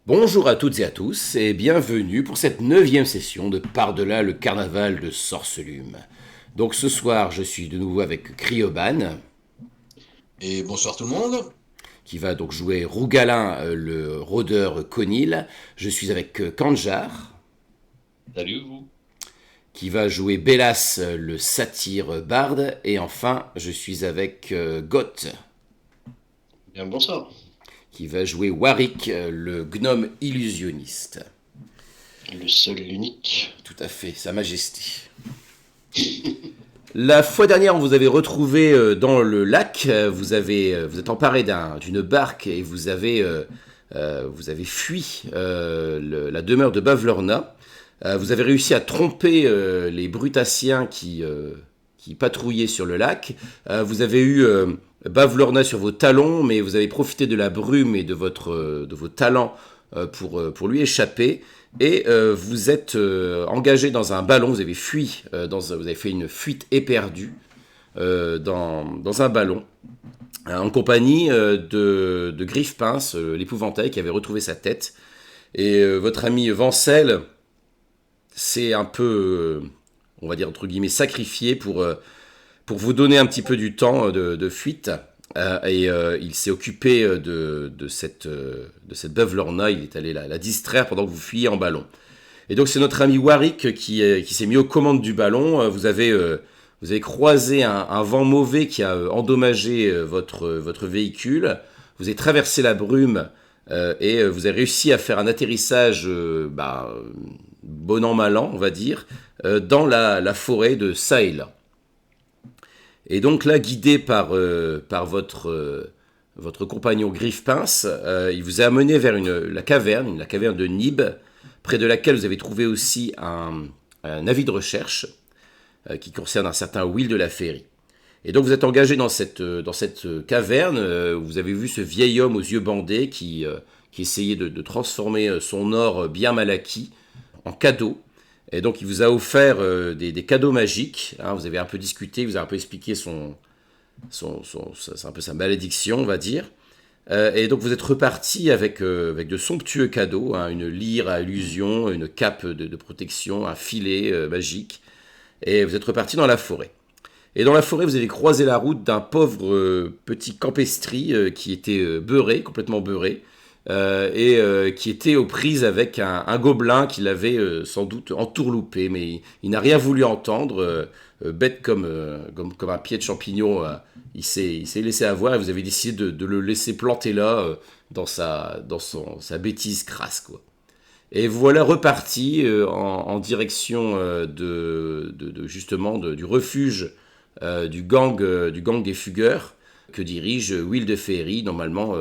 Bonjour à toutes et à tous et bienvenue pour cette neuvième session de Par-delà le carnaval de Sorcelume. Donc ce soir je suis de nouveau avec Cryoban Et bonsoir tout le monde. qui va donc jouer Rougalin le rôdeur Conil. Je suis avec Kanjar Salut vous. qui va jouer Bélas le satyre barde et enfin je suis avec Goth Bien le bonsoir. qui va jouer Warwick le gnome illusionniste. Le seul, l'unique. Tout à fait, Sa Majesté. La fois dernière, on vous avait retrouvé dans le lac. Vous êtes emparé d'une barque et vous avez fui la demeure de Bavlorna. Vous avez réussi à tromper les brutassiens qui patrouillaient sur le lac. Vous avez eu Bavlorna sur vos talons, mais vous avez profité de la brume et de vos talents pour lui échapper. Et vous êtes engagé dans un ballon, vous avez fui, vous avez fait une fuite éperdue dans un ballon, en compagnie de Griffepince, l'épouvantail qui avait retrouvé sa tête. Et votre ami Vancel s'est un peu, on va dire entre guillemets, sacrifié pour vous donner un petit peu du temps de fuite. Il s'est occupé de cette Bavlorna, il est allé la distraire pendant que vous fuyiez en ballon. Et donc c'est notre ami Warwick qui s'est mis aux commandes du ballon. Vous avez croisé un vent mauvais qui a endommagé votre véhicule. Vous avez traversé la brume et vous avez réussi à faire un atterrissage bon an mal an, on va dire, dans la forêt de Saïla. Et donc là, guidé par votre compagnon Griffepince, il vous a amené vers la caverne de Nib, près de laquelle vous avez trouvé aussi un avis de recherche qui concerne un certain Will de la Féerie. Et donc vous êtes engagé dans cette caverne, vous avez vu ce vieil homme aux yeux bandés qui essayait de transformer son or bien mal acquis en cadeau. Et donc il vous a offert des cadeaux magiques. Hein, vous avez un peu discuté, vous avez un peu expliqué c'est un peu sa malédiction, on va dire. Et donc vous êtes reparti avec de somptueux cadeaux, hein, une lyre à illusion, une cape de protection, un filet magique. Et vous êtes reparti dans la forêt. Et dans la forêt, vous avez croisé la route d'un pauvre petit campestri qui était complètement beurré, qui était aux prises avec un gobelin qui l'avait sans doute entourloupé, mais il n'a rien voulu entendre, bête comme un pied de champignon, il s'est laissé avoir et vous avez décidé de le laisser planter là dans sa bêtise crasse, quoi. Et voilà reparti en direction du refuge du gang des fugueurs que dirige Will de Féerie, normalement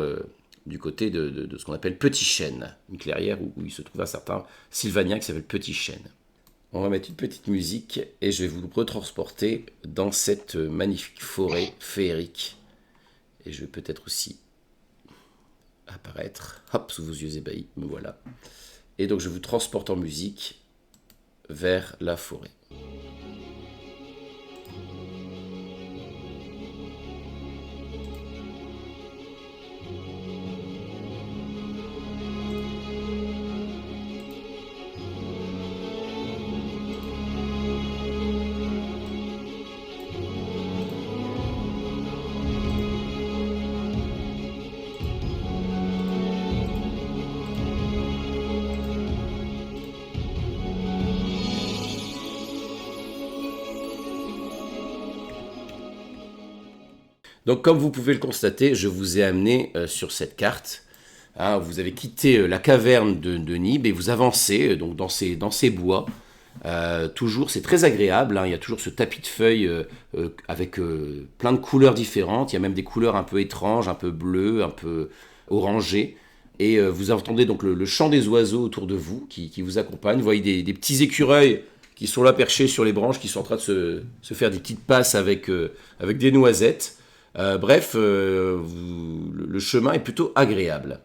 du côté de ce qu'on appelle Petit Chêne, une clairière où il se trouve un certain Sylvanien qui s'appelle Petit Chêne. On va mettre une petite musique et je vais vous retransporter dans cette magnifique forêt féerique. Et je vais peut-être aussi apparaître, hop, sous vos yeux ébahis, me voilà. Et donc je vous transporte en musique vers la forêt. Donc comme vous pouvez le constater, je vous ai amené sur cette carte. Hein, vous avez quitté la caverne de Nib et vous avancez donc dans ces bois. Toujours, c'est très agréable. Hein, il y a toujours ce tapis de feuilles avec plein de couleurs différentes. Il y a même des couleurs un peu étranges, un peu bleues, un peu orangées. Et vous entendez donc le chant des oiseaux autour de vous qui vous accompagnent. Vous voyez des petits écureuils qui sont là perchés sur les branches, qui sont en train de se faire des petites passes avec des noisettes. Bref, le chemin est plutôt agréable.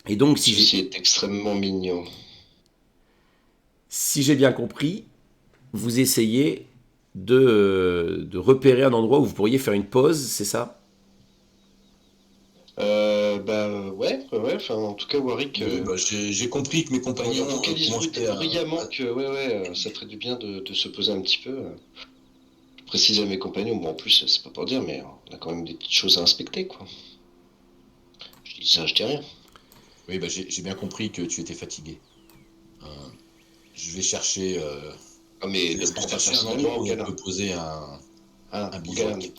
Et donc, Ceci est extrêmement mignon. si j'ai bien compris, vous essayez de repérer un endroit où vous pourriez faire une pause, c'est ça? ouais, enfin, en tout cas, Warwick, Oui, bah, j'ai compris que mes compagnons vocalise commençaient bruyamment que, ça ferait du bien de se poser un petit peu. Je précise à mes compagnons, bon, en plus, c'est pas pour dire, mais on a quand même des petites choses à inspecter, quoi. Je dis ça, je dis rien. Oui, bah, j'ai bien compris que tu étais fatigué. Euh, je vais chercher, Ah, mais je ne vais le prends pas chercher un personnellement, endroit où on Ougala. peut poser Hein, un Ougala, bivouac.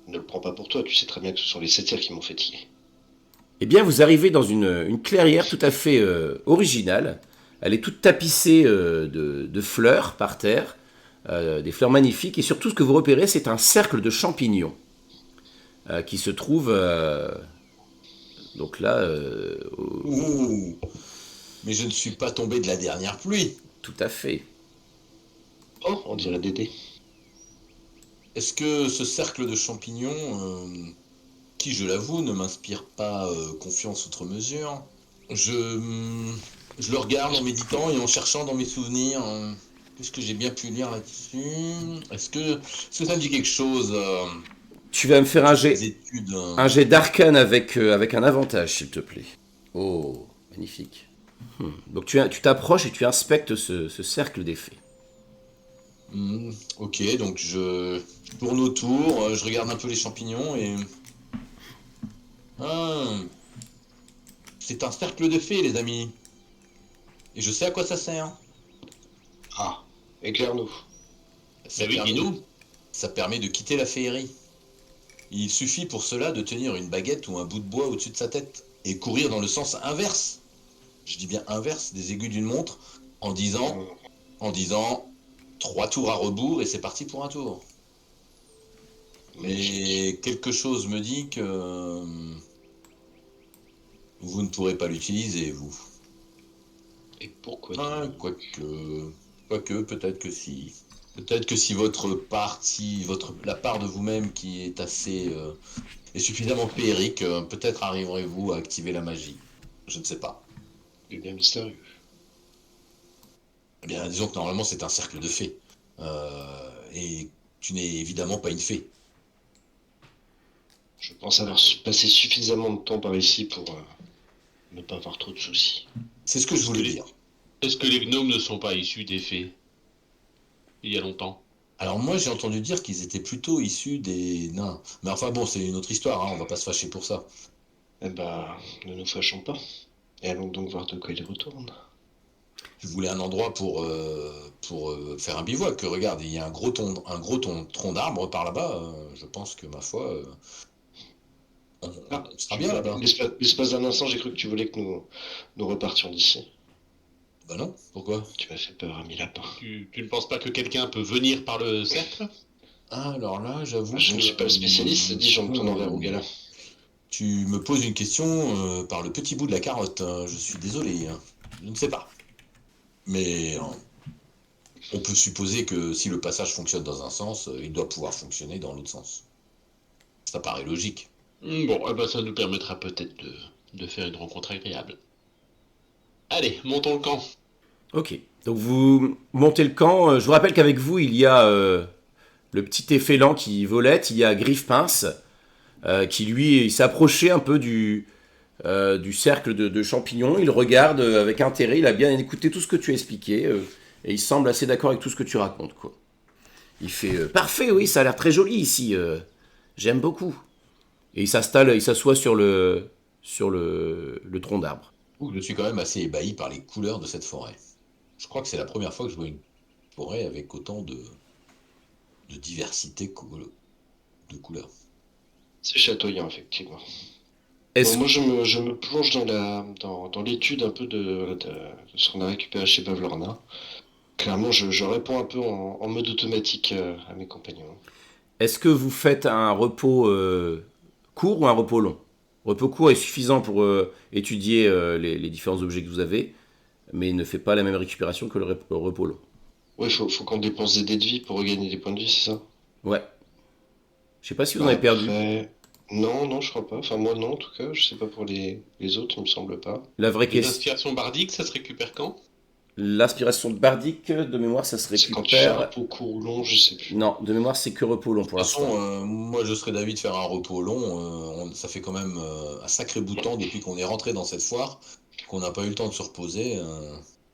ne le prends pas pour toi, tu sais très bien que ce sont les Sétières qui m'ont fatigué. Eh bien, vous arrivez dans une clairière tout à fait originale. Elle est toute tapissée de fleurs par terre, des fleurs magnifiques. Et surtout, ce que vous repérez, c'est un cercle de champignons qui se trouve donc là, Ouh, mais je ne suis pas tombé de la dernière pluie. tout à fait. Oh, on dirait Dédé. Est-ce que ce cercle de champignons, qui, je l'avoue, ne m'inspire pas confiance outre mesure, je, je le regarde en méditant et en cherchant dans mes souvenirs. Qu'est-ce que j'ai bien pu lire là-dessus? Est-ce que ça me dit quelque chose, Tu vas me faire ces études? un jet d'arcane avec un avantage, s'il te plaît. Oh, magnifique. Donc tu t'approches et tu inspectes ce cercle d'effets. Ok, donc je tourne autour, je regarde un peu les champignons et... Ah, c'est un cercle de fées, les amis. Et je sais à quoi ça sert. Ah, éclaire-nous. Ça Oui, permet de, dis-nous. ça permet de quitter la féerie. Il suffit pour cela de tenir une baguette ou un bout de bois au-dessus de sa tête et courir dans le sens inverse. Je dis bien inverse des aiguilles d'une montre en disant, Hum, en disant 3 tours à rebours et c'est parti pour un tour. Magique. Mais quelque chose me dit que vous ne pourrez pas l'utiliser, vous. Et pourquoi Ah, dis-nous? quoique, peut-être que si. Peut-être que si la part de vous-même qui est assez, est suffisamment féerique, peut-être arriverez-vous à activer la magie. Je ne sais pas. C'est bien mystérieux. Eh bien, disons que normalement c'est un cercle de fées. Et tu n'es évidemment pas une fée. Je pense avoir passé suffisamment de temps par ici pour ne pas avoir trop de soucis. C'est ce que je voulais dire. Est-ce que les gnomes ne sont pas issus des fées il y a longtemps? Alors moi j'ai entendu dire qu'ils étaient plutôt issus des nains. Mais enfin bon, c'est une autre histoire, hein, on va pas se fâcher pour ça. Eh ben, ne nous fâchons pas. Et allons donc voir de quoi il retourne. Je voulais un endroit pour faire un bivouac. Regarde, il y a un gros tronc d'arbre par là-bas. Je pense que ma foi, Ah, on sera bien là-bas. l'espace d'un instant, j'ai cru que tu voulais que nous repartions d'ici. Bah non, pourquoi? Tu m'as fait peur, ami lapin. Tu ne penses pas que quelqu'un peut venir par le cercle? Ah, alors là, j'avoue Ah, je ne que suis pas le spécialiste, dis-je en me tournant vers Ougala. tu me poses une question par le petit bout de la carotte. Je suis désolé, hein. Je ne sais pas. Mais on peut supposer que si le passage fonctionne dans un sens, il doit pouvoir fonctionner dans l'autre sens. Ça paraît logique. Bon, eh ben, ça nous permettra peut-être de faire une rencontre agréable. Allez, montons le camp. Ok. Donc vous montez le camp. Je vous rappelle qu'avec vous, il y a le petit effélan qui volette. Il y a Griffepince qui lui il s'est approché un peu du cercle de champignons. Il regarde avec intérêt. Il a bien écouté tout ce que tu as expliqué. Et il semble assez d'accord avec tout ce que tu racontes, quoi. Il fait parfait, oui, ça a l'air très joli ici. J'aime beaucoup. Et il s'assoit sur le tronc d'arbre. Je suis quand même assez ébahi par les couleurs de cette forêt. Je crois que c'est la première fois que je vois une forêt avec autant de diversité de couleurs. C'est chatoyant, effectivement. Bon, Est-ce moi, je me plonge dans l'étude un peu de ce qu'on a récupéré chez Bavlorna. Clairement, je réponds un peu en mode automatique à mes compagnons. est-ce que vous faites un repos court ou un repos long? Repos court est suffisant pour étudier les différents objets que vous avez, mais il ne fait pas la même récupération que le repos long. Ouais, faut qu'on dépense des dés de vie pour regagner des points de vie, c'est ça? Ouais. Je sais pas si vous en Bah, avez perdu. après... Non, non, je crois pas. Enfin, moi, non, en tout cas. Je sais pas pour les autres, il me semble pas. La vraie Les question. inspirations bardiques, ça se récupère quand? L'inspiration de bardique, de mémoire, ça se C'est quand tu fais un récupère. repos court ou long, je sais plus. Non, de mémoire, c'est que repos long pour De toute façon, l'instant. moi je serais d'avis de faire un repos long. Ça fait quand même un sacré bout de temps depuis qu'on est rentré dans cette foire, qu'on n'a pas eu le temps de se reposer.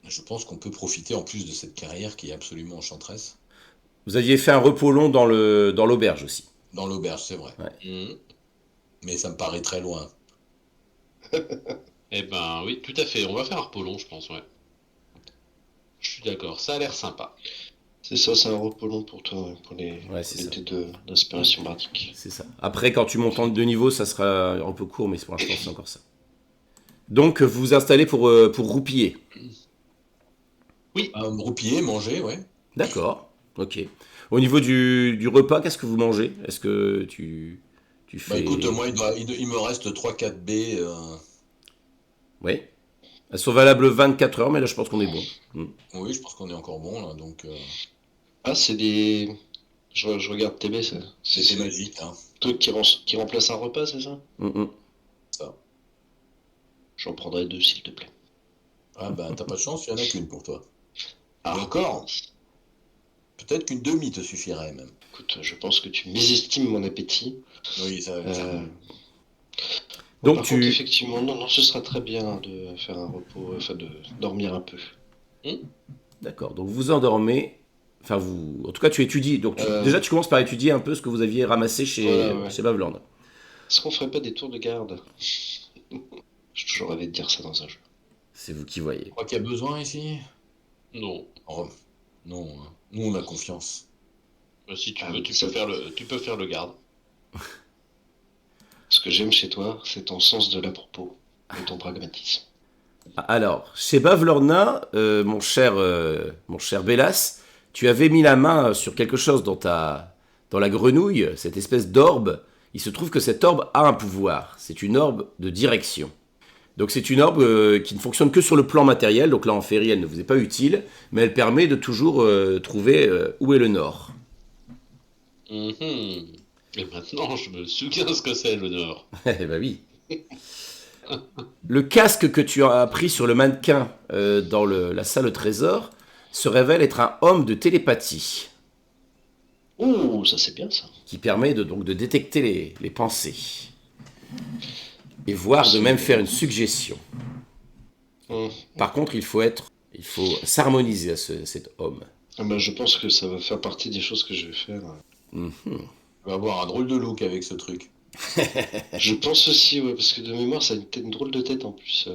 Je pense qu'on peut profiter en plus de cette carrière qui est absolument enchanteresse. Vous aviez fait un repos long dans l'auberge aussi. Dans l'auberge, c'est vrai. Mhm. Mais ça me paraît très loin. Eh ben oui, tout à fait. On va faire un repos long, je pense, ouais. Je suis d'accord, ça a l'air sympa. C'est ça, c'est un repos long pour toi, ouais, pour Ouais, c'est les ça. dés d'inspiration bardique. C'est ça. Après, quand tu montes en de niveau, ça sera un peu court, mais pour l'instant, c'est encore ça. Donc, vous vous installez pour roupiller. Me roupiller, manger, ouais. D'accord. Ok. Au niveau du repas, qu'est-ce que vous mangez? Est-ce que tu Bah fais... écoute, moi il me reste 3-4 baies. Oui. Elles sont valables 24 heures, mais là, je pense qu'on est bon. Hmm. Oui, je pense qu'on est encore bon là, donc Ah, c'est des. Je regarde TB, ça. c'est magique, hein. Truc qui remplace un repas, c'est ça? Hmm, hmm. Ça. J'en prendrai 2, s'il te plaît. Ah bah t'as pas de chance, il y en a qu'une pour toi. Ah, Et encore, peut-être qu'une demi te suffirait même. écoute, je pense que tu mésestimes mon appétit. Oui, ça. Donc, Par contre, effectivement, non, ce sera très bien de faire un repos, enfin de dormir un peu. D'accord. Donc, vous endormez. Enfin, en tout cas, tu étudies. Donc, déjà, tu commences par étudier un peu ce que vous aviez ramassé Voilà, ouais. chez Bavland. Est-ce qu'on ferait pas des tours de garde? J'ai toujours rêvé de dire ça dans un jeu. C'est vous qui voyez. Tu crois qu'il y a besoin ici? Non. Oh, non, hein. Nous on a confiance. Si tu Ah, veux, oui, ça- tu peux faire le garde. Ce que j'aime chez toi, c'est ton sens de l'à-propos et ton pragmatisme. Alors, chez Bavlorna, mon cher Bélas, tu avais mis la main sur quelque chose dans la grenouille, cette espèce d'orbe. Il se trouve que cette orbe a un pouvoir. C'est une orbe de direction. Donc c'est une orbe qui ne fonctionne que sur le plan matériel. Donc là, en féerie, elle ne vous est pas utile, mais elle permet de toujours trouver où est le nord. Mhm. Et maintenant, je me souviens ce que c'est le Nord. Eh ben oui. Le casque que tu as pris sur le mannequin dans la salle au trésor se révèle être un homme de télépathie Ouh, ça c'est bien ça. qui permet donc de détecter les pensées et voire de même faire une suggestion. Hum. Par contre, il faut s'harmoniser à cet homme. Ah bah, je pense que ça va faire partie des choses que je vais faire. Mhm. On va avoir un drôle de look avec ce truc. Je pense aussi, ouais, parce que de mémoire, ça a une drôle de tête en plus.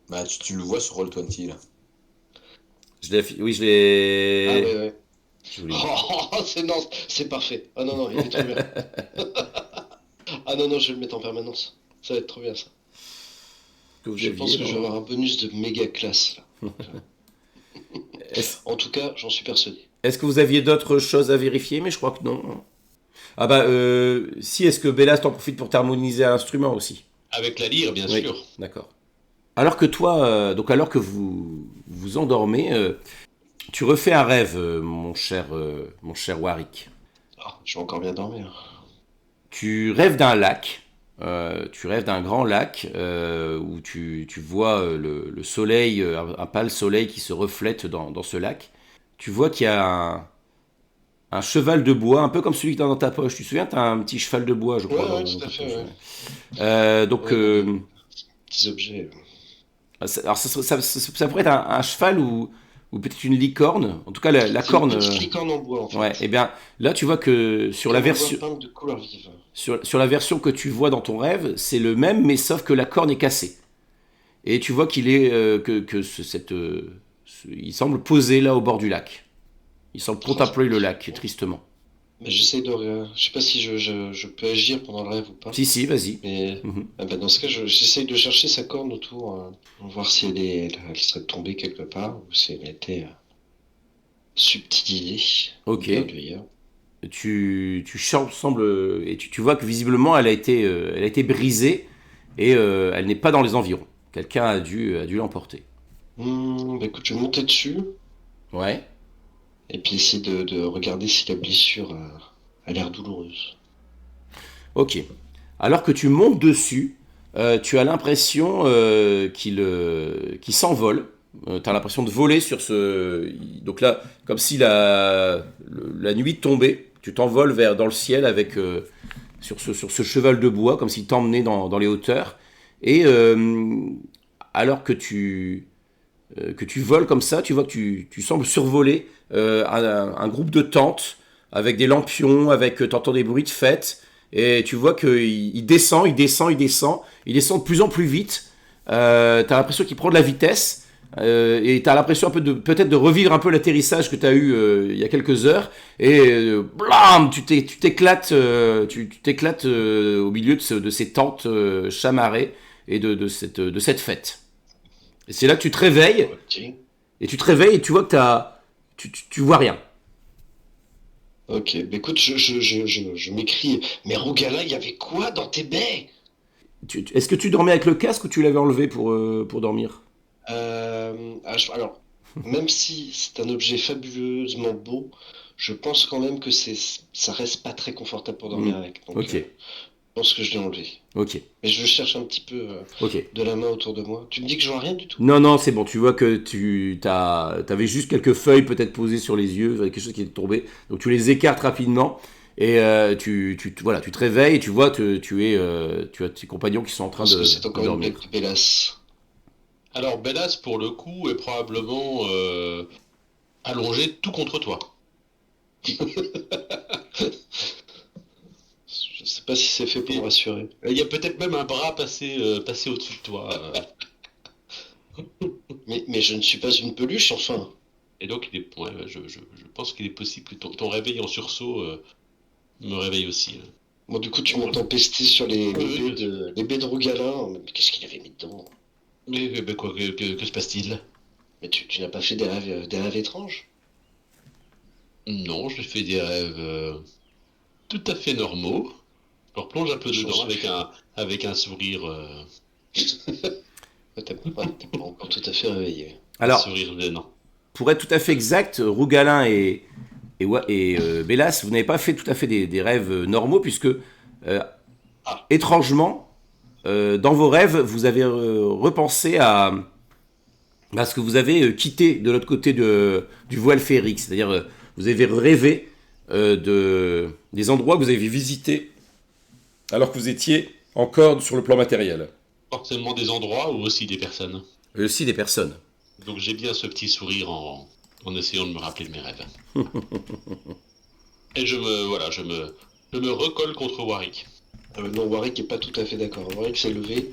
Bah tu le vois sur Roll20 là. Oui, je Ah l'ai. ouais, ouais. Je vous l'ai dit. Oh, non, c'est parfait. Ah non, non, il est trop bien. Ah non, non, je vais le mettre en permanence. Ça va être trop bien ça. Que vous Je pense aviez, que je vais non avoir un bonus de méga classe là. Est-ce En tout cas, j'en suis persuadé. est-ce que vous aviez d'autres choses à vérifier? Mais je crois que non. Ah bah, si, est-ce que Bélas t'en profite pour t'harmoniser à l'instrument aussi? Avec la lyre, bien Oui, sûr. d'accord. Alors que toi, alors que vous vous endormez, tu refais un rêve, mon cher Warwick. Ah, je vais encore bien dormir. Tu rêves d'un lac, tu rêves d'un grand lac où tu vois le soleil, un pâle soleil qui se reflète dans ce lac. Tu vois qu'il y a un cheval de bois, un peu comme celui que tu as dans ta poche. Tu te souviens, tu as un petit cheval de bois, je crois. Ouais, ouais, dans tout à ta fait, poche, ouais. Donc, Ouais, Petits objets. alors ça pourrait être un cheval ou peut-être une licorne. En tout cas, la C'est corne. une petite licorne en bois en fait. Ouais, et bien là, tu vois que sur la En bois version. peinte de couleur vive. Sur la version que tu vois dans ton rêve, c'est le même, mais sauf que la corne est cassée. Et tu vois qu'il est il semble posé là au bord du lac. Il semble contempler le lac tristement. Mais j'essaye de. Je sais pas si je peux agir pendant le rêve ou pas. Si, vas-y. Mais Mhm. bah, dans ce cas, j'essaye de chercher sa corne autour, pour voir si elle serait tombée quelque part ou si elle était subtilisée. Ok. Perdue ailleurs. Tu sembles et tu vois que visiblement elle a été brisée et elle n'est pas dans les environs. Quelqu'un a dû l'emporter. Bah écoute, je vais monter dessus Ouais. et puis essayer de regarder si la blessure a l'air douloureuse. Ok. Alors que tu montes dessus, tu as l'impression qu'il s'envole t'as l'impression de voler sur ce... Donc là, comme si la nuit tombait, tu t'envoles dans le ciel avec, sur ce cheval de bois, comme s'il t'emmenait dans les hauteurs. Et alors que tu voles comme ça, tu vois que tu sembles survoler un groupe de tentes avec des lampions, t'entends des bruits de fête, et tu vois qu'il descend, il descend de plus en plus vite. T'as l'impression qu'il prend de la vitesse, et t'as l'impression un peu peut-être de revivre un peu l'atterrissage que t'as eu il y a quelques heures, et blam, tu t'éclates au milieu de ces tentes chamarrées et de cette fête. Et c'est là que tu te réveilles, Ok. et tu vois que tu vois rien. Ok, bah écoute, je m'écris, mais Rougala, il y avait quoi dans tes baies? Est-ce que tu dormais avec le casque ou tu l'avais enlevé pour dormir? Alors, même si c'est un objet fabuleusement beau, je pense quand même que ça reste pas très confortable pour dormir Hmm. avec. Donc, Ok, je pense que je l'ai enlevé. ok, Mais je cherche un petit peu ok. de la main autour de moi. Tu me dis que je vois rien du tout? Non, non, c'est bon, tu vois que t'avais juste quelques feuilles peut-être posées sur les yeux, quelque chose qui est tombé, donc tu les écartes rapidement, et voilà, tu te réveilles et tu vois que tu as tes compagnons qui sont en train Parce que de, c'est de encore une dormir. blague de Bélas. Alors, Bellas, pour le coup, est probablement allongé tout contre toi. Je sais pas si c'est fait pour me rassurer. Il y a peut-être même un bras passé au-dessus de toi. Mais je ne suis pas une peluche, enfin. Et donc, ouais, je pense qu'il est possible que ton réveil en sursaut me réveille aussi. Bon, du coup, tu m'entends pester sur Oui, bien sûr. les baies de Rougala. Mais qu'est-ce qu'il avait mis dedans? Mais quoi, que se passe-t-il? Mais tu n'as pas fait des rêves étranges? Non, j'ai fait des rêves tout à fait normaux. Je replonge un peu J'en dedans suis. avec un sourire, Ouais, t'es pas encore tout à fait réveillé. un Alors, sourire gênant. pour être tout à fait exact, Rougalin et Bélas, vous n'avez pas fait tout à fait des rêves normaux, puisque Ah, étrangement, dans vos rêves, vous avez repensé à ce que vous avez quitté de l'autre côté du voile féerique. C'est-à-dire, vous avez rêvé des endroits que vous avez visités alors que vous étiez encore sur le plan matériel. forcément des endroits ou aussi des personnes. Et aussi des personnes. Donc j'ai bien ce petit sourire en essayant de me rappeler de mes rêves. Et je me recolle contre Warwick. Non, Warwick est pas tout à fait d'accord. Warwick s'est levé.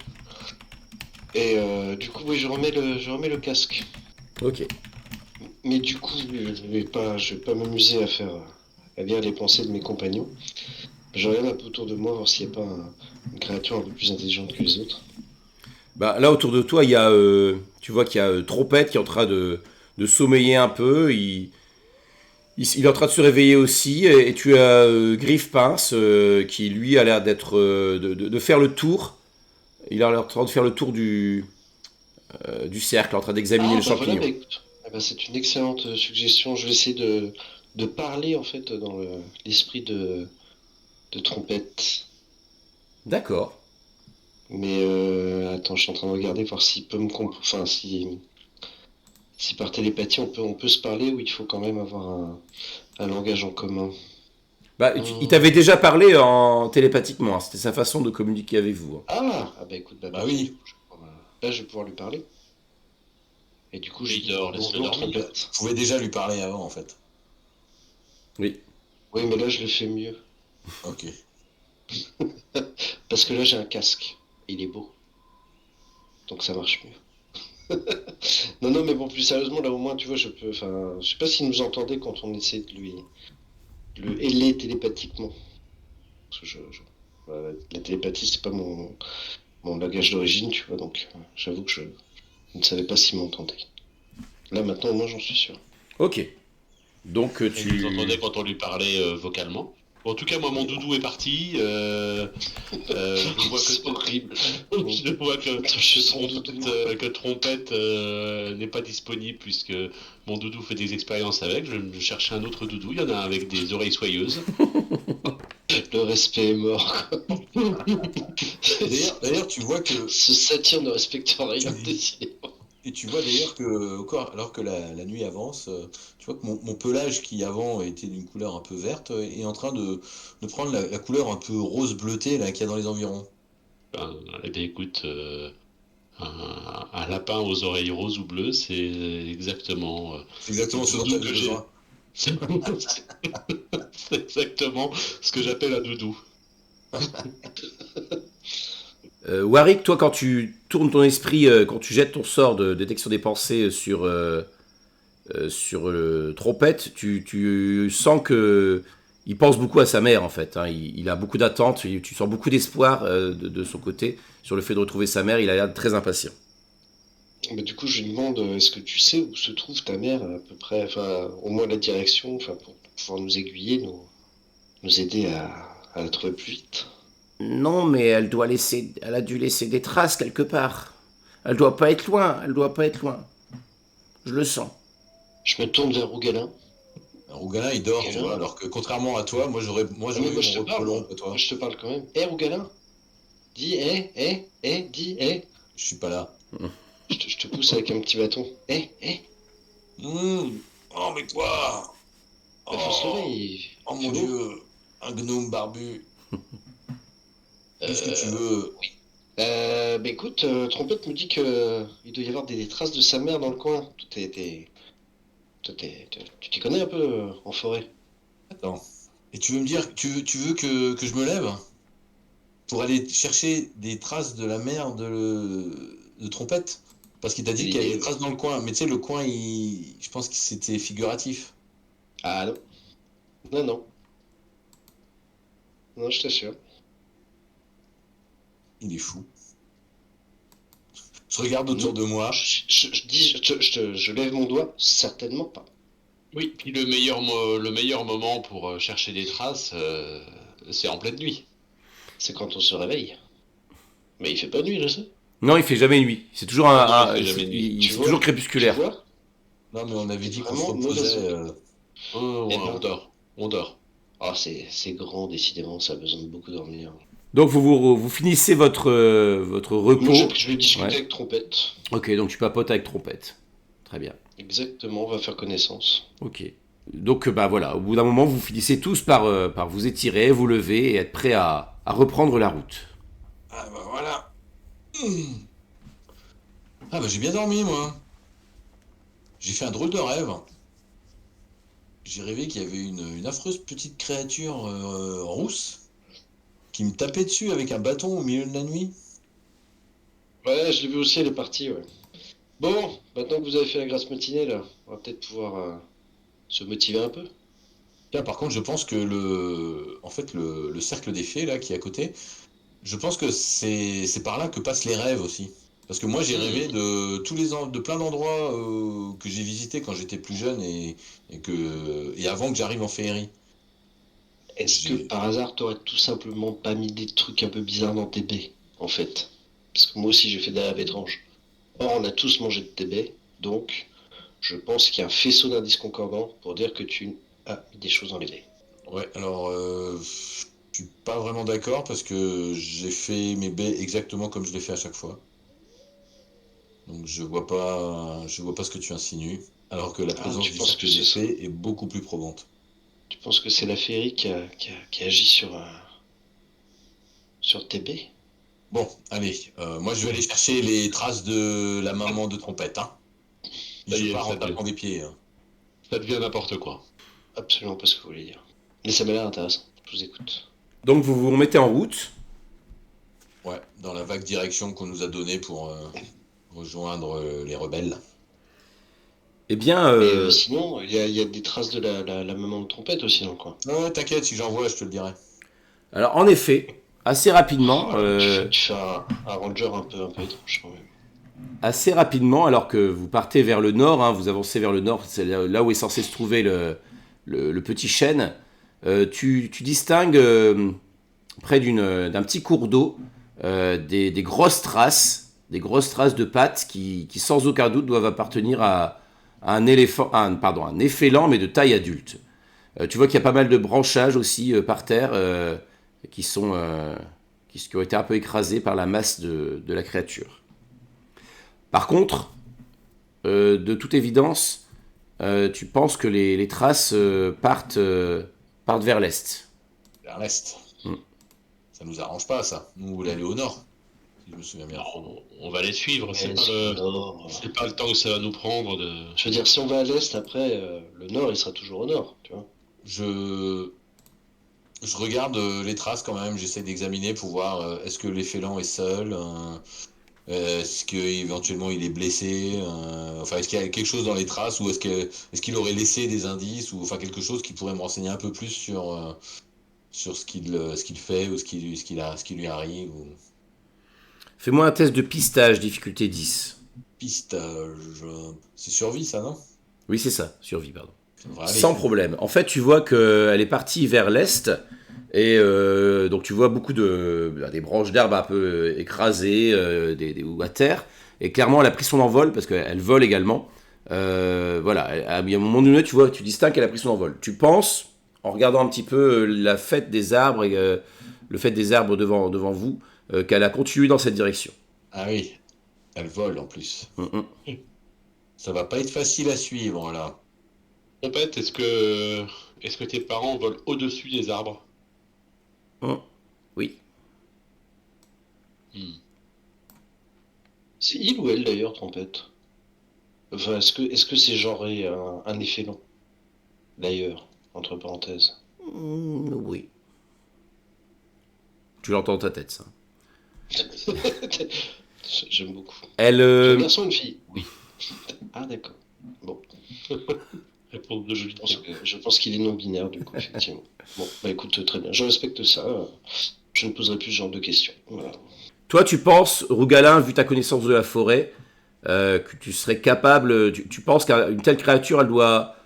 Et du coup, oui, je remets le casque. Ok. Mais du coup, je vais pas m'amuser à lire les pensées de mes compagnons. Je regarde un peu autour de moi, voir s'il n'y a pas une créature un peu plus intelligente que les autres. Bah, là, autour de toi, tu vois qu'il y a Trompette qui est en train de sommeiller un peu. Il est en train de se réveiller aussi. Et tu as Griffe Pince qui, lui, a l'air de faire le tour. Il a l'air en train de faire le tour du cercle, en train d'examiner le Bah voilà, champignon. bah écoute, eh ben, c'est une excellente suggestion. Je vais essayer de parler en fait dans l'esprit de Trompette. D'accord. Mais attends, je suis en train de regarder voir s'il peut me comprendre. Enfin, si par télépathie on peut se parler ou il faut quand même avoir un langage en commun. Bah, il Hum. t'avait déjà parlé télépathiquement, hein. C'était sa façon de communiquer avec vous, hein. Ah bah écoute, bah Bah parfait. oui, Là, je vais pouvoir lui parler. Et du coup, je Et lui il dis dort, laisse-le bonjour, dormir. Trompette. je pouvais déjà lui parler avant en fait. Oui. Oui, mais là, je le fais mieux. Ok. Parce que là, j'ai un casque. Il est beau. Donc ça marche mieux. Non, non, mais bon, plus sérieusement, là, au moins, tu vois, je peux. Enfin, je sais pas s'il nous entendait quand on essaie de le héler télépathiquement. Parce que voilà, la télépathie, c'est pas mon langage d'origine, tu vois, donc j'avoue que je ne savais pas s'il m'entendait. Là, maintenant, au moins, j'en suis sûr. Ok. Donc, Et vous entendez quand on lui parlait vocalement. En tout cas, moi, mon doudou est parti. Je vois C'est que horrible. je vois Attends, je suis sans doute. que Trompette n'est pas disponible puisque mon doudou fait des expériences avec. Je vais chercher un autre doudou. Il y en a un avec des oreilles soyeuses. Le respect est mort, quoi. D'ailleurs, tu vois que Ce satire ne respecte rien, Tu- décidément. Et tu vois d'ailleurs que, alors que la nuit avance, tu vois que mon pelage qui avant était d'une couleur un peu verte est en train de prendre la couleur un peu rose bleutée là qu'il y a dans les environs. Ben, eh bien, écoute, un lapin aux oreilles roses ou bleues, c'est exactement C'est le exactement ce dont tu doudou avais que j'ai. besoin. C'est c'est exactement ce que j'appelle un doudou. Warwick, toi, quand tu tournes ton esprit, quand tu jettes ton sort de détection des pensées sur Trompette, tu sens que il pense beaucoup à sa mère, en fait. Hein. Il a beaucoup d'attentes, tu sens beaucoup d'espoir de son côté sur le fait de retrouver sa mère. Il a l'air très impatient. Bah, du coup, je lui demande, est-ce que tu sais où se trouve ta mère à peu près, enfin, au moins la direction, enfin, pour pouvoir nous aiguiller, nous aider à la trouver plus vite. Non, mais elle a dû laisser des traces quelque part. Elle doit pas être loin, elle doit pas être loin. Je le sens. Je me tourne vers Rougalin. Rougalin, il dort, tu Rougalin? vois, alors que contrairement à toi, moi Ah, mais j'aurais eu moi mon je te repos parle, long moi. que Moi toi. je te parle quand même. Hé, Rougalin? Dis, dis, Je suis pas là. Je te pousse avec un petit bâton. Hé. Oh, mais quoi? Bah, faut se lever, Oh, oh il mon fait beau. Dieu, un gnome barbu. Qu'est-ce que tu Euh, veux? oui. Bah écoute, Trompette me dit que il doit y avoir des traces de sa mère dans le coin. Tu t'y connais un peu en forêt. Attends. Et tu veux me dire, tu veux que je me lève pour aller chercher des traces de la mère de Trompette? Parce qu'il t'a C'est dit qu'il y avait l'idée, des ouais. traces dans le coin. Mais tu sais, le coin, je pense que c'était figuratif. Ah non. Non. Non, je t'assure. Il est fou. Je regarde Non. autour de moi. Je dis, je lève mon doigt, certainement pas. Oui, puis le meilleur moment pour chercher des traces, c'est en pleine nuit. C'est quand on se réveille. Mais il fait pas nuit, je sais. Non, il fait jamais nuit. C'est toujours Non, il fait jamais nuit. Tu c'est toujours vois? Tu crépusculaire. vois? Non, mais on avait C'est dit qu'on se vraiment mauvaise reposait. onde. Ouais, Eh on ben, dort. On dort. ah, c'est grand, décidément, ça a besoin de beaucoup dormir. Donc vous finissez votre Moi, repos. je vais discuter Ouais. avec Trompette. Ok, donc tu papotes avec Trompette. Très bien. Exactement, on va faire connaissance. Ok. Donc bah voilà, au bout d'un moment, vous finissez tous par vous étirer, vous lever et être prêts à reprendre la route. Ah bah voilà. Hmm. Ah bah j'ai bien dormi, moi. J'ai fait un drôle de rêve. J'ai rêvé qu'il y avait une affreuse petite créature rousse qui me tapait dessus avec un bâton au milieu de la nuit. Ouais, je l'ai vu aussi, elle est partie, ouais. Bon, maintenant que vous avez fait la grasse matinée, là, on va peut-être pouvoir se motiver un peu. Tiens, par contre, je pense que en fait, le cercle des fées, là, qui est à côté, je pense que c'est par là que passent les rêves aussi. Parce que moi, j'ai rêvé Hmm. de plein d'endroits que j'ai visités quand j'étais plus jeune et avant que j'arrive en féerie. Est-ce que J'ai, par hasard, t'aurais tout simplement pas mis des trucs un peu bizarres dans tes baies, en fait? Parce que moi aussi, j'ai fait des rêves étranges. Or, on a tous mangé de tes baies, donc je pense qu'il y a un faisceau d'indices concordants pour dire que tu as mis des choses dans les baies. ouais, alors, je suis pas vraiment d'accord parce que j'ai fait mes baies exactement comme je l'ai fait à chaque fois. Donc, je vois pas ce que tu insinues. Alors que la Ah, présence tu du penses que cercle des c'est ça? fées est beaucoup plus probante. Tu penses que c'est la féerie qui agit sur tes baies? Bon, allez, moi je vais aller chercher les traces de la maman de Trompette, hein. Et Ça je y est, pars en tapant des pieds, hein. ça devient n'importe quoi. Absolument pas ce que vous voulez dire. Mais ça m'a l'air intéressant. Je vous écoute. Donc vous vous remettez en route. Ouais, dans la vague direction qu'on nous a donnée pour rejoindre les rebelles. Eh bien, Mais sinon, il y a des traces de la maman de trompette aussi dans le coin. Ouais, t'inquiète, si j'en vois, je te le dirai. alors en effet, Oh là, tu fais un ranger un peu étrange quand même. assez rapidement, alors que vous partez vers le nord, hein, vous avancez vers le nord, c'est là où est censé se trouver le petit chêne, tu distingues près d'un petit cours d'eau des grosses traces de pattes qui sans aucun doute doivent appartenir à un éléphant, pardon, un effélant mais de taille adulte. Tu vois qu'il y a pas mal de branchages aussi par terre qui qui ont été un peu écrasés par la masse de la créature. Par contre, de toute évidence, tu penses que les traces partent vers l'est. Vers l'est. Mm. Ça nous arrange pas, ça. Nous, on voulait aller au nord, si je me souviens bien. On va les suivre, c'est Ouais, pas sur le... le nord. C'est pas le temps que ça va nous prendre de... Je veux dire, si on va à l'est, après, le nord, il sera toujours au nord, tu vois. Je regarde les traces quand même, j'essaie d'examiner pour voir est-ce que l'effélant est seul, est-ce qu'éventuellement il est blessé, enfin est-ce qu'il y a quelque chose dans les traces ou est-ce qu'il aurait laissé des indices ou enfin quelque chose qui pourrait me renseigner un peu plus sur ce qu'il fait ou ce qui lui arrive ou Fais-moi un test de pistage, difficulté 10. pistage. C'est survie ça, non? Oui, c'est ça, survie, pardon. Ça devrait aller. Sans problème. En fait, tu vois qu'elle est partie vers l'est, et donc tu vois beaucoup des branches d'arbres un peu écrasées ou à terre, et clairement elle a pris son envol, parce qu'elle vole également. Voilà, il y a un moment donné, tu vois, tu distingues qu'elle a pris son envol. Tu penses, en regardant un petit peu la fête des arbres, et le fait des arbres devant vous, qu'elle a continué dans cette direction. Ah oui, elle vole en plus. Mm. Ça va pas être facile à suivre là. Trompette, est-ce que tes parents volent au-dessus des arbres? Oui. Hmm. C'est il ou elle d'ailleurs, Trompette? Enfin, est-ce que c'est genré un effet long? D'ailleurs, entre parenthèses. Oui. Tu l'entends dans ta tête, ça. J'aime beaucoup. Elle, C'est un garçon ou une fille? Oui. Ah, d'accord. Bon, Réponse de Julie. je pense qu'il est non-binaire, du coup, effectivement. Bon, bah écoute, très bien. Je respecte ça. Je ne poserai plus ce genre de questions. Voilà. Toi, tu penses, Rougalin, vu ta connaissance de la forêt, que tu serais capable. Tu penses qu'une telle créature, elle doit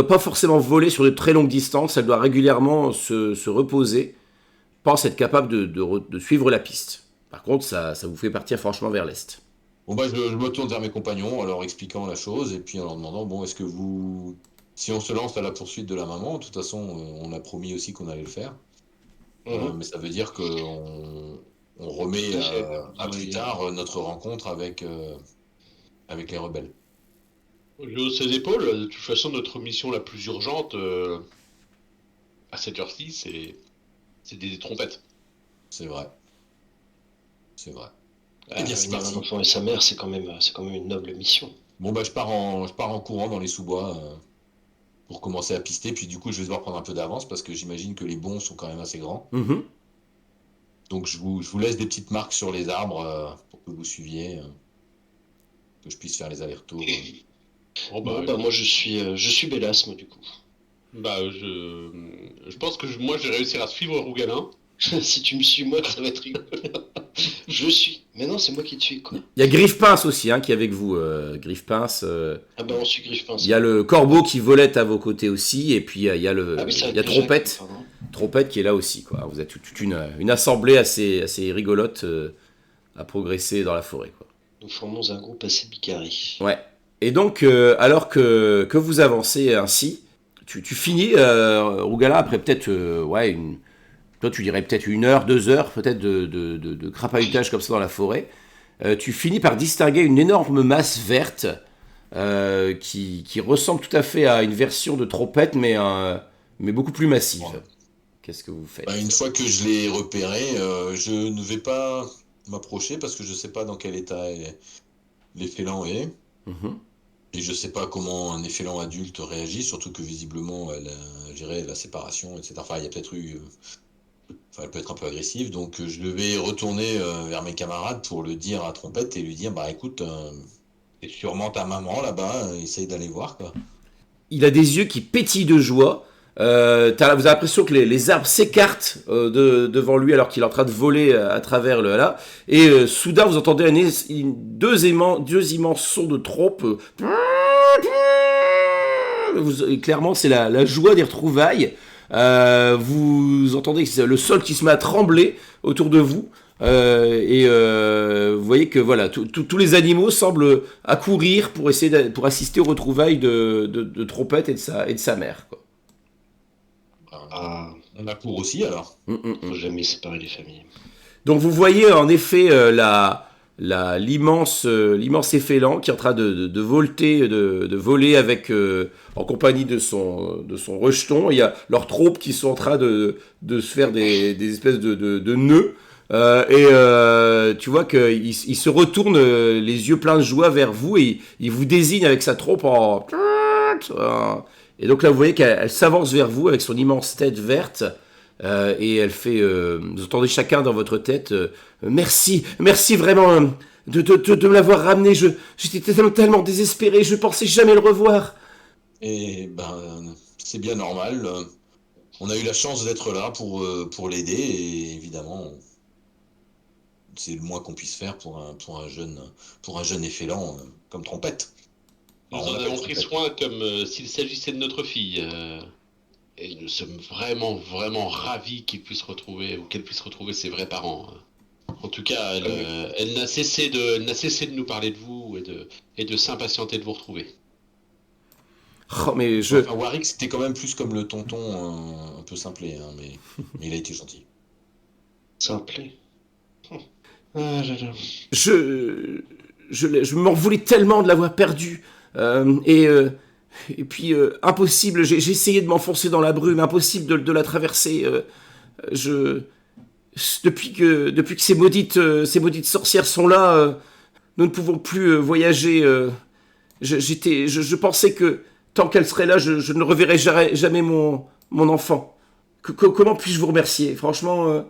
pas forcément voler sur de très longues distances. Elle doit régulièrement se reposer. Pense être capable de suivre la piste. Par contre, ça vous fait partir franchement vers l'est. Bon bah je me tourne vers mes compagnons en leur expliquant la chose et puis en leur demandant bon est-ce que vous si on se lance à la poursuite de la maman, de toute façon on a promis aussi qu'on allait le faire. Mhm. Mais ça veut dire on remet à plus tard notre rencontre avec les rebelles. Je hausse ses épaules. De toute façon, notre mission la plus urgente à cette heure-ci, c'est des trompettes. C'est vrai. C'est vrai. Ah, Eh bien, c'est unir parti. un enfant et sa mère, c'est quand même une noble mission. Bon bah je pars en courant dans les sous-bois pour commencer à pister puis du coup je vais devoir prendre un peu d'avance parce que j'imagine que les bonds sont quand même assez grands. Mhm. Donc je vous laisse des petites marques sur les arbres pour que vous suiviez, que je puisse faire les allers-retours. Bon, Bon, bah moi, je suis Bélas, moi, du coup. je pense que moi, je vais réussir à suivre Rougalin. Si tu me suis, moi, ça va être rigolo. Je suis. Mais non, c'est moi qui te suis, quoi. Il y a Griffepince aussi, hein, qui est avec vous. Griffepince. Ah bah, on suit Griffepince. Il y a le corbeau qui volette à vos côtés aussi. Et puis il y a Ah oui, ça il y a va être Jacques, Trompette. pardon. Trompette qui est là aussi, quoi. Vous êtes toute une assemblée assez rigolote à progresser dans la forêt, quoi. Nous formons un groupe assez bigarré. Ouais. Et donc, alors que vous avancez ainsi, tu finis, Rougala, après peut-être, toi tu dirais peut-être 1 heure, 2 heures, peut-être de crapahutage comme ça dans la forêt, tu finis par distinguer une énorme masse verte qui ressemble tout à fait à une version de Trompette, mais beaucoup plus massive. Ouais. Qu'est-ce que vous faites? Bah, une fois que je l'ai repéré, je ne vais pas m'approcher parce que je sais pas dans quel état l'effélant est. Mhm. Et je sais pas comment un effélant adulte réagit, surtout que visiblement elle a géré la séparation, etc. Enfin, il y a peut-être eu. Enfin, elle peut être un peu agressive, donc je vais retourner vers mes camarades pour le dire à Trompette et lui dire bah écoute, c'est sûrement ta maman là-bas, essaye d'aller voir quoi. Il a des yeux qui pétillent de joie. Vous avez l'impression que les arbres s'écartent devant lui alors qu'il est en train de voler à travers le là. Et soudain, vous entendez deux immenses sons de trompe. Clairement, c'est la joie des retrouvailles. Vous entendez le sol qui se met à trembler autour de vous. Vous voyez que voilà, tous les animaux semblent accourir pour essayer pour assister aux retrouvailles de Trompette et de sa mère, quoi. Ah, On accourt aussi alors. faut jamais séparer les familles. Donc vous voyez en effet l'immense effélan qui est en train de volter, de voler avec, en compagnie de son rejeton. Il y a leurs troupes qui sont en train de se faire des espèces de nœuds. Tu vois qu'il il se retourne les yeux pleins de joie vers vous et il vous désigne avec sa trompe en... Et donc là, vous voyez qu'elle s'avance vers vous avec son immense tête verte. Et elle fait... vous entendez chacun dans votre tête merci vraiment de me l'avoir ramené. J'étais tellement désespéré, je pensais jamais le revoir. Et ben, c'est bien normal. On a eu la chance d'être là pour l'aider et évidemment, c'est le moins qu'on puisse faire pour un jeune effélant comme Trompette. Nous Alors, on en l'appelle avons pris Trompette. soin comme s'il s'agissait de notre fille. Et nous sommes vraiment ravis qu'il puisse retrouver, ou qu'elle puisse retrouver ses vrais parents. En tout cas, elle n'a cessé de nous parler de vous et de s'impatienter de vous retrouver. Oh, mais Enfin, Warwick, c'était quand même plus comme le tonton, un peu simplé, hein, mais il a été gentil. Simplé. Ah là là. je m'en voulais tellement de l'avoir perdu. Et puis, impossible, j'ai essayé de m'enfoncer dans la brume, impossible de la traverser. Depuis que ces maudites sorcières sont là, nous ne pouvons plus voyager. Je pensais que tant qu'elle serait là, je ne reverrai jamais mon enfant. Comment puis-je vous remercier? Franchement,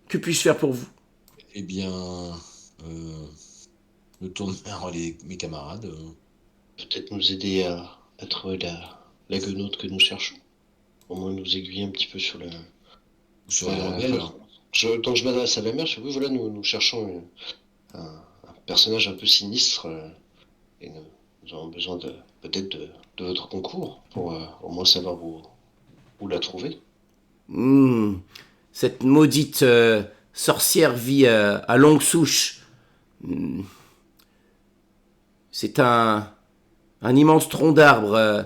que puis-je faire pour vous? Eh bien, je tourne vers mes camarades. Peut-être nous aider à trouver la guenaude que nous cherchons. Au moins nous aiguiller un petit peu sur la... Sur les rebelles. Donc je m'adresse à la mère, je dis oui voilà, nous cherchons un personnage un peu sinistre et nous avons besoin peut-être de votre concours pour au moins savoir où la trouver. Cette maudite sorcière vit à longue souche. Hmm. C'est un immense tronc d'arbre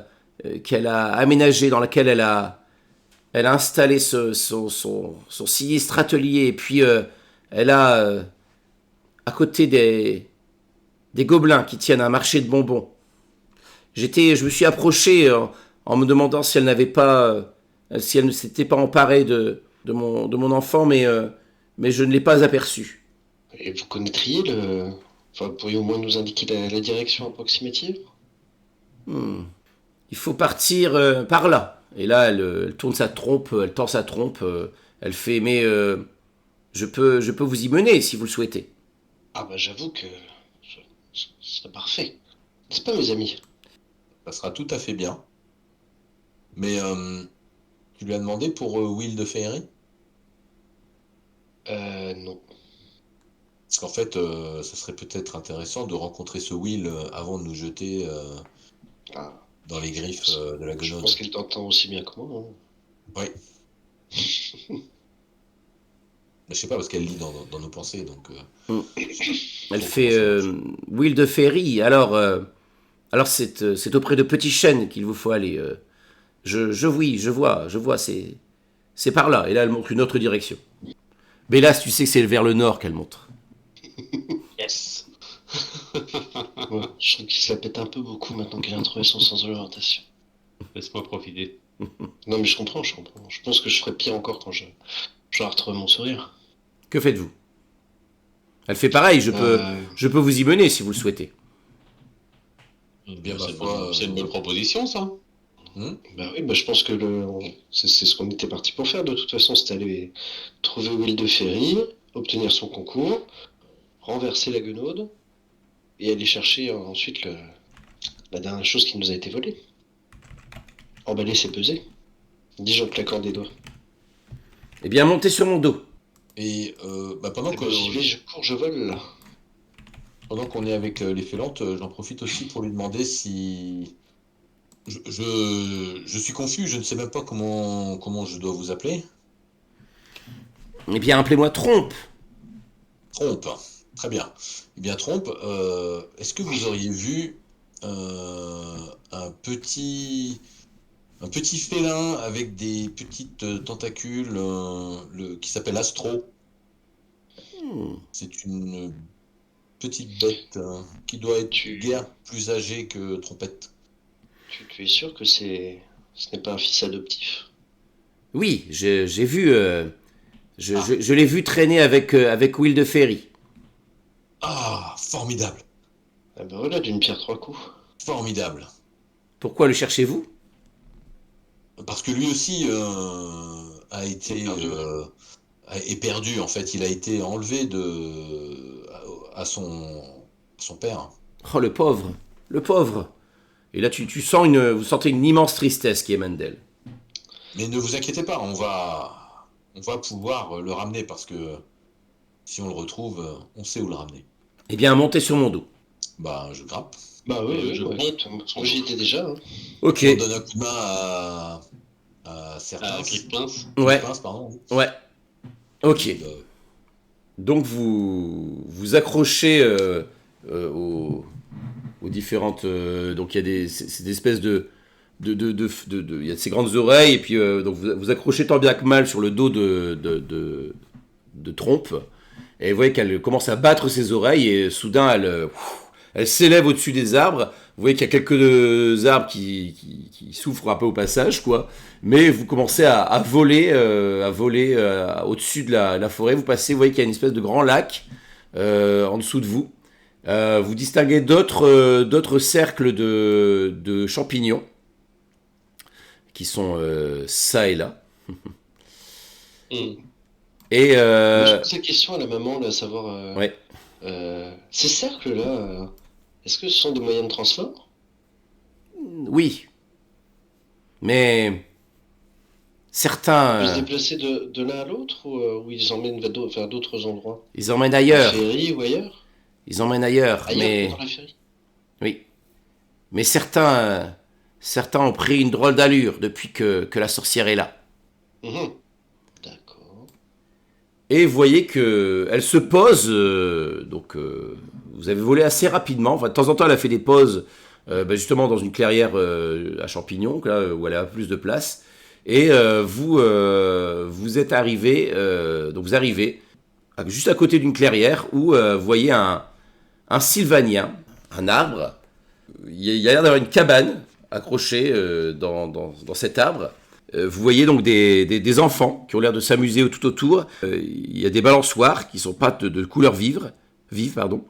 qu'elle a aménagé, dans lequel elle a installé son sinistre atelier. Et puis, elle a, à côté des gobelins qui tiennent un marché de bonbons. Je me suis approché en me demandant si elle n'avait pas, si elle ne s'était pas emparée de mon enfant, mais je ne l'ai pas aperçu. Et vous connaîtriez le... Enfin, pourriez au moins nous indiquer la direction approximative? Il faut partir par là. Et là, elle tourne sa trompe, elle tend sa trompe, elle fait, mais je peux vous y mener si vous le souhaitez. Ah bah j'avoue que ce serait parfait. N'est-ce pas mes amis? Ça sera tout à fait bien. Mais tu lui as demandé pour Will de Féerie? Non. Parce qu'en fait, ça serait peut-être intéressant de rencontrer ce Will avant de nous jeter Ah, dans les griffes de la je guenaude. pense qu'elle t'entend aussi bien que moi. Oui. Mais je sais pas, parce qu'elle lit dans nos pensées, donc... Elle donc, fait comment ça marche. Will de Ferry. Alors c'est auprès de Petit Chêne qu'il vous faut aller. Oui, je vois, c'est par là. Et là, elle montre une autre direction. Bélas, tu sais que c'est vers le nord qu'elle montre. Yes. Ouais, je trouve qu'il se la pète un peu beaucoup maintenant qu'elle a trouvé son sens de l'orientation. Laisse-moi profiter. Non mais je comprends. Je pense que je ferais pire encore quand je retrouver mon sourire. Que faites-vous? Elle fait pareil, Euh, je peux vous y mener si vous le souhaitez. Bien, C'est ma une foi, c'est une bonne proposition, ça. Bah oui, bah je pense que c'est ce qu'on était parti pour faire de toute façon, c'était aller trouver Will de Ferry, obtenir son concours, renverser la guenaude et aller chercher ensuite la dernière chose qui nous a été volée. Emballer, c'est peser. Dis-je en claquant des doigts. Eh bien, montez sur mon dos. Et pendant Eh ben, j'y vais, je cours, je vole là. qu'on est avec les Félantes, j'en profite aussi pour lui demander si... Je suis confus, je ne sais même pas comment je dois vous appeler. Eh bien, appelez-moi Trompe. Trompe, très bien. Eh bien, Trompe, est-ce que vous auriez vu un petit félin avec des petites tentacules qui s'appelle Astro? C'est une petite bête qui doit être guère plus âgée que Trompette. Tu es sûr que ce n'est pas un fils adoptif? Oui, j'ai vu. Je l'ai vu traîner avec Will de Ferry. Ah, formidable, Ah ben voilà, d'une pierre trois coups. formidable. Pourquoi le cherchez-vous? Parce que lui aussi a été Perdu. est perdu en fait. Il a été enlevé à son père. Oh, le pauvre. Le pauvre. Et là, vous sentez une immense tristesse qui émane d'elle. Mais ne vous inquiétez pas, on va pouvoir le ramener parce que si on le retrouve, on sait où le ramener. Eh bien, montez sur mon dos. Bah, je grappe. Bah oui, Je bah, monte. écoute, moi j'y étais déjà. Hein. Ok. On donne un coup de main à certains. Ah, Grip-Pince. Ouais. Pardon. Ouais. Ok. Et, Donc vous accrochez aux différentes. Donc il y a c'est des espèces il y a ces grandes oreilles et puis donc vous accrochez tant bien que mal sur le dos de Trompe et vous voyez qu'elle commence à battre ses oreilles et soudain elle s'élève au-dessus des arbres. Vous voyez qu'il y a quelques arbres qui souffrent un peu au passage, quoi. Mais vous commencez à voler au-dessus de la forêt. Vous passez, vous voyez qu'il y a une espèce de grand lac en dessous de vous. Vous distinguez d'autres cercles de champignons qui sont ça et là. Hmm. Et Moi, je pose la question à la maman, là, à savoir, ouais. ces cercles-là, est-ce que ce sont des moyens de transport? Oui, mais On peut se certains déplacer de l'un à l'autre ou ils emmènent vers d'autres endroits? ils emmènent En ailleurs. ferry ou ailleurs? Ils emmènent ailleurs, Ailleurs mais que dans la ferry? oui. Mais certains ont pris une drôle d'allure depuis que la sorcière est là. Mhm. D'accord. Et vous voyez que elle se pose, vous avez volé assez rapidement. Enfin, de temps en temps, elle a fait des pauses, justement dans une clairière à champignons, là, où elle a plus de place. Et vous êtes arrivé, donc vous arrivez juste à côté d'une clairière où vous voyez un sylvanien, un arbre. Il y a l'air d'avoir une cabane accrochée dans cet arbre. Vous voyez donc des enfants qui ont l'air de s'amuser tout autour. Il y a des balançoires qui ne sont pas de couleur vive, pardon.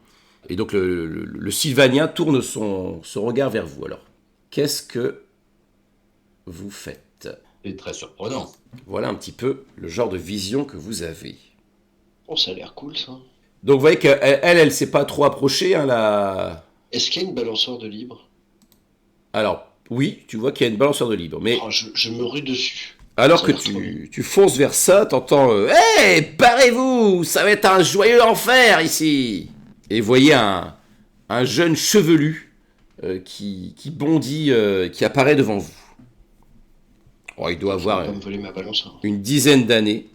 Et donc le sylvanien tourne son regard vers vous. Alors, qu'est-ce que vous faites? C'est très surprenant. Voilà un petit peu le genre de vision que vous avez. Oh, ça a l'air cool, ça. Donc vous voyez qu'elle s'est pas trop approchée. Hein, Est-ce qu'il y a une balançoire de libre? Alors, oui, tu vois qu'il y a une balançoire de libre. Mais Oh, je me rue dessus. alors Ça a que l'air trop bien. tu fonces vers ça, t'entends Hey, parez-vous, ça va être un joyeux enfer ici. Et vous voyez un jeune chevelu qui bondit, qui apparaît devant vous. Oh, il doit Faut pas avoir me voler ma balançoire. une dizaine d'années.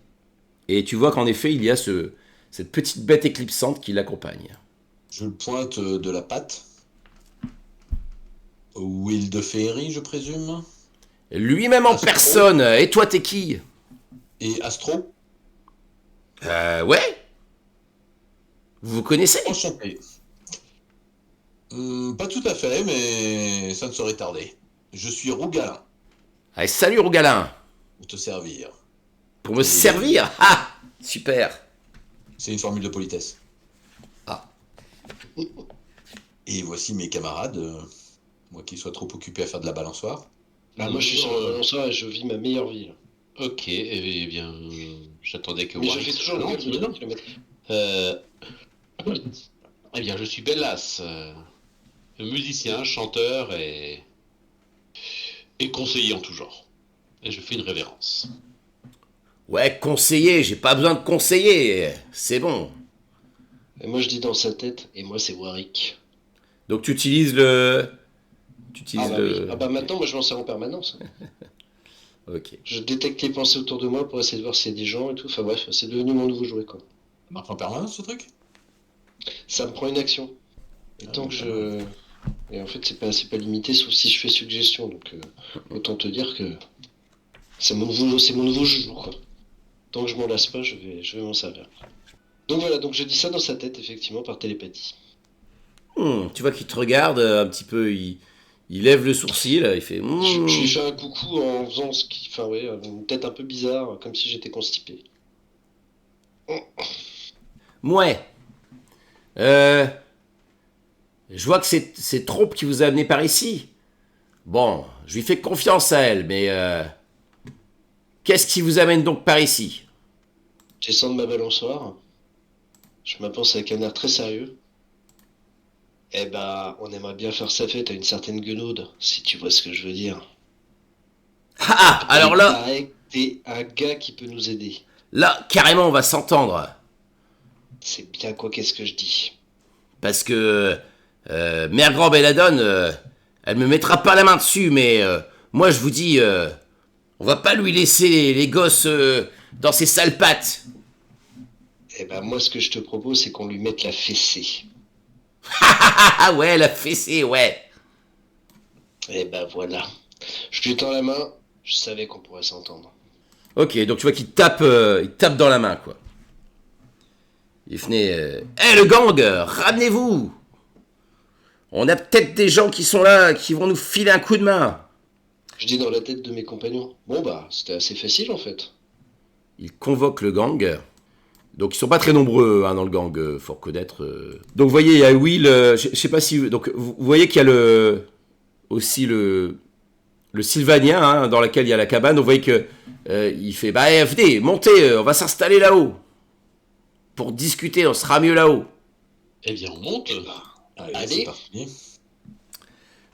Et tu vois qu'en effet, il y a cette petite bête éclipsante qui l'accompagne. Je le pointe de la patte. Will de Féerie, je présume. Lui-même en Astro. personne. Et toi, t'es qui? Et Astro. Ouais. Vous vous connaissez? Enchanté. Pas tout à fait, mais ça ne saurait tarder. Je suis Rougalin, Allez, salut Rougalin. pour te servir. Pour me Et- servir. Ah, super. C'est une formule de politesse. Ah. Et voici mes camarades, moi qui sois trop occupé à faire de la balançoire. Ah, moi, je suis sur la balançoire et je vis ma meilleure vie, là. Ok, eh bien, j'attendais que Mais je Warwick fais toujours le se même présente. kilomètre. Euh, Eh bien, je suis Bellas, musicien, chanteur et conseiller en tout genre. Et je fais une révérence. Ouais, conseiller, j'ai pas besoin de conseiller. C'est bon. Et moi, je dis dans sa tête, et moi, c'est Warwick. Donc tu utilises le... Tu Ah utilises bah oui. le... Ah bah maintenant, moi, je m'en sers en permanence. Ok. Je détecte les pensées autour de moi pour essayer de voir s'il y a des gens et tout. Enfin bref, c'est devenu mon nouveau jouet, quoi. Ça marche en permanence ce truc? Ça me prend une action. Et Ah, tant bon, que ça je... Et en fait, c'est pas limité, sauf si je fais suggestion. Donc, autant te dire que c'est mon nouveau jeu, quoi. Tant que je m'en lasse pas, je vais m'en servir. Donc voilà, donc je dis ça dans sa tête, effectivement, par télépathie. Tu vois qu'il te regarde un petit peu, il lève le sourcil, il fait Je lui fais un coucou en faisant ce qui. Enfin, ouais, une tête un peu bizarre, comme si j'étais constipé. ouais. Euh, je vois que c'est Trompe qui vous a amené par ici. Bon, je lui fais confiance à elle, mais qu'est-ce qui vous amène donc par ici? Je descends de ma balançoire. Je m'avance avec un air très sérieux. Eh ben, on aimerait bien faire sa fête à une certaine guenaude, si tu vois ce que je veux dire. Alors Il là, paraît que t'es un gars qui peut nous aider. carrément, on va s'entendre. C'est bien quoi qu'est-ce que je dis. Parce que Mère Grand Belladone, elle me mettra pas la main dessus, mais moi je vous dis, on va pas lui laisser les gosses dans ses sales pattes. Eh ben, moi, ce que je te propose, c'est qu'on lui mette la fessée. Ah ouais, la fessée, ouais. Eh ben, voilà. Je lui tends la main, je savais qu'on pourrait s'entendre. Ok, donc tu vois qu'il tape, il tape dans la main, quoi. Il venait, hé le gang, ramenez-vous. On a peut-être des gens qui sont là, qui vont nous filer un coup de main. Je dis dans la tête de mes compagnons. Bon bah, c'était assez facile en fait. Il convoque le gang. Donc ils sont pas très nombreux dans le gang, faut reconnaître. Donc vous voyez, il y a Will, je sais pas si... Donc vous voyez qu'il y a aussi le Sylvanien, dans lequel il y a la cabane. Donc vous voyez que il fait, bah venez, montez, on va s'installer là-haut. Pour discuter, on sera mieux là-haut. Eh bien, on monte. Allez, c'est parti.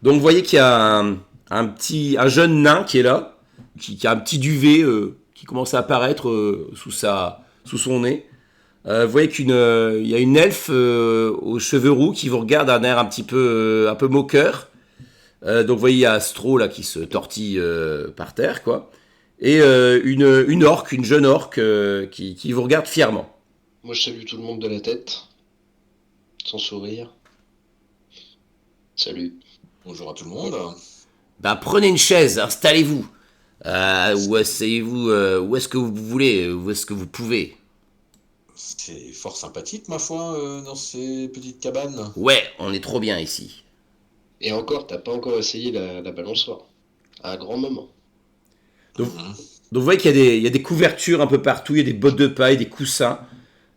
Donc vous voyez qu'il y a un jeune nain qui est là, qui a un petit duvet qui commence à apparaître sous son nez. Vous voyez qu'il y a une elfe aux cheveux roux qui vous regarde d'un air un peu moqueur. Donc vous voyez, il y a Astro là qui se tortille par terre, quoi. Et une orque, une jeune orque qui vous regarde fièrement. Moi, je salue tout le monde de la tête. Sans sourire. Salut. Bonjour à tout le monde. Ben prenez une chaise, installez-vous. Ou asseyez-vous où est-ce que vous voulez, où est-ce que vous pouvez. C'est fort sympathique, ma foi, dans ces petites cabanes. Ouais, on est trop bien ici. Et encore, t'as pas encore essayé la balançoire. À un grand moment. Donc vous voyez qu'il y a des couvertures un peu partout, il y a des bottes de paille, des coussins.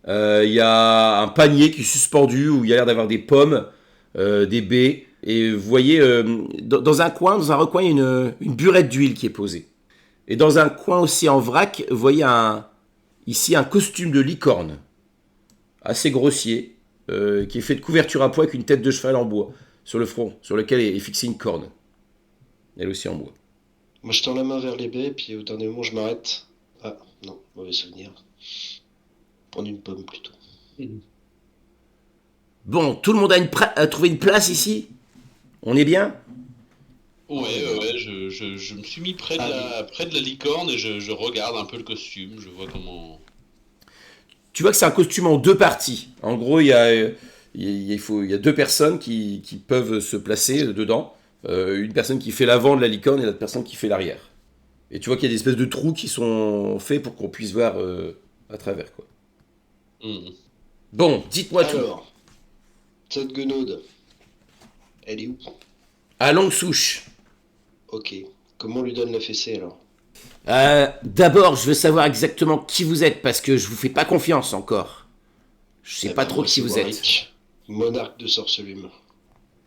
Il y a un panier qui est suspendu où il y a l'air d'avoir des pommes, des baies. Et vous voyez, dans un recoin, il y a une burette d'huile qui est posée. Et dans un coin aussi en vrac, vous voyez ici un costume de licorne, assez grossier, qui est fait de couverture à pois avec une tête de cheval en bois sur le front, sur lequel est fixée une corne. Elle aussi en bois. Moi, je tends la main vers les baies, puis au dernier moment, je m'arrête. Ah, non, mauvais souvenir. Prendre une pomme plutôt. Bon, tout le monde a trouvé une place ici? On est bien? Ouais, je me suis mis près de la licorne et je regarde un peu le costume, je vois comment... Tu vois que c'est un costume en deux parties. En gros, il y a deux personnes qui peuvent se placer dedans. Une personne qui fait l'avant de la licorne et l'autre personne qui fait l'arrière. Et tu vois qu'il y a des espèces de trous qui sont faits pour qu'on puisse voir à travers, quoi. Bon, dites-moi tout. Alors, cette guenaude, elle est où? À longue souche. Ok. Comment on lui donne la fessée alors? D'abord, je veux savoir exactement qui vous êtes parce que je vous fais pas confiance encore. Je sais Eh pas ben, trop moi, qui c'est vous êtes. Warwick, monarque de Sorcelume.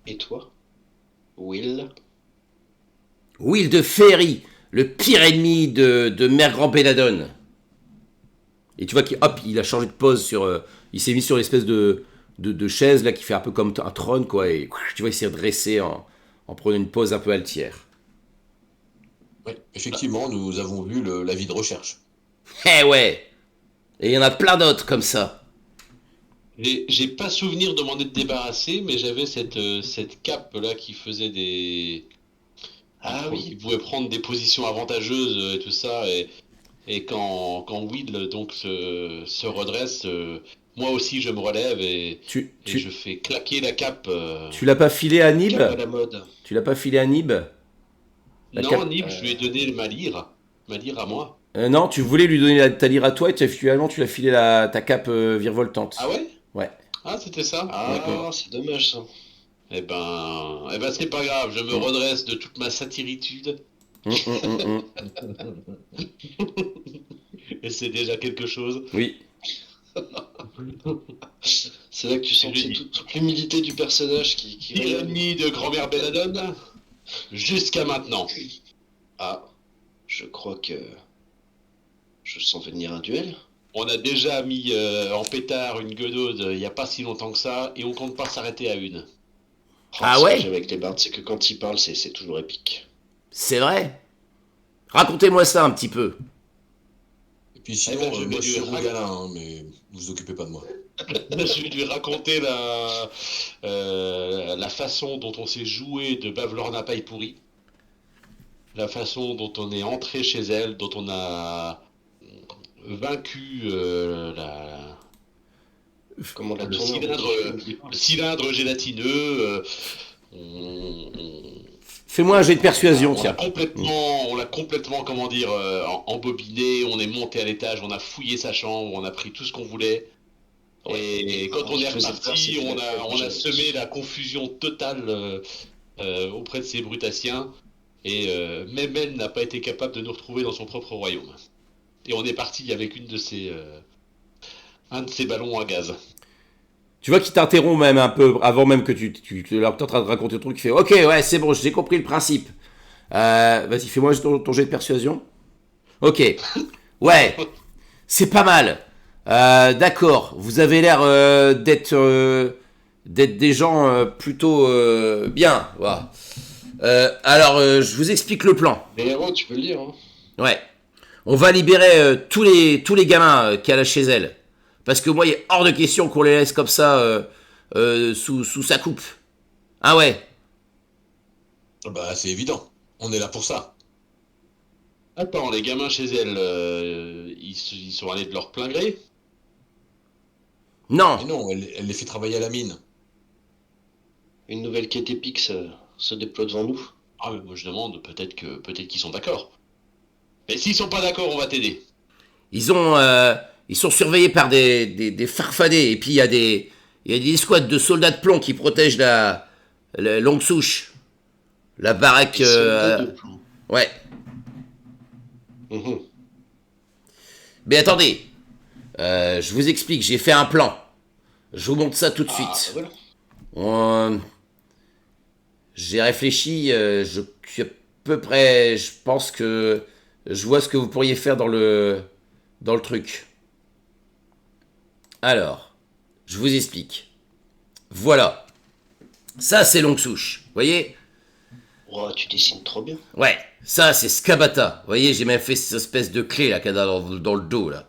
Et toi? Will? Will de Ferry, le pire ennemi de Mère Grand Belladone. Et tu vois qu'il a changé de pose il s'est mis sur l'espèce de chaise là qui fait un peu comme un trône, quoi. Et tu vois, il s'est redressé en prenant une pose un peu altière. Oui, effectivement, nous avons vu l'avis de recherche. Eh ouais. Et il y en a plein d'autres comme ça. J'ai pas souvenir de m'en être débarrassé, mais j'avais cette cape là qui faisait des... Ah oui. Il pouvait prendre des positions avantageuses et tout ça, et quand Will donc se redresse, moi aussi je me relève et je fais claquer la cape. Tu l'as pas filé à Nib? Cape à la mode. Tu l'as pas filé à Nib? Non, Nib, je lui ai donné ma lyre à moi. Non, tu voulais lui donner ta lyre à toi et finalement tu l'as filé ta cape virevoltante. Ah ouais? Ouais. Ah, c'était ça? Ah, D'accord. c'est dommage ça. C'est pas grave, je me redresse de toute ma satiritude Hum, hum, hum, hum. et c'est déjà quelque chose. Oui. C'est là que tu sentis Génie. toute l'humilité du personnage qui rayonne. Tyrannie de grand-mère Benadone, jusqu'à maintenant. Ah, je crois que je sens venir un duel. On a déjà mis en pétard une guenaude il n'y a pas si longtemps que ça, et on compte pas s'arrêter à une. Ah Ce que ouais? j'ai avec les bardes, c'est que quand ils parlent, c'est toujours épique. C'est vrai? Racontez-moi ça un petit peu. Et puis sinon, Eh ben, je vais moi je suis lui Rougalin, hein, mais vous vous occupez pas de moi. Je vais lui raconter la façon dont on s'est joué de Bavlorna Paille pourrie, la façon dont on est entré chez elle, dont on a vaincu Comment la le tourner cylindre gélatineux. On, Fais-moi un jet de persuasion, on l'a tiens. complètement, comment dire, embobiné. On est monté à l'étage, on a fouillé sa chambre, on a pris tout ce qu'on voulait. Et quand on est reparti, on a semé la confusion totale auprès de ces brutassiens. Et même elle n'a pas été capable de nous retrouver dans son propre royaume. Et on est parti avec un de ces ballons à gaz. Tu vois qu'il t'interrompt même un peu avant même que tu es en train de raconter le truc. Il fait ok, ouais, c'est bon, j'ai compris le principe. Vas-y, fais-moi ton jet de persuasion. Ok. Ouais, c'est pas mal. D'accord, vous avez l'air d'être des gens plutôt bien. Voilà. Je vous explique le plan. Les héros, tu peux le dire. Hein. Ouais. On va libérer tous les gamins qu'il y a là chez elle. Parce que moi, il est hors de question qu'on les laisse comme ça sous sa coupe. Ah ouais. Bah c'est évident, on est là pour ça. Attends, les gamins chez elle, ils sont allés de leur plein gré? Non. Mais non, elle les fait travailler à la mine. Une nouvelle quête épique se déploie devant nous. Ah, mais moi je demande, peut-être qu'ils sont d'accord. Mais s'ils sont pas d'accord, on va t'aider. Ils sont surveillés par des farfadets. Et puis il y a des escouades de soldats de plomb qui protègent la longue souche. La baraque. Des soldats de plomb. Ouais. Mhm. Mais attendez. Je vous explique, j'ai fait un plan. Je vous montre ça tout de Ah, suite. voilà. J'ai réfléchi, je suis à peu près, je pense que je vois ce que vous pourriez faire dans le truc. Alors, je vous explique. Voilà. Ça, c'est longue souche. Vous voyez? Oh, tu dessines trop bien. Ouais. Ça, c'est Scabata. Vous voyez, j'ai même fait cette espèce de clé là qu'il y a dans le dos là.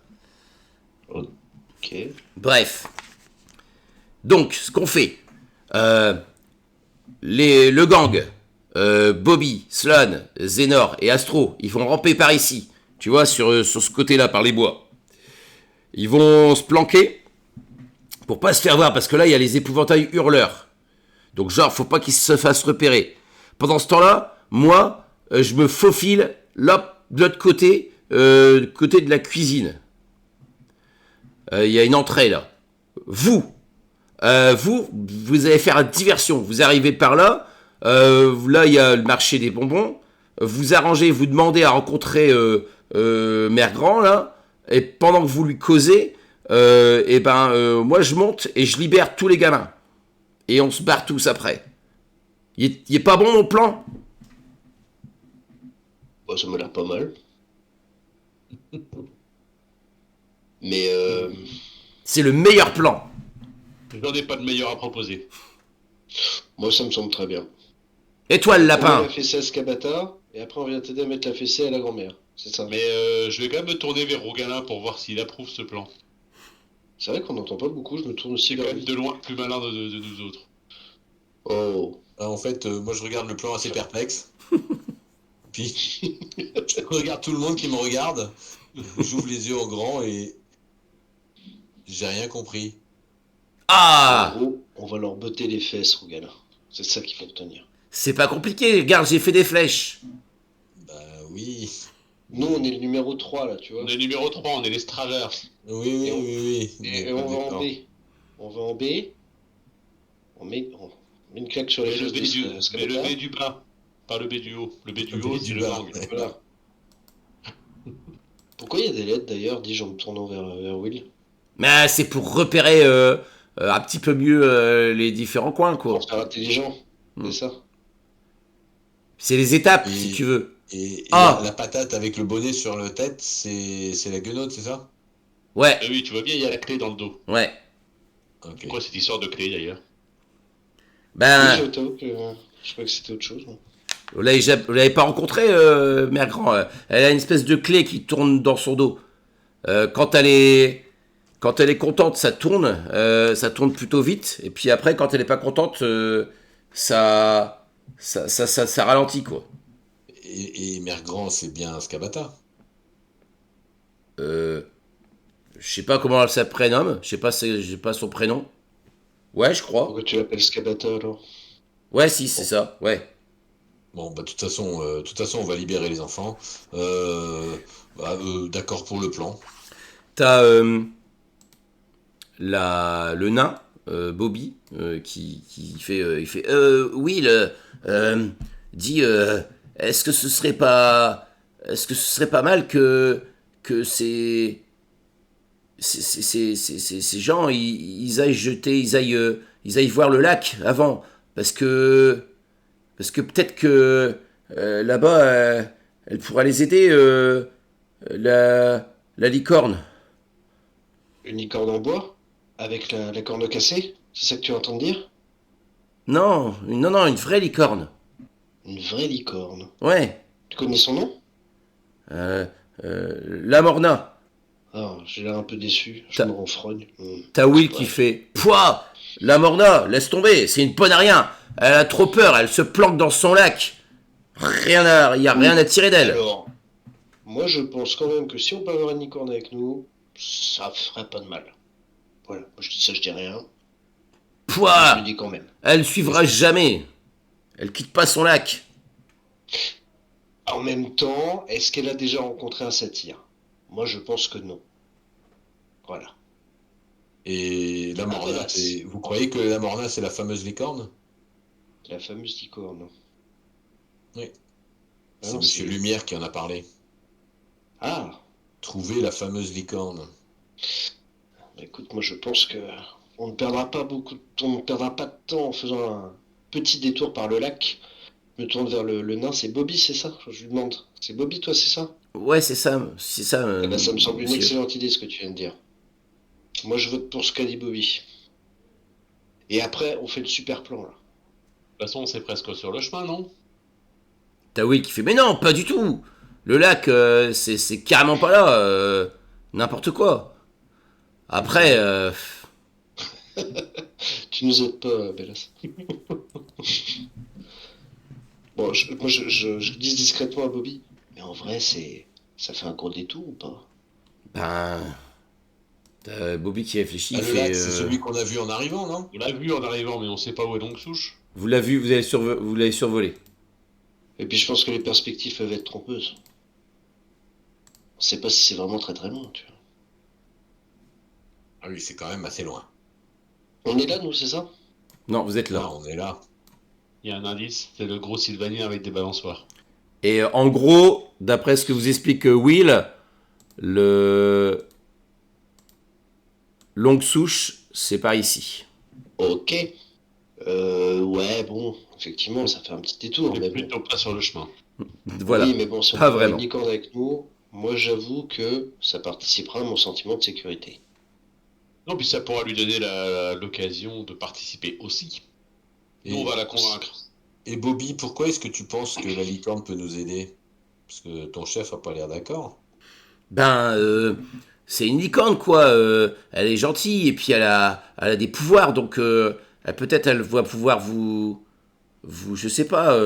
Ok. Bref. Donc, ce qu'on fait. Le gang. Bobby, Sloan, Zénor et Astro, ils vont ramper par ici. Tu vois, sur ce côté-là, par les bois. Ils vont se planquer pour pas se faire voir, parce que là, il y a les épouvantails hurleurs. Donc, genre, faut pas qu'ils se fassent repérer. Pendant ce temps-là, moi, je me faufile là, de l'autre côté, côté de la cuisine. Il y a une entrée là. Vous allez faire une diversion. Vous arrivez par là. Là, il y a le marché des bonbons. Vous arrangez, vous demandez à rencontrer Mère Grand là. Et pendant que vous lui causez, moi je monte et je libère tous les gamins. Et on se barre tous après. Il est pas bon mon plan? Bon, ça m'a l'air pas mal. Mais C'est le meilleur plan. J'en ai pas de meilleur à proposer. moi, ça me semble très bien. Et toi le On met lapin? la fessée à Scabata, et après on vient t'aider à mettre la fessée à la grand-mère. C'est ça. Mais je vais quand même me tourner vers Rogalin pour voir s'il approuve ce plan. C'est vrai qu'on n'entend pas beaucoup, je me tourne aussi C'est quand vers même lui. de loin le plus malin de nous autres. Oh. En fait, moi je regarde le plan assez perplexe. Puis je regarde tout le monde qui me regarde. J'ouvre les yeux en grand et j'ai rien compris. Ah! En gros, on va leur botter les fesses, Rougala. C'est ça qu'il faut retenir. C'est pas compliqué, regarde, j'ai fait des flèches. Bah oui. Nous, on est le numéro 3 là, tu vois. On est numéro 3, on est les Stravers. Oui, oui, Et on, oui, oui. et on va en D'accord. B. On va en B. On met une claque sur les fesses de Mais le Scamata. B du bas, pas le B du haut. Le B du Le B haut, du c'est le bas. gang. Voilà. Pourquoi il y a des lettres d'ailleurs, dis-je en me tournant vers Will? Mais c'est pour repérer un petit peu mieux les différents coins, Pour quoi. faire intelligent, Hmm. c'est ça? C'est les étapes, si tu Et, veux. et la Ah, patate avec le bonnet sur la tête, c'est la guenote, c'est ça? ouais, Ah oui, tu vois bien, il y a la clé dans le dos. ouais. Ok. C'est quoi cette histoire de clé d'ailleurs? Oui, Ben, j'avoue que je crois que c'était autre chose. Moi. vous l'avez pas rencontré, Mère Grand. Elle a une espèce de clé qui tourne dans son dos. Quand quand elle est contente, ça tourne plutôt vite. Et puis après, quand elle est pas contente, ça ralentit, quoi. Et Mère Grand, c'est bien Scabata. Euh, je sais pas comment elle se prénomme. Je sais pas, j'ai pas son prénom. Ouais, je crois. Pourquoi tu l'appelles Scabata alors? Ouais, si, c'est Bon, ça. Ouais. bon, bah, de toute façon, on va libérer les enfants. Euh, d'accord pour le plan. T'as le nain, Bobby, il fait Will, dit est-ce que ce serait pas mal que ces gens ils aillent voir le lac avant parce que peut-être que là-bas elle pourra les aider la licorne. Une licorne en bois? Avec la corne cassée? C'est ça que tu entends dire? Non, une vraie licorne. Une vraie licorne. Ouais. Tu connais son nom? Euh, la Morna. Ah, j'ai l'air un peu déçu. Je me T'as renfrogne. Will qui Bref. fait Pouah. La Morna, laisse tomber, c'est une bonne à rien. Elle a trop peur, elle se planque dans son lac. Y a rien à tirer d'elle. Alors, moi je pense quand même que si on peut avoir une licorne avec nous, ça ferait pas de mal. Voilà, moi je dis ça, je dis rien, mais je le Pouah. dis quand même. Elle suivra jamais. Elle quitte pas son lac. En même temps, est-ce qu'elle a déjà rencontré un satyre? Moi je pense que non. Voilà. Et la Morna, Intéresse. vous croyez que la Morna, c'est la fameuse licorne? La fameuse licorne. Oui. Ah C'est non, Monsieur c'est... Lumière qui en a parlé. Ah, Trouver la fameuse licorne. bah écoute, moi je pense que on ne perdra pas on ne perdra pas de temps en faisant un petit détour par le lac. Je me tourne vers le nain, c'est Bobby, c'est ça? Je lui demande. C'est Bobby, toi, c'est ça? Ouais, c'est ça, Eh ben, ça me semble une monsieur. excellente idée ce que tu viens de dire. Moi, je vote pour ce qu'a dit Bobby. Et après, on fait le super plan, là. De toute façon, c'est presque sur le chemin, non? T'as Will qui fait Mais non, pas du tout. Le lac, c'est carrément pas là. N'importe quoi. Après, Tu nous aides pas, Bellas. Bon, moi, je dis discrètement à Bobby. Mais en vrai, ça fait un gros détour ou pas? ben, t'as Bobby qui réfléchit, Ah, il le fait lac, c'est celui qu'on a vu en arrivant, non? On l'a vu en arrivant, mais on sait pas où est donc Souche. Vous l'avez vu, vous l'avez survolé. Et puis, je pense que les perspectives peuvent être trompeuses. On sait pas si c'est vraiment très très loin, tu vois. Ah oui, c'est quand même assez loin. On est là, nous, c'est ça? Non, vous êtes là. Là, on est là. Il y a un indice, c'est le gros Sylvanien avec des balançoires. Et en gros, d'après ce que vous explique Will, le longue souche, c'est par ici. Ok. Ouais, bon, effectivement, ça fait un petit détour, C'est mais bon. plutôt pas sur le chemin. Voilà. Oui, mais bon, si on peut Pas avoir une vraiment. licorne avec nous, moi j'avoue que ça participera à mon sentiment de sécurité. Non, puis ça pourra lui donner l'occasion de participer aussi. Nous, on va la convaincre. Et Bobby, pourquoi est-ce que tu penses que la licorne peut nous aider? Parce que ton chef a pas l'air d'accord. Ben, c'est une licorne, quoi. Elle est gentille, et puis elle a des pouvoirs, donc peut-être elle va pouvoir je sais pas,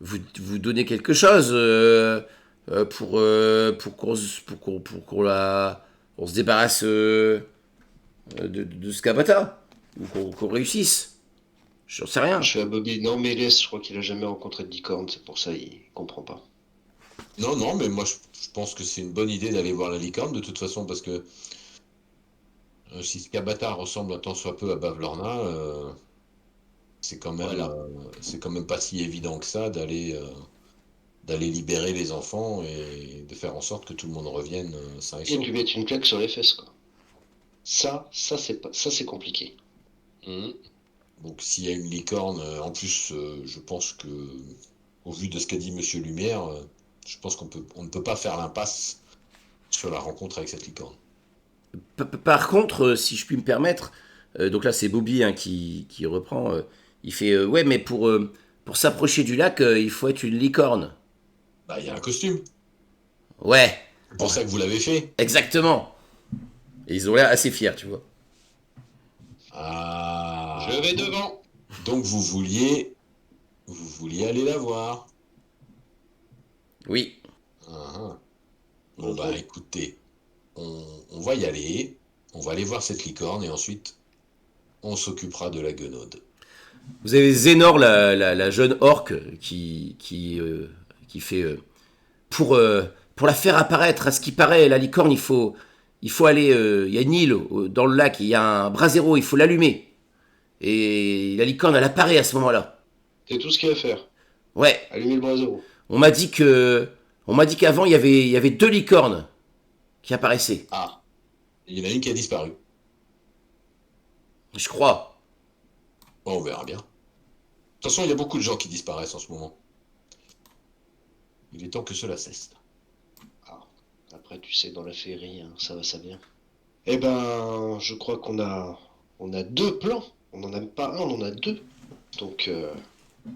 vous donner quelque chose pour qu'on se débarrasse de ce Kabata, ou qu'on réussisse. J'en sais rien. Je suis à Bobby. Non, Mélès, je crois qu'il a jamais rencontré de licorne, c'est pour ça il comprend pas. Non, non, mais moi je pense que c'est une bonne idée d'aller voir la licorne de toute façon parce que si Skabata ressemble un tant soit peu à Bavlorna, c'est quand même Voilà. c'est quand même pas si évident que ça d'aller libérer les enfants et de faire en sorte que tout le monde revienne sain et Et de sauf. lui mettre une claque sur les fesses, quoi. Ça c'est pas, ça c'est compliqué. Mhm. Donc s'il y a une licorne, en plus, je pense que au vu de ce qu'a dit Monsieur Lumière, je pense on ne peut pas faire l'impasse sur la rencontre avec cette licorne. Par contre, si je puis me permettre, donc là c'est Bobby hein, qui reprend, il fait ouais mais pour s'approcher du lac, il faut être une licorne. Bah, il y a un costume. Ouais, C'est pour ça que vous l'avez fait. exactement. Et ils ont l'air assez fiers, tu vois. Ah. Je vais devant. Donc vous vouliez aller la voir. Oui. Ah, ah. Bon bah écoutez, on va y aller, on va aller voir cette licorne et ensuite on s'occupera de la guenaude. Vous avez Zénor, la jeune orque, qui fait pour la faire apparaître. À ce qui paraît, la licorne, il faut aller. Il y a une île dans le lac, il y a un brasero, il faut l'allumer. Et la licorne, elle apparaît à ce moment-là. C'est tout ce qu'il y a à faire. Ouais. Allumer le brasero. On m'a dit qu'avant il y avait deux licornes qui apparaissaient. Ah, il y en a une qui a disparu. Je crois. Bon, on verra bien. De toute façon, il y a beaucoup de gens qui disparaissent en ce moment. Il est temps que cela cesse. Ah, après, tu sais, dans la féerie, hein, ça va, ça vient. Eh ben, je crois on a deux plans. On en a pas un, on en a deux. Donc,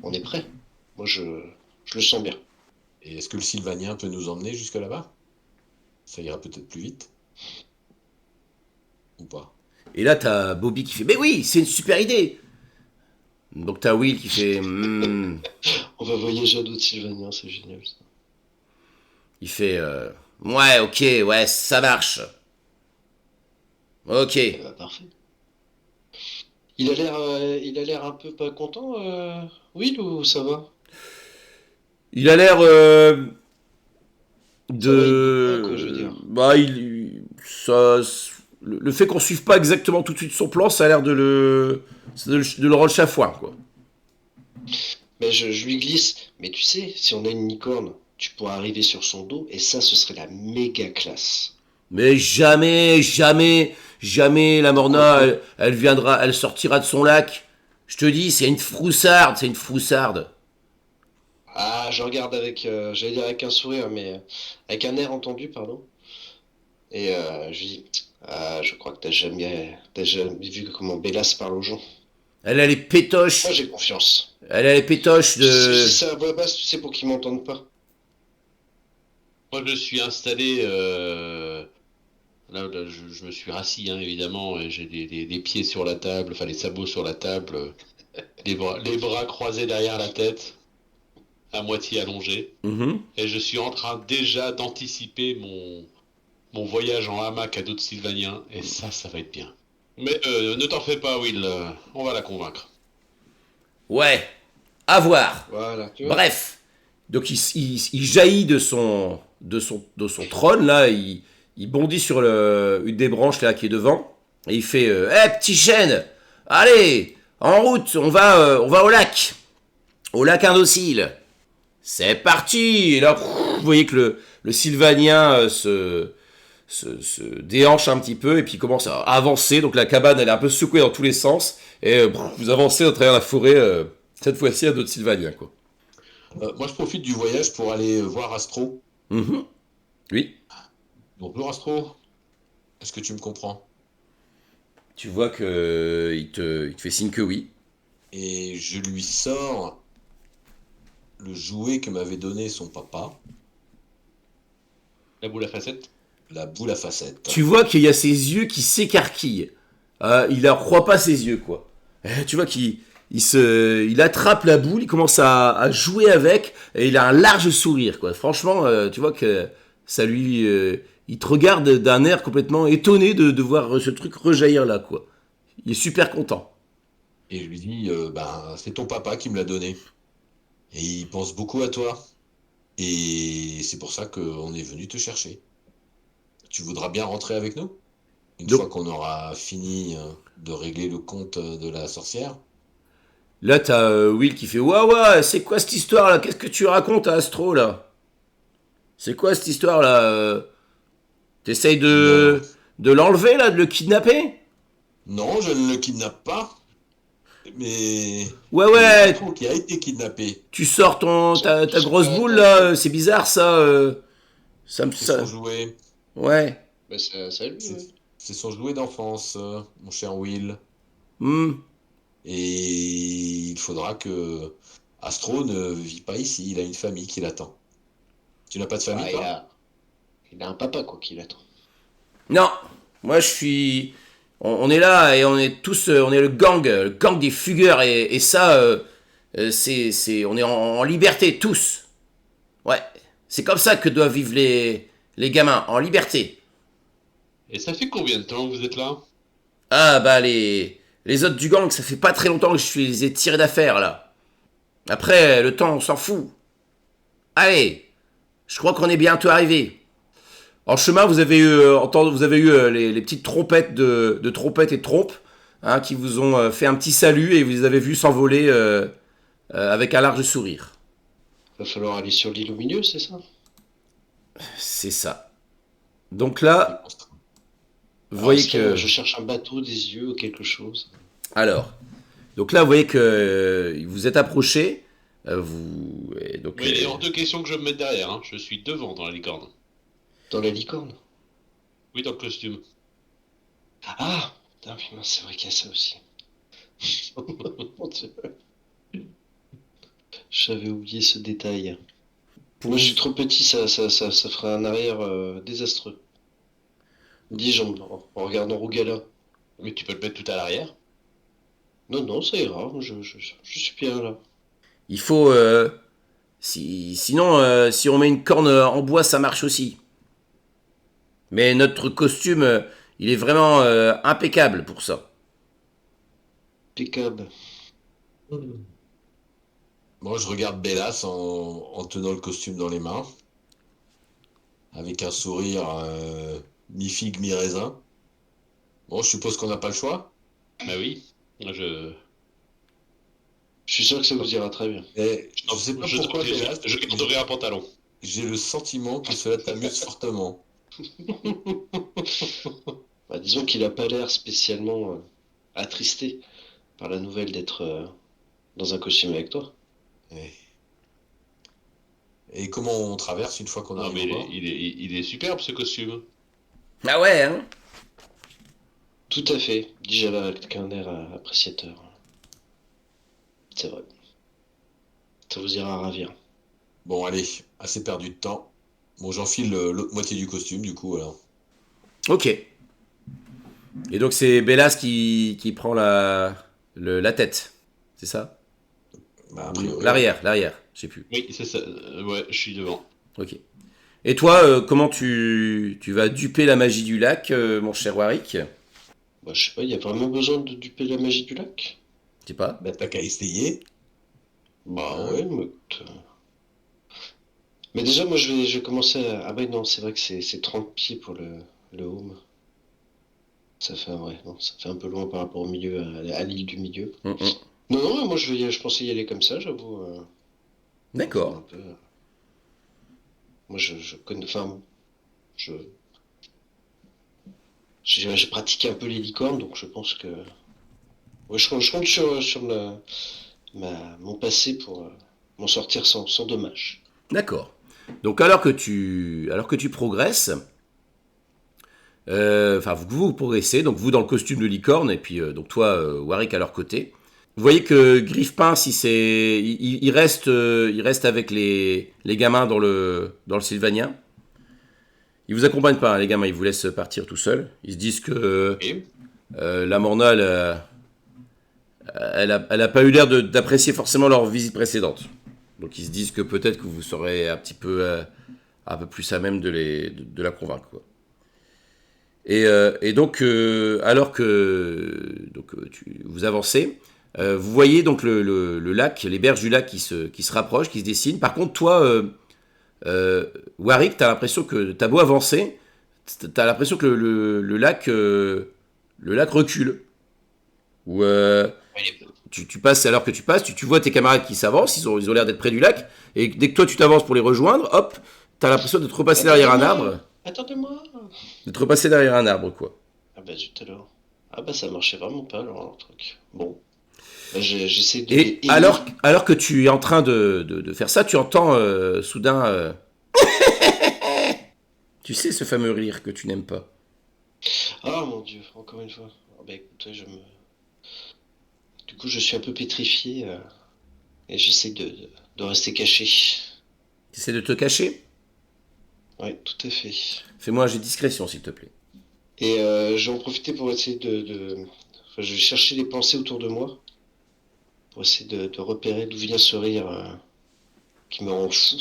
on est prêt. Moi, je le sens bien. Et est-ce que le Sylvanien peut nous emmener jusque là-bas? Ça ira peut-être plus vite. Ou pas? Et là, t'as Bobby qui fait mais oui, c'est une super idée. Donc t'as Will qui fait On va voyager à d'autres Sylvaniens, c'est génial ça. il fait ouais, ok, ouais, ça marche. Ok. Eh ben, parfait. Il a l'air un peu pas content, Will, ou ça va? Il a l'air Ça va, il boude pas, quoi, je veux dire. bah le fait qu'on suive pas exactement tout de suite son plan, ça a l'air de le rendre chafouin quoi. Mais je lui glisse. Mais tu sais, si on a une licorne, tu pourras arriver sur son dos, et ça, ce serait la méga classe. Mais jamais, jamais, jamais la Morna, elle viendra, elle sortira de son lac. Je te dis, c'est une froussarde. Ah, je regarde avec, j'allais dire avec un sourire, mais avec un air entendu, pardon. Et je lui dis, ah, je crois que t'as jamais vu comment Bélas parle aux gens. Elle a les Moi, pétoches, j'ai confiance. elle a les pétoches Je de. dis ça à voix basse, tu sais, pour qu'ils m'entendent pas. Moi, je suis installé. Là, je me suis rassis, hein, évidemment, et j'ai des pieds sur la table, enfin les sabots sur la table, les bras croisés derrière la tête, à moitié allongés. Mhm. Et je suis en train déjà d'anticiper mon voyage en hamac à d'autres Sylvaniens, et ça va être bien. Mais ne t'en fais pas, Will, on va la convaincre. Ouais, à voir. Voilà, tu vois. Bref, donc il jaillit de son trône là, il bondit sur une des branches là qui est devant et il fait hé petit chêne, allez, en route, on va au lac indocile. C'est parti. Et là, vous voyez que le Sylvanien se déhanche un petit peu et puis commence à avancer. Donc la cabane elle est un peu secouée dans tous les sens et vous avancez à travers la forêt. Cette fois-ci à d'autres Sylvaniens quoi. Moi, je profite du voyage pour aller voir Astro. Mhm. Oui. Bonjour Astro. Est-ce que tu me comprends? Tu vois que il te fait signe que oui. Et je lui sors le jouet que m'avait donné son papa, La boule à facettes. la boule à facettes. Tu vois qu'il y a ses yeux qui s'écarquillent. Il ne croit pas ses yeux quoi. Tu vois qu'il attrape la boule, il commence à jouer avec et il a un large sourire quoi. Franchement, tu vois que ça lui, il te regarde d'un air complètement étonné de voir ce truc rejaillir là quoi. Il est super content. Et je lui dis, ben, c'est ton papa qui me l'a donné. Et il pense beaucoup à toi. Et c'est pour ça qu'on est venu te chercher. Tu voudras bien rentrer avec nous? Une Donc, fois qu'on aura fini de régler le compte de la sorcière? là, t'as Will qui fait ouah, ouah, c'est quoi cette histoire là? Qu'est-ce que tu racontes à Astro là? C'est quoi cette histoire là? T'essayes Non. de l'enlever là, de le kidnapper? Non, je ne le kidnappe pas. Mais Ouais, il y a le ouais, patron qui a été kidnappé. tu sors ta C'est grosse pas boule ta là, faute. c'est bizarre ça. Ça me. C'est son Ça... jouet. Ouais. Bah, c'est à lui, C'est ouais. c'est son jouet d'enfance, mon cher Will. Hmm. Et il faudra que Astro ne vit pas ici. Il a une famille qui l'attend. Tu n'as pas de famille, Bah, toi? il a un papa, quoi, qui l'attend. Non, moi je suis. On est là et on est tous. On est le gang des fugueurs et ça, on est en liberté tous. Ouais, c'est comme ça que doivent vivre les gamins, en liberté. Et ça fait combien de temps que vous êtes là? Ah bah les autres du gang, ça fait pas très longtemps que je les ai tirés d'affaire là. Après, le temps, on s'en fout. Allez, je crois qu'on est bientôt arrivé. En chemin, vous avez eu les petites trompettes de trompettes et de trompes hein, qui vous ont fait un petit salut et vous les avez vus s'envoler avec un large sourire. Va falloir aller sur l'île au milieu, c'est ça? C'est ça. Donc là, vous Alors, voyez est-ce que que... je cherche un bateau, des yeux ou quelque chose? Alors, donc là, vous voyez que vous êtes approché. Vous... et donc, Oui, il est hors de question que je me mette derrière, hein. Je suis devant dans la licorne. Dans la licorne? Oui, dans le costume. Ah! Ah oui, mince, c'est vrai qu'il y a ça aussi. Mon Dieu. J'avais oublié ce détail. pour Moi, je vous- suis trop petit, ça fera un arrière désastreux. Dis-je en regardant Rougala. Mais tu peux le mettre tout à l'arrière. Non, non, ça ira, je suis bien là. il faut... sinon, si on met une corne en bois, ça marche aussi. Mais notre costume, il est vraiment impeccable pour ça. Impeccable. moi, je regarde Bellas en tenant le costume dans les mains, avec un sourire mi-figue, mi-raisin. Bon, je suppose qu'on n'a pas le choix. Bah oui. Je... Je suis sûr que ça vous ira très bien. Et je sais pas pourquoi, Bellas, je garderai un pantalon. j'ai le sentiment que cela t'amuse fortement. Bah, disons qu'il a pas l'air spécialement attristé par la nouvelle d'être dans un costume avec toi. Et, et comment on traverse une fois qu'on Non, arrive mais au bord? il est superbe ce costume. Ah ouais, hein? Tout à fait, dis-je avec un air appréciateur. C'est vrai. Ça vous ira à ravir. Bon, allez, assez perdu de temps. Bon, j'enfile l'autre moitié du costume, du coup, alors. Ok. Et donc c'est Bellas qui prend la tête. C'est ça? Bah, a priori. L'arrière, je sais plus. Oui, c'est ça. Ouais, je suis devant. Ok. Et toi, comment tu vas duper la magie du lac, mon cher Warwick? Bah, je sais pas, il y a vraiment besoin de duper la magie du lac? Je sais pas. Bah, t'as qu'à essayer. Bah Hein. ouais, mais écoute, mais déjà, moi, je vais commencer à... Ah bah non, c'est vrai que c'est 30 pieds pour le home. Ça fait, ouais, non, ça fait un peu loin par rapport au milieu, à l'île du milieu. Mm, mm. Non, non, mais moi, je pensais y aller comme ça, j'avoue. Voir D'accord. un peu. Moi, je connais... Enfin, je... j'ai pratiqué un peu les licornes, donc je pense que... Ouais, je compte sur mon passé pour m'en sortir sans dommage. D'accord. Donc alors que tu progresses, enfin vous progressez, donc vous dans le costume de licorne et puis donc toi Warwick à leur côté. Vous voyez que Griffepin, si c'est, il reste avec les gamins dans le Sylvanien. Ils vous accompagnent pas, hein, les gamins, ils vous laissent partir tout seuls. Ils se disent que Et la Morna, elle a pas eu l'air d'apprécier forcément leur visite précédente. Donc ils se disent que peut-être que vous serez un peu plus à même de la convaincre, quoi. Et donc, alors que donc, vous avancez, Vous voyez donc le lac, les berges du lac qui se rapprochent, qui se dessinent. Par contre, toi, Warwick, t'as l'impression que t'as beau avancer, t'as l'impression que le lac recule. Ou tu passes, alors que tu passes, tu vois tes camarades qui s'avancent, ils ont l'air d'être près du lac, et dès que toi tu t'avances pour les rejoindre, hop, t'as l'impression de te repasser derrière un arbre. Attendez-moi. De te repasser derrière un arbre, quoi. Ah bah zut alors. Ah bah ça marchait vraiment pas alors le truc. Bon. Bah, j'essaie de... Et alors que tu es en train de faire ça, tu entends soudain... tu sais ce fameux rire que tu n'aimes pas. Ah mon dieu, encore une fois. Ah, bah écoute, Du coup je suis un peu pétrifié et j'essaie de rester caché. Tu essaies de te cacher. Ouais, tout à fait. Fais-moi un jet de discrétion, s'il te plaît. Et je vais en profiter pour essayer Enfin, je vais chercher les pensées autour de moi. Pour essayer de repérer d'où vient ce rire qui me rend fou.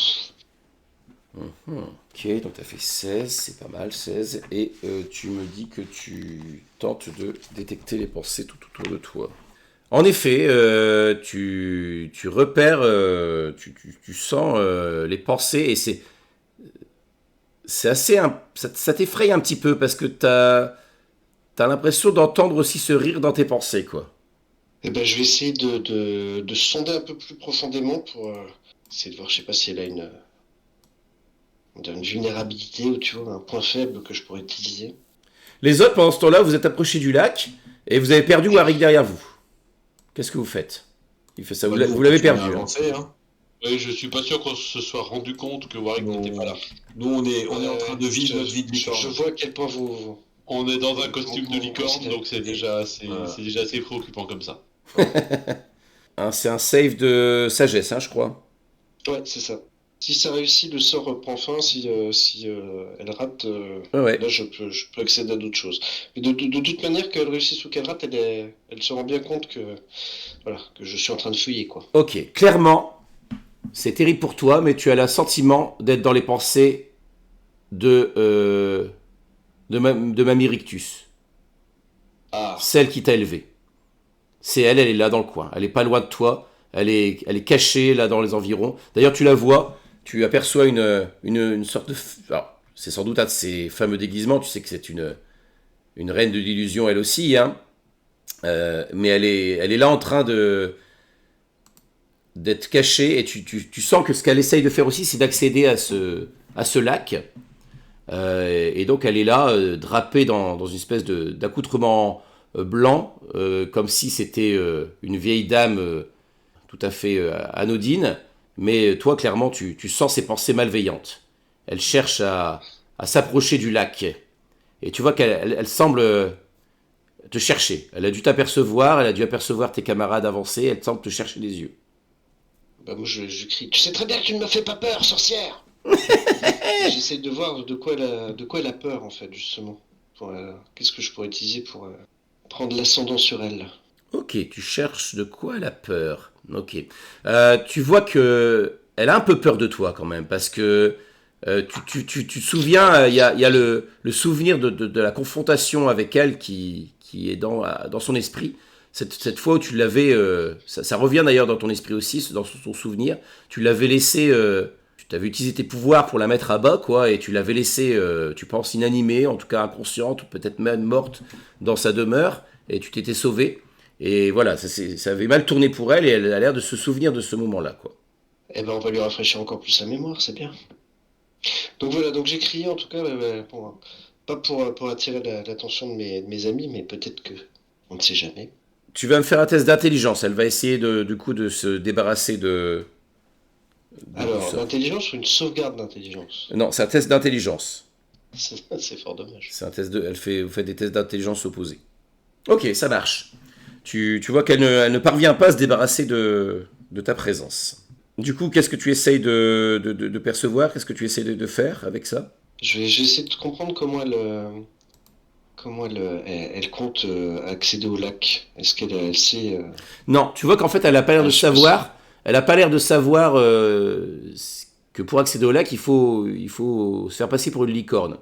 Ok, donc tu as fait 16, c'est pas mal, 16. Et tu me dis que tu tentes de détecter les pensées tout autour de toi. En effet, tu repères, tu sens les pensées et c'est assez... ça t'effraie un petit peu parce que t'as l'impression d'entendre aussi ce rire dans tes pensées, quoi. Et ben je vais essayer de sonder un peu plus profondément pour essayer de voir, je sais pas si elle a une vulnérabilité ou tu vois, un point faible que je pourrais utiliser. Les autres, pendant ce temps-là, vous êtes approchés du lac et vous avez perdu Warwick derrière vous. Qu'est-ce que vous faites? Il fait ça, vous l'avez perdu. Hein. Avancé, hein. Oui, je suis pas sûr qu'on se soit rendu compte que Warwick n'était pas là. Nous, on est en train de vivre notre vie de licorne. Je vois à quel point vous... On est dans un costume de licorne, considère- donc c'est déjà Voilà. assez préoccupant comme ça. Hein, c'est un save de sagesse, hein, je crois. Ouais, c'est ça. Si ça réussit, le sort prend fin. Si elle rate, Ouais. là je peux accéder à d'autres choses. Mais de toute manière, qu'elle réussisse ou qu'elle rate, elle se rend bien compte que, voilà, que je suis en train de fuyer, quoi. Ok, clairement, c'est terrible pour toi, mais tu as le sentiment d'être dans les pensées de Mamie Rictus, Ah, celle qui t'a élevé. C'est elle est là dans le coin. Elle est pas loin de toi. Elle est cachée là dans les environs. D'ailleurs, tu la vois. Tu aperçois une sorte de... Alors, c'est sans doute un de ces fameux déguisements. Tu sais que c'est une reine de l'illusion elle aussi. Hein. Mais elle est là en train d'être cachée. Et tu sens que ce qu'elle essaye de faire aussi, c'est d'accéder à ce lac. Et donc elle est là, drapée dans une espèce d'accoutrement blanc, comme si c'était une vieille dame tout à fait anodine. Mais toi, clairement, tu sens ses pensées malveillantes. Elle cherche à s'approcher du lac. Et tu vois qu'elle semble te chercher. Elle a dû t'apercevoir, elle a dû apercevoir tes camarades avancés, elle semble te chercher des yeux. bah moi je crie. Tu sais très bien que tu ne me fais pas peur, sorcière. J'essaie de voir de quoi elle a peur en fait justement. Qu'est-ce que je pourrais utiliser pour prendre l'ascendant sur elle. Ok, tu cherches de quoi elle a peur. Ok. Tu vois que elle a un peu peur de toi quand même, parce que tu te souviens, il y a le souvenir de la confrontation avec elle qui est dans son esprit. Cette fois où tu l'avais, ça revient d'ailleurs dans ton esprit aussi, dans ton souvenir, tu l'avais laissé, tu avais utilisé tes pouvoirs pour la mettre à bas, quoi, et tu l'avais laissée, tu penses, inanimée, en tout cas inconsciente, ou peut-être même morte dans sa demeure, et tu t'étais sauvé. Et voilà, ça avait mal tourné pour elle, et elle a l'air de se souvenir de ce moment-là, quoi. Eh ben on va lui rafraîchir encore plus la mémoire, c'est bien. Donc voilà, donc j'ai crié en tout cas, pas pour attirer l'attention de mes amis, mais peut-être que on ne sait jamais. Tu vas me faire un test d'intelligence. Elle va essayer du coup de se débarrasser de Alors, ça. l'intelligence ou une sauvegarde d'intelligence? Non, c'est un test d'intelligence. C'est fort dommage. C'est un test vous faites des tests d'intelligence opposés. Ok, ça marche. Tu vois qu'elle elle ne parvient pas à se débarrasser de ta présence. Du coup, qu'est-ce que tu essayes de percevoir? Qu'est-ce que tu essayes de faire avec ça? J'ai essayé de comprendre comment elle compte accéder au lac. Est-ce qu'elle sait... Non, tu vois qu'en fait, elle a pas l'air de savoir. Elle a pas l'air de savoir que pour accéder au lac, il faut se faire passer pour une licorne.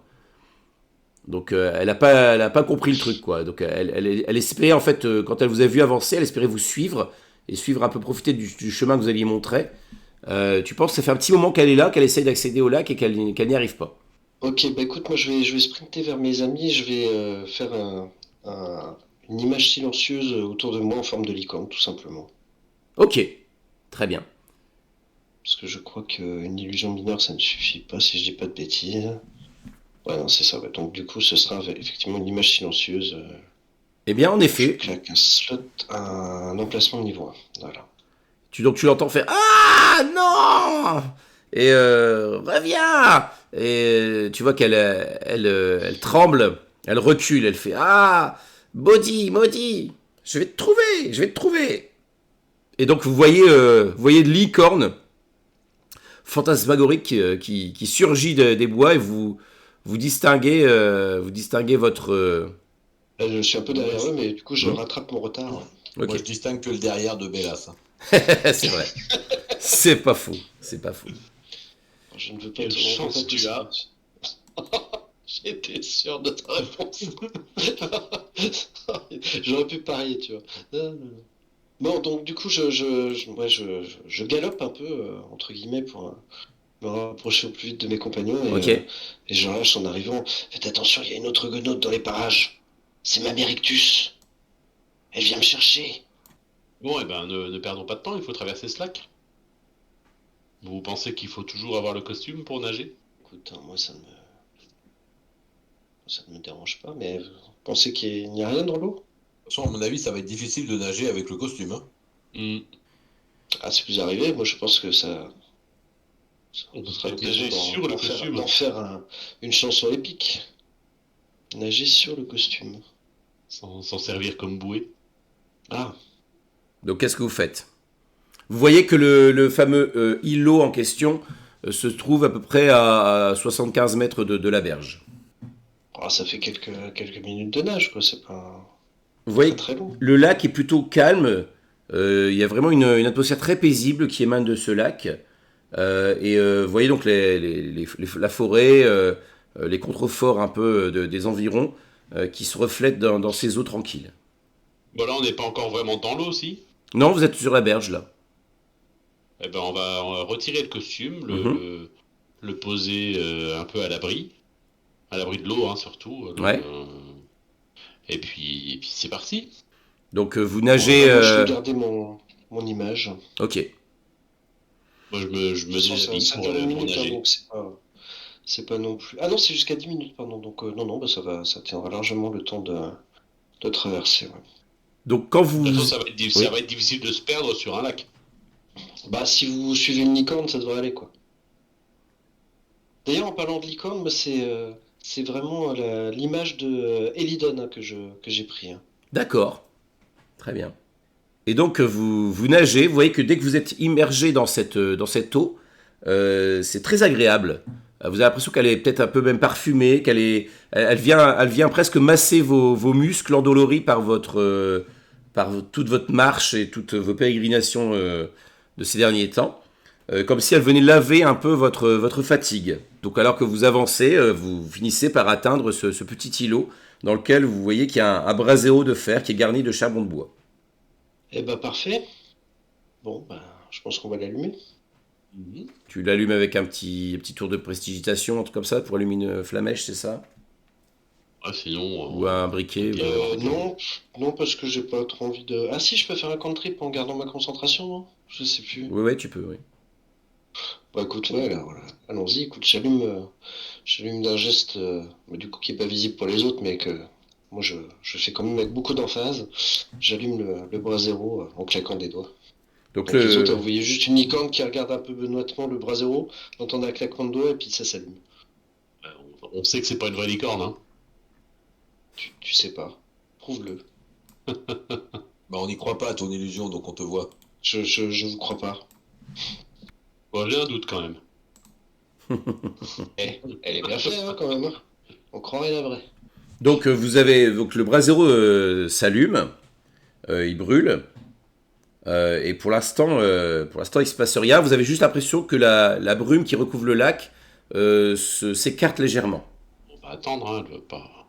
Donc elle a pas compris le truc, quoi. Donc elle espérait, en fait, quand elle vous a vu avancer, elle espérait vous suivre, et suivre un peu, profiter du chemin que vous alliez montrer. Tu penses que ça fait un petit moment qu'elle est là, qu'elle essaye d'accéder au lac et qu'elle n'y arrive pas. Ok, bah écoute, moi je vais sprinter vers mes amis, je vais faire une image silencieuse autour de moi en forme de licorne, tout simplement. Ok, très bien. Parce que je crois qu'une illusion mineure, ça ne suffit pas si je dis pas de bêtises. Ouais, non, c'est ça, ouais. Donc du coup, ce sera effectivement une image silencieuse. Eh bien, en Je effet, claque un slot, un emplacement niveau 1. Voilà. donc tu l'entends faire Ah non. Et reviens. Et tu vois elle tremble, elle recule, elle fait Ah, maudit, je vais te trouver. Et donc vous voyez de licorne fantasmagorique qui surgit des bois, et vous distinguez votre. Là, je suis un peu derrière Ouais, eux, mais du coup, je Hmm. rattrape mon retard. Ok, moi, je distingue que le derrière de Bellas. c'est vrai. C'est pas faux. C'est pas faux. Je ne veux pas Quelle te chance rendre tu as. J'étais sûr de ta réponse. J'aurais pu parier, tu vois. Non, non, non. Bon, donc du coup, ouais, je galope un peu, entre guillemets, pour me rapprocher au plus vite de mes compagnons, Ok. et je lâche en arrivant. Faites attention, il y a une autre guenote dans les parages. C'est ma Merictus. Elle vient me chercher. Bon, eh ben, ne perdons pas de temps, il faut traverser ce lac. Vous pensez qu'il faut toujours avoir le costume pour nager? Écoute, hein, moi, ça ne me dérange pas, mais vous pensez qu'il n'y a rien dans l'eau? De toute façon, à mon avis, ça va être difficile de nager avec le costume. Hein. Hmm. Ah, si vous arrivez, moi, je pense que ça On peut sera peut-être l'occasion nager sur le costume. d'en faire une chanson épique. Nager sur le costume. S'en servir comme bouée. Ah, Donc qu'est-ce que vous faites? Vous voyez que le fameux îlot en question se trouve à peu près à 75 mètres de la berge. ah, ça fait quelques minutes de nage, quoi. C'est pas Vous très voyez, très long. le lac est plutôt calme. Il y a vraiment une atmosphère très paisible qui émane de ce lac. Vous voyez donc la forêt, les contreforts un peu des environs qui se reflètent dans ces eaux tranquilles. Bon, là, on n'est pas encore vraiment dans l'eau aussi. Non, vous êtes sur la berge là. Eh ben, on va retirer le costume, Mhm. le poser un peu à l'abri de l'eau, hein, surtout. Ouais. Et puis c'est parti. Donc vous Bon, nagez. bah, moi, je vais garder mon image. Ok. Moi, je De me toute façon, déshabille ça dure une pour minute, hein, nager. donc c'est pas non plus. Ah non, c'est jusqu'à 10 minutes, pardon. Donc, non, non, bah, ça tiendra largement le temps de traverser. Ouais. Donc quand De toute vous. façon, Oui. ça va être difficile de se perdre sur un lac. Bah, si vous suivez une licorne, ça devrait aller, quoi. D'ailleurs, en parlant de licorne, moi, c'est vraiment l'image de Elidon, hein, que j'ai pris, hein. D'accord. Très bien. Et donc vous nagez. Vous voyez que dès que vous êtes immergé dans cette eau, c'est très agréable. Vous avez l'impression qu'elle est peut-être un peu même parfumée, elle vient presque masser vos muscles endoloris par toute votre marche et toutes vos pérégrinations de ces derniers temps, comme si elle venait laver un peu votre fatigue. Donc alors que vous avancez, vous finissez par atteindre ce petit îlot dans lequel vous voyez qu'il y a un braséo de fer qui est garni de charbon de bois. Eh bah, parfait. Bon, bah, je pense qu'on va l'allumer. Mhm. Tu l'allumes avec un petit tour de prestidigitation, un truc comme ça, pour allumer une flamèche, c'est ça? Ah, sinon, Ou un briquet peut-être bien. Non, non, parce que j'ai pas trop envie de. Ah si, je peux faire un cantrip en gardant ma concentration, non? Je sais plus. Oui, ouais, tu peux, oui. Bah écoute, ouais, là, voilà. Allons-y, écoute, j'allume d'un geste, bah, du coup, qui est pas visible pour les autres, mais que moi je fais quand même avec beaucoup d'emphase. J'allume le brasero en claquant des doigts. Donc Donc les autres, le... vous voyez juste une licorne qui regarde un peu benoîtement le brasero, vous entendez un claquement de doigts et puis ça s'allume. On sait que c'est pas une vraie licorne, hein. Tu sais pas. Prouve-le. Bah, on n'y croit pas à ton illusion, donc on te voit. Je vous crois pas. Bon, j'ai un doute quand même. Eh, elle est bien faite, hein, quand même, hein. On croirait la vraie. donc donc le brasero s'allume, il brûle, et pour l'instant il se passe rien. Vous avez juste l'impression que la brume qui recouvre le lac s'écarte légèrement. On va attendre, hein, elle veut pas.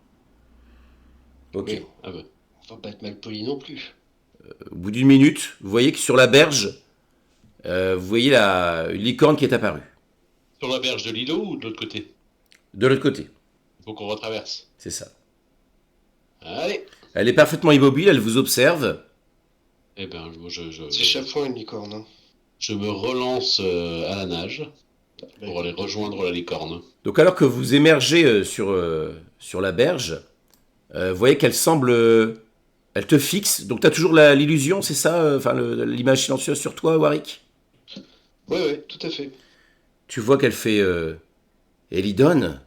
Ok. Mais Ah bah. on va pas être mal poli non plus. Au bout d'une minute, vous voyez que sur la berge, vous voyez une licorne qui est apparue. Sur la berge de l'îlot ou de l'autre côté? De l'autre côté, Il faut qu'on retraverse. c'est ça. Allez. Elle est parfaitement immobile, elle vous observe. Eh ben, C'est chafouin une licorne. Hein. je me relance à la nage Bah, pour aller écoute, rejoindre la licorne. Donc alors que vous émergez sur la berge, vous voyez qu'elle semble... elle te fixe, donc tu as toujours l'illusion, c'est ça enfin l'image silencieuse sur toi, Warwick. ouais, tout à fait. Tu vois qu'elle fait... Elidon.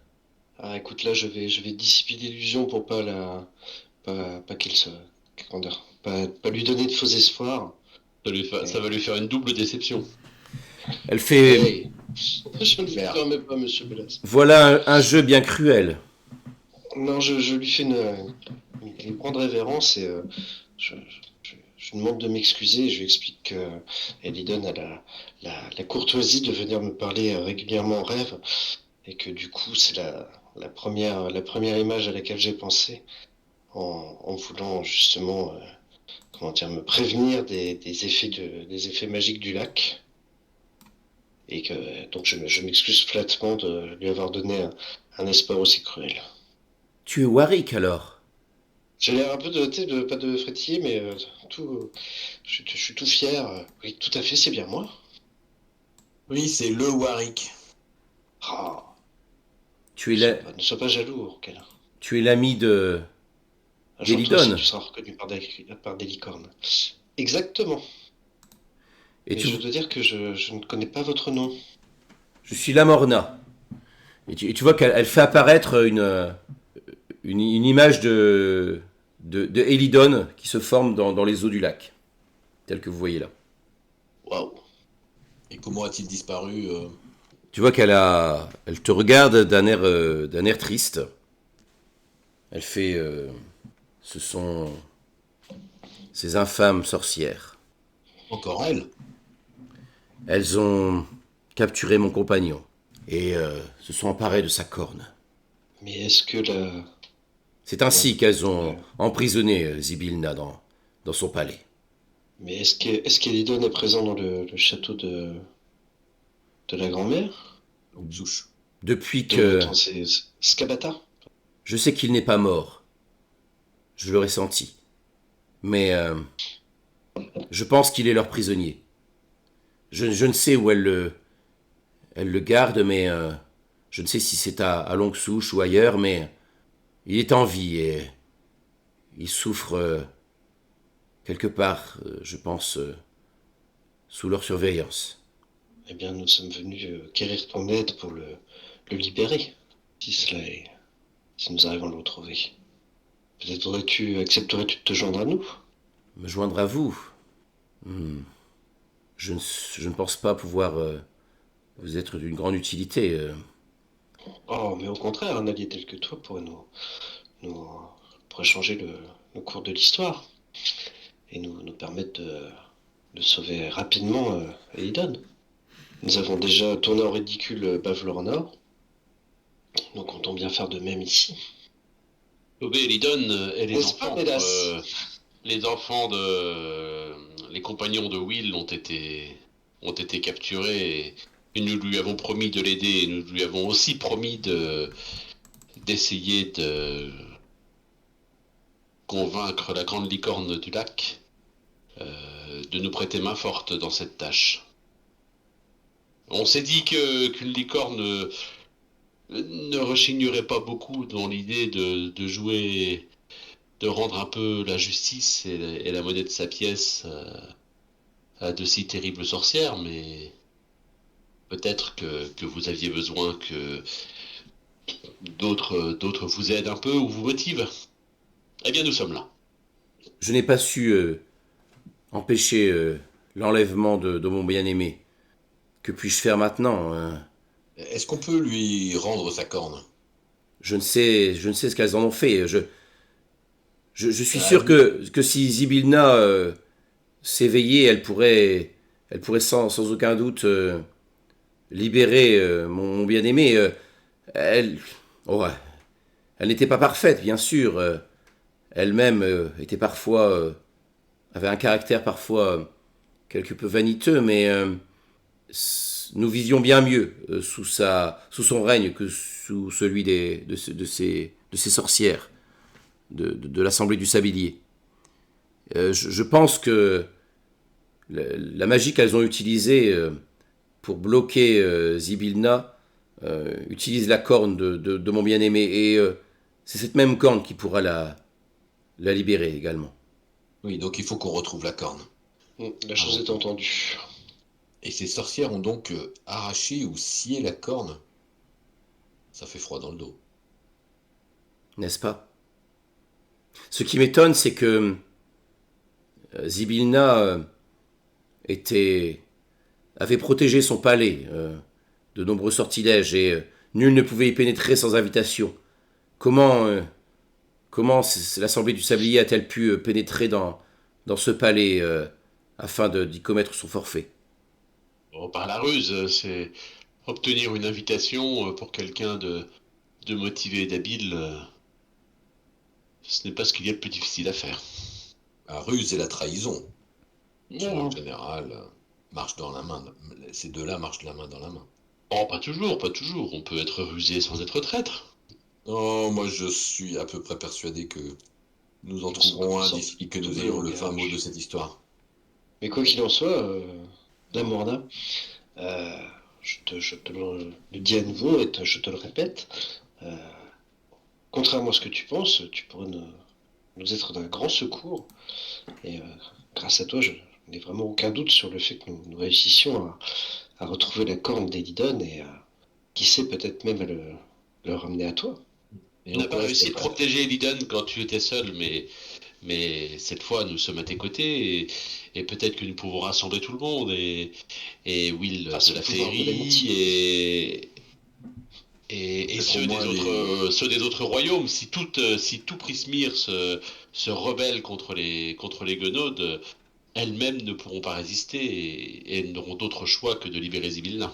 Ah, écoute, là, je vais dissiper l'illusion pour pas pas qu'elle se, comment dire, pas lui donner de faux espoirs. Ça va lui faire une double déception. Elle fait... Hey, je ne vous Merde. permets pas, monsieur Bellas. Voilà un jeu bien cruel. Non, je lui fais une grande révérence et je lui demande de m'excuser. Je lui explique que Elidon a la courtoisie de venir me parler régulièrement en rêve et que du coup, c'est la première image à laquelle j'ai pensé en voulant justement, comment dire, me prévenir des effets magiques du lac. Et que donc je m'excuse platement de lui avoir donné un espoir aussi cruel. Tu es Warwick alors. J'ai l'air un peu tu sais, pas de frétiller, mais je suis tout fier. Oui, tout à fait, c'est bien moi. Oui, c'est le Warwick. Ah, Tu es la- ne sois pas jaloux, Orkel. tu es l'ami de... Un jour, toi d'Elidon. aussi, tu seras reconnu par des licornes. Exactement. Et Mais tu... je dois dire que je ne connais pas votre nom. Je suis Lamorna. Et tu vois qu'elle fait apparaître une image de Elidon qui se forme dans les eaux du lac, tel que vous voyez là. Waouh. Et comment a-t-il disparu Tu vois elle te regarde d'un air triste. Elle fait, ce sont ces infâmes sorcières. Encore elle? Elles ont capturé mon compagnon et se sont emparées de sa corne. Mais est-ce que C'est ainsi qu'elles ont emprisonné Zybilna dans son palais. mais est-ce qu'Elidon est présent dans le château de la grand-mère? Souche. Depuis que Attends, c'est Skabata? je sais qu'il n'est pas mort, je l'aurais senti, mais je pense qu'il est leur prisonnier. Je ne sais où elle le garde, mais je ne sais si c'est à Longue Souche ou ailleurs, mais il est en vie et il souffre quelque part, je pense, sous leur surveillance. Eh bien, nous sommes venus quérir ton aide pour le libérer, si nous arrivons à le retrouver. Peut-être accepterais-tu de te joindre à nous? Me joindre à vous Hmm. Je ne pense pas pouvoir vous être d'une grande utilité. Oh, mais au contraire, un allié tel que toi nous, pourrait changer le cours de l'histoire et nous permettre de sauver rapidement Aedan. Nous avons déjà tourné en ridicule Bavlorna, nous comptons bien faire de même ici. Tobé et Lydon et N'est-ce pas, Bélas? les enfants les compagnons de Will ont été capturés et nous lui avons promis de l'aider et nous lui avons aussi promis d'essayer de convaincre la grande licorne du lac de nous prêter main forte dans cette tâche. On s'est dit qu'une licorne ne rechignerait pas beaucoup dans l'idée de jouer, de rendre un peu la justice et la monnaie de sa pièce à de si terribles sorcières, mais peut-être que vous aviez besoin que d'autres vous aident un peu ou vous motivent. Eh bien, nous sommes là. Je n'ai pas su empêcher l'enlèvement de mon bien-aimé. Que puis-je faire maintenant Est-ce qu'on peut lui rendre sa corne? je ne sais ce qu'elles en ont fait. Je suis Ah, sûr que si Zybilna s'éveillait, elle pourrait sans aucun doute libérer mon bien-aimé. Elle, oh, ouais, elle n'était pas parfaite, bien sûr. elle-même était parfois avait un caractère parfois quelque peu vaniteux, mais nous vivions bien mieux sous son règne que sous celui de ces sorcières de l'Assemblée du Sablier. Je pense que la magie qu'elles ont utilisée pour bloquer Zybilna utilise la corne de mon bien-aimé, et c'est cette même corne qui pourra la libérer également. Oui, donc il faut qu'on retrouve la corne. La chose est entendue. Et ces sorcières ont donc arraché ou scié la corne. Ça fait froid dans le dos. N'est-ce pas? Ce qui m'étonne, c'est que Zybilna avait protégé son palais de nombreux sortilèges, et nul ne pouvait y pénétrer sans invitation. Comment l'Assemblée du Sablier a-t-elle pu pénétrer dans ce palais afin d'y commettre son forfait? Bon, par la ruse, c'est obtenir une invitation pour quelqu'un de motivé et d'habile. Ce n'est pas ce qu'il y a de plus difficile à faire. La ruse et la trahison, qui Non, en général marchent dans la main. Ces deux-là marchent la main dans la main. oh, pas toujours, pas toujours. On peut être rusé sans être traître. Non, moi je suis à peu près persuadé que nous en Ils trouverons sont- un ils sont d'ici que nous tous ayons le des fin mot gages. de cette histoire. Mais quoi qu'il en soit, Damorna, euh, je te le dis à nouveau et je te le répète, euh, contrairement à ce que tu penses, tu pourrais nous être d'un grand secours. Et grâce à toi, je n'ai vraiment aucun doute sur le fait que nous réussissions à retrouver la corne d'Elidon et qui sait peut-être même à le ramener à toi. Et On n'a en pas quoi réussi est-ce de que- protéger Lydon quand tu étais seul, mais cette fois nous sommes à tes côtés, et peut-être que nous pouvons rassembler tout le monde, et Will Grâce de au la pouvoir de féerie, l'amitié. et Peut-être au ceux moins ceux des autres royaumes. Si tout Prismir se rebelle contre les Guenaudes, elles-mêmes ne pourront pas résister, et elles n'auront d'autre choix que de libérer Zybilna.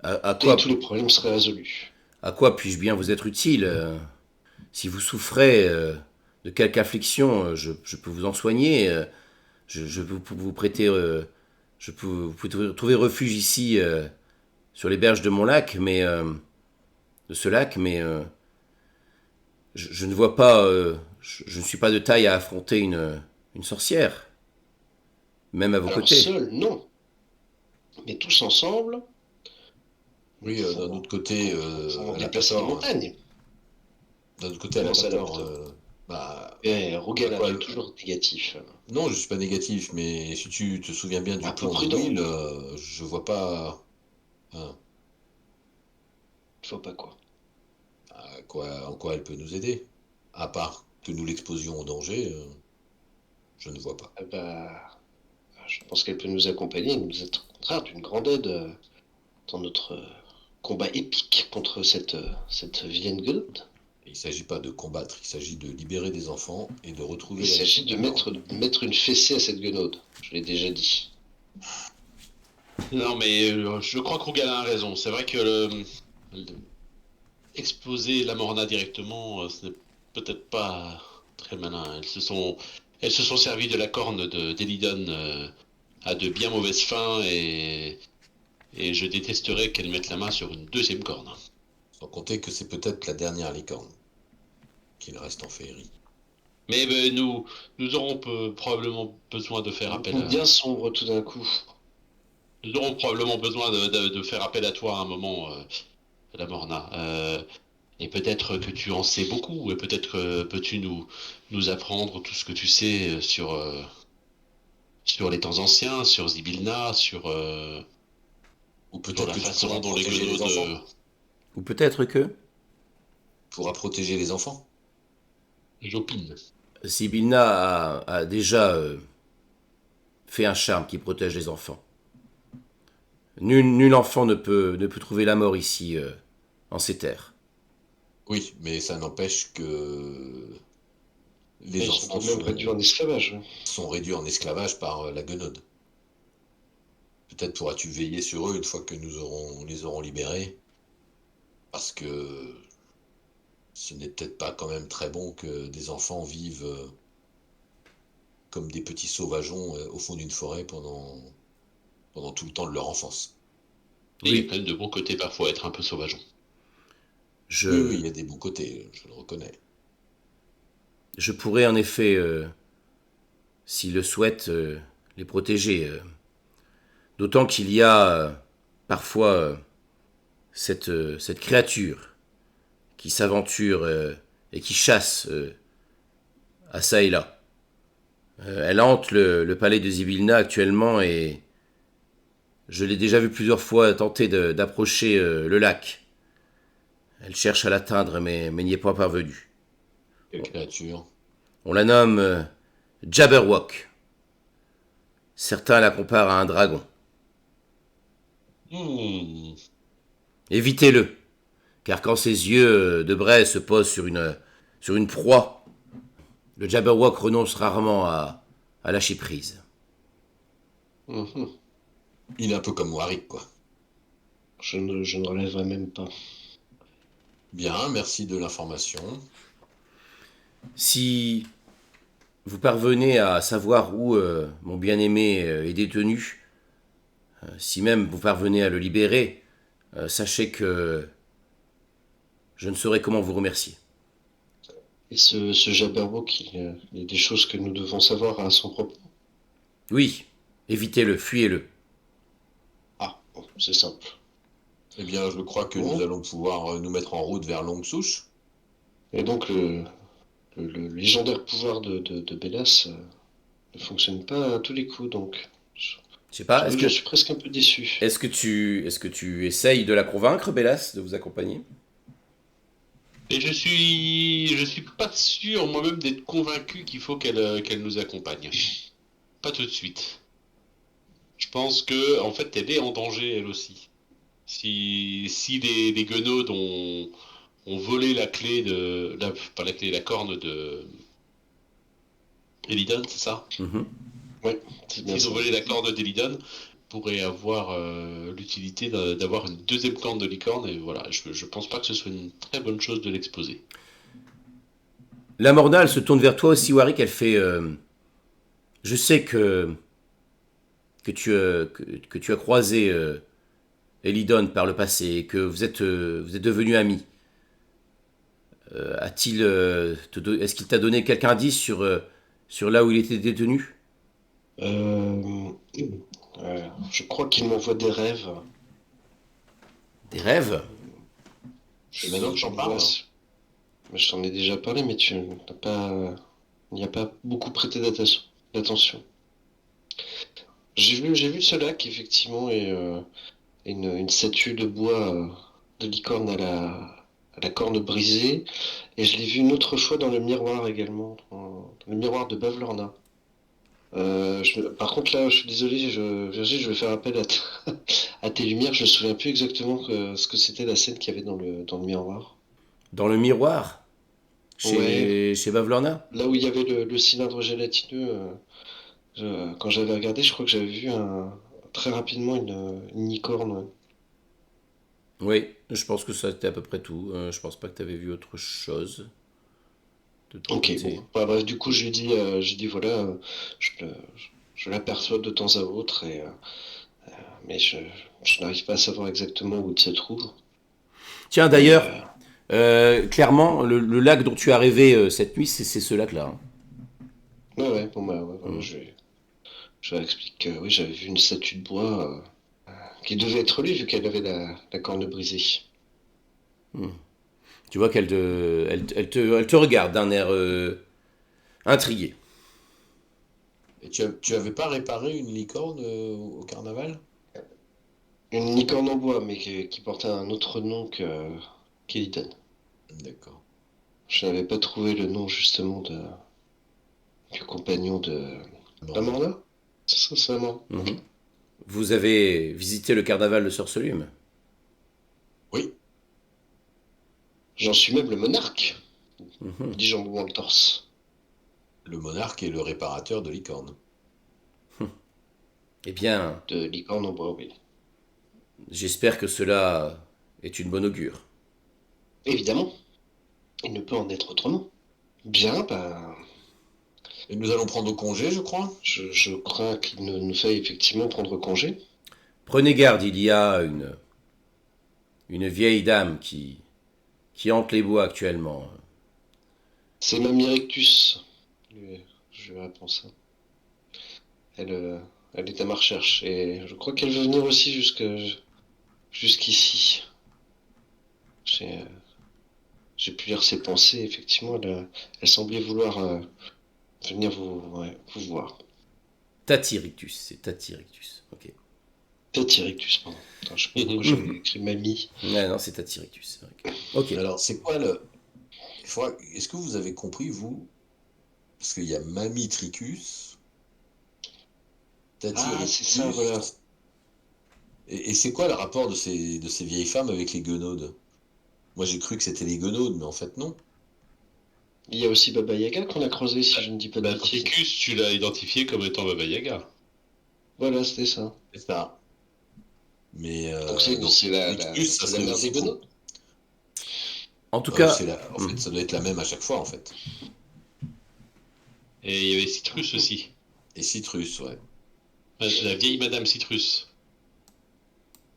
À, à Et quoi, tous les problèmes seraient résolus. à quoi puis-je bien vous être utile? Si vous souffrez de quelque affliction, je peux vous en soigner. Je peux vous prêter. Vous pouvez trouver refuge ici, sur les berges de mon lac, de ce lac, mais je ne vois pas. Je ne suis pas de taille à affronter une sorcière, même à vos Alors côtés. seul, non. Mais tous ensemble, Oui, d'un autre côté, faut elle a pas déplacer des tort. montagnes. D'un autre côté, elle a Comment pas ça, elle a tort. pas tort Bah, Rogal, quoi, tu es toujours négatif. non, je suis pas négatif, mais si tu te souviens bien du Un peu plan de prudent. Will, je vois pas hein, Il faut pas quoi. en quoi elle peut nous aider. À part que nous l'exposions au danger, je ne vois pas. Bah, je pense qu'elle peut nous accompagner, nous être au contraire d'une grande aide dans notre combat épique contre cette vilaine gueule. Il ne s'agit pas de combattre, il s'agit de libérer des enfants et de retrouver Il la s'agit de corne. mettre une fessée à cette guenaude. Je l'ai déjà dit. Non, mais je crois que Rogalin a raison. C'est vrai que exposer la Morna directement, ce n'est peut-être pas très malin. Elles se sont servies de la corne d'Elidon à de bien mauvaises fins, et je détesterais qu'elles mettent la main sur une deuxième corne. Sans compter que c'est peut-être la dernière licorne qu'il reste en féerie. Mais nous aurons probablement besoin de faire appel à... Bien sombre tout d'un coup. Nous aurons probablement besoin de faire appel à toi à un moment, la Morna. Et peut-être que tu en sais beaucoup, et peut-être que peux-tu nous apprendre tout ce que tu sais sur les temps anciens, sur Zybilna, Ou sur peut-être la que tu façon pourras dont les protéger les enfants. Guenaudes Ou peut-être que Pourra protéger les enfants. j'opine. Sibilna a déjà fait un charme qui protège les enfants. Nul enfant ne peut trouver la mort ici, en ces terres. Oui, mais ça n'empêche que les Ils sont enfants quand même réduits en esclavage. sont réduits en esclavage par la guenaude. Peut-être pourras-tu veiller sur eux une fois que les aurons libérés. Parce que Ce n'est peut-être pas quand même très bon que des enfants vivent comme des petits sauvageons au fond d'une forêt pendant tout le temps de leur enfance. Et il y a Oui, quand même de bons côtés parfois à être un peu sauvageon. Oui, oui, je, il y a des bons côtés, je le reconnais. je pourrais en effet, s'il le souhaite, les protéger. D'autant qu'il y a parfois cette créature qui s'aventure et qui chasse à ça et là. Elle hante le palais de Zibilna actuellement et je l'ai déjà vu plusieurs fois tenter d'approcher le lac. Elle cherche à l'atteindre mais n'y est pas parvenue. Quelle créature. On la nomme Jabberwock. Certains la comparent à un dragon. Hmm. Évitez-le, car quand ses yeux de braise se posent sur une proie, le Jabberwock renonce rarement à lâcher prise. Mhm. Il est un peu comme Warwick, quoi. Je ne relèverai même pas. Bien, merci de l'information. Si vous parvenez à savoir où mon bien-aimé est détenu, si même vous parvenez à le libérer, sachez que je ne saurais comment vous remercier. Et ce Jabberwock, il y a des choses que nous devons savoir à son propos. Oui, évitez-le, fuyez-le. Ah, bon, c'est simple. Eh bien, je crois que nous Bon. allons pouvoir nous mettre en route vers Longue Souche. Et donc, le légendaire pouvoir de Bélas ne fonctionne pas à tous les coups, donc Je sais pas, j'avoue que je suis presque un peu déçu. est-ce que tu essayes de la convaincre, Bellas, de vous accompagner? Et je suis pas sûr moi-même d'être convaincu qu'il faut qu'elle nous accompagne. Pas tout de suite. Je pense que en fait elle est en danger elle aussi. Si les guenaudes ont volé la clé pas la clé, la corne de Elidon, c'est ça? Mhm. Ouais, c'est bien S'ils ont ça. volé la corne d'Elidon, pourrait avoir l'utilité d'avoir une deuxième corne de licorne et voilà, je pense pas que ce soit une très bonne chose de l'exposer. La Mornale se tourne vers toi aussi, Warwick. Elle fait je sais que tu as croisé Elidon par le passé et que vous êtes devenus amis. Est-ce qu'il t'a donné quelques indice sur là où il était détenu? Euh, je crois qu'il m'envoie des rêves. Des rêves? Et maintenant que j'en parle, Mais je t'en ai déjà parlé, mais tu n'as pas, n'y a pas beaucoup prêté d'attention. J'ai vu ce lac, effectivement, et une statue de bois de licorne à la corne brisée. Et je l'ai vu une autre fois dans le miroir également, dans le miroir de Bavlorna. Par contre, là, je suis désolé, Virgile, je vais faire appel à tes lumières. Je me souviens plus exactement ce que c'était la scène qu'il y avait dans le miroir. Dans le miroir? Ouais, Chez Bavlorna? là où il y avait le cylindre gélatineux. Quand j'avais regardé, je crois que j'avais vu très rapidement une licorne. Ouais. Oui, je pense que ça c'était à peu près tout. Je pense pas que tu avais vu autre chose de ton Ok, bon. côté. Bah, bref, du coup, j'ai dit voilà, je, le- je l'aperçois de temps à autre, mais je n'arrive pas à savoir exactement où il se trouve. Tiens, Et d'ailleurs, clairement, le lac dont tu as rêvé cette nuit, c'est ce lac-là, hein. ouais, ouais, bon, bah, ouais, voilà, Mm. je leur explique que oui, j'avais vu une statue de bois qui devait être lui, vu qu'elle avait la corne brisée. Tu vois elle te regarde d'un air intrigué. et tu avais pas réparé une licorne au carnaval? Une licorne en bois, mais qui portait un autre nom qu'Eliden. D'accord. Je n'avais pas trouvé le nom justement du compagnon de la Bon, Morna. C'est ça, c'est la Morna. Mhm. Vous avez visité le carnaval de Sorcelume. oui, J'en suis même le monarque, Mhm. dit Jean le torse. le monarque est le réparateur de licorne. Eh bien, De licorne en bois, oui. j'espère que cela est une bonne augure. Évidemment. Il ne peut en être autrement. Bien, bah, Et nous allons prendre congé, je crois. je crains qu'il ne nous faille effectivement prendre congé. Prenez garde, il y a une vieille dame qui hante les bois actuellement. C'est Mamie Rectus. Je lui réponds ça. Elle, elle est à ma recherche et je crois qu'elle veut venir aussi jusqu'ici. J'ai j'ai pu lire ses pensées, effectivement, elle semblait vouloir venir ouais, vous voir. Tatirictus, c'est Tatirictus. Ok. Peut-être Rectus, pardon. Attends, je sais pas pourquoi j'ai écrit Mamie. Ouais, non, c'est Tatirictus. C'est vrai ok. Alors, c'est quoi le. Est-ce que vous avez compris, vous? Parce qu'il y a Mamitricus, Ah, c'est Tatirictus. ça, voilà. Et c'est quoi le rapport de ces vieilles femmes avec les guenaudes? Moi, j'ai cru que c'était les guenaudes, mais en fait, non. Il y a aussi Baba Yaga qu'on a creusé, si je ne dis pas de Bah, bêtises. Tricus, tu l'as identifié comme étant Baba Yaga. Voilà, c'était ça. C'est ça. Mais Donc c'est Tricus, ça c'est la serait mère aussi des Gonots. En tout cas, En fait, ça doit être la même à chaque fois, en fait. Et il y avait Citrus aussi. Et Citrus, ouais. La vieille Madame Citrus.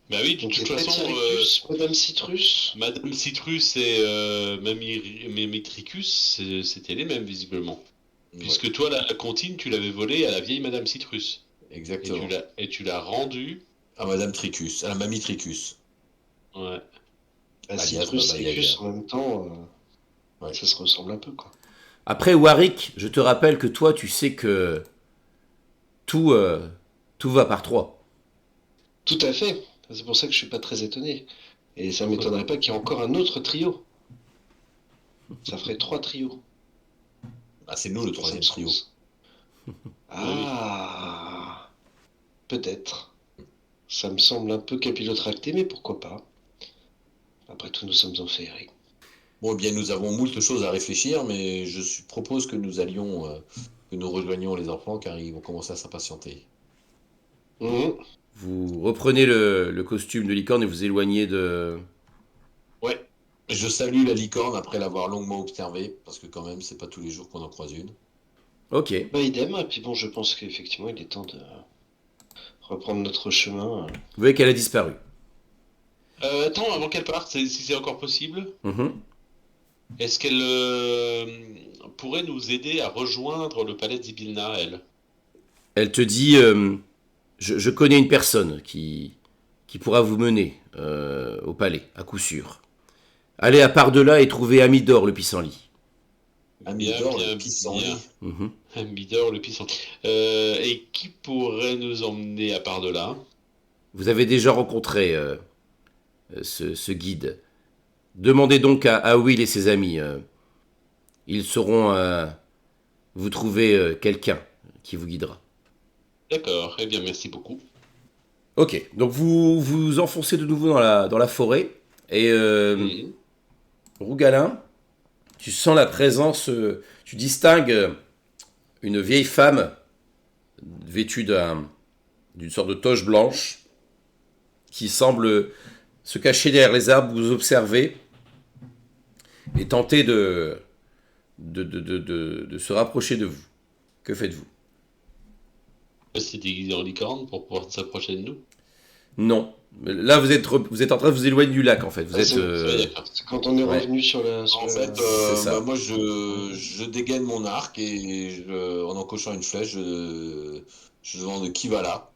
Bah oui, de Donc toute c'est façon, Rectus, Madame Citrus. Madame Citrus et Mamitricus, c'était les mêmes visiblement. Ouais, Puisque toi, la comptine, tu l'avais volée à la vieille Madame Citrus. exactement. Et tu l'as rendue. À Madame Tricus, à la Mamie Tricus. Ouais. Bah, Alias Citrus, Baba Ricus, Yaga. en même temps, Ouais. ça se ressemble un peu, quoi. après Warwick, je te rappelle que toi, tu sais que tout, tout va par trois. Tout à fait. C'est pour ça que je suis pas très étonné. Et ça m'étonnerait pas qu'il y ait encore un autre trio. Ça ferait 3 trios. Ah, c'est nous le Dans troisième ce trio. sens. Ah, peut-être. Ça me semble un peu capillotracté, mais pourquoi pas. Après tout, nous sommes en féerie. Bon, eh bien, nous avons moult choses à réfléchir, mais propose que nous allions, que nous rejoignions les enfants, car ils vont commencer à s'impatienter. Mhm. Vous reprenez le costume de licorne et vous éloignez de... Ouais. Je salue la licorne après l'avoir longuement observée, parce que quand même, c'est pas tous les jours qu'on en croise une. Ok. Bah, idem. Et puis bon, je pense qu'effectivement, il est temps de reprendre notre chemin. Vous voyez qu'elle a disparu. Attends, avant qu'elle parte, si c'est encore possible, Mhm. est-ce qu'elle pourrait nous aider à rejoindre le palais de Zibilna, elle? Elle te dit, je connais une personne qui pourra vous mener au palais, à coup sûr. Allez à part de là et trouvez Amidor, le pissenlit. Amidor, bien, le pissenlit. Mhm. Midor, le puissant. Et qui pourrait nous emmener à part de là? Vous avez déjà rencontré ce guide. Demandez donc à Will et ses amis. Ils sauront vous trouver quelqu'un qui vous guidera. D'accord, eh bien merci beaucoup. Ok, donc vous vous enfoncez de nouveau dans la forêt. Et Mhm. Rougalin, tu sens la présence, tu distingues une vieille femme vêtue d'une sorte de toge blanche qui semble se cacher derrière les arbres, vous observer et tenter de se rapprocher de vous. Que faites-vous? C'est déguisé en licorne pour pouvoir s'approcher de nous. Non. Là, vous êtes en train de vous éloigner du lac, en fait. Vous Ah, êtes... D'accord. C'est quand on est Ouais. revenu sur la. En fait, C'est ça. bah, moi, je dégaine mon arc et en encochant une flèche, je demande qui va là.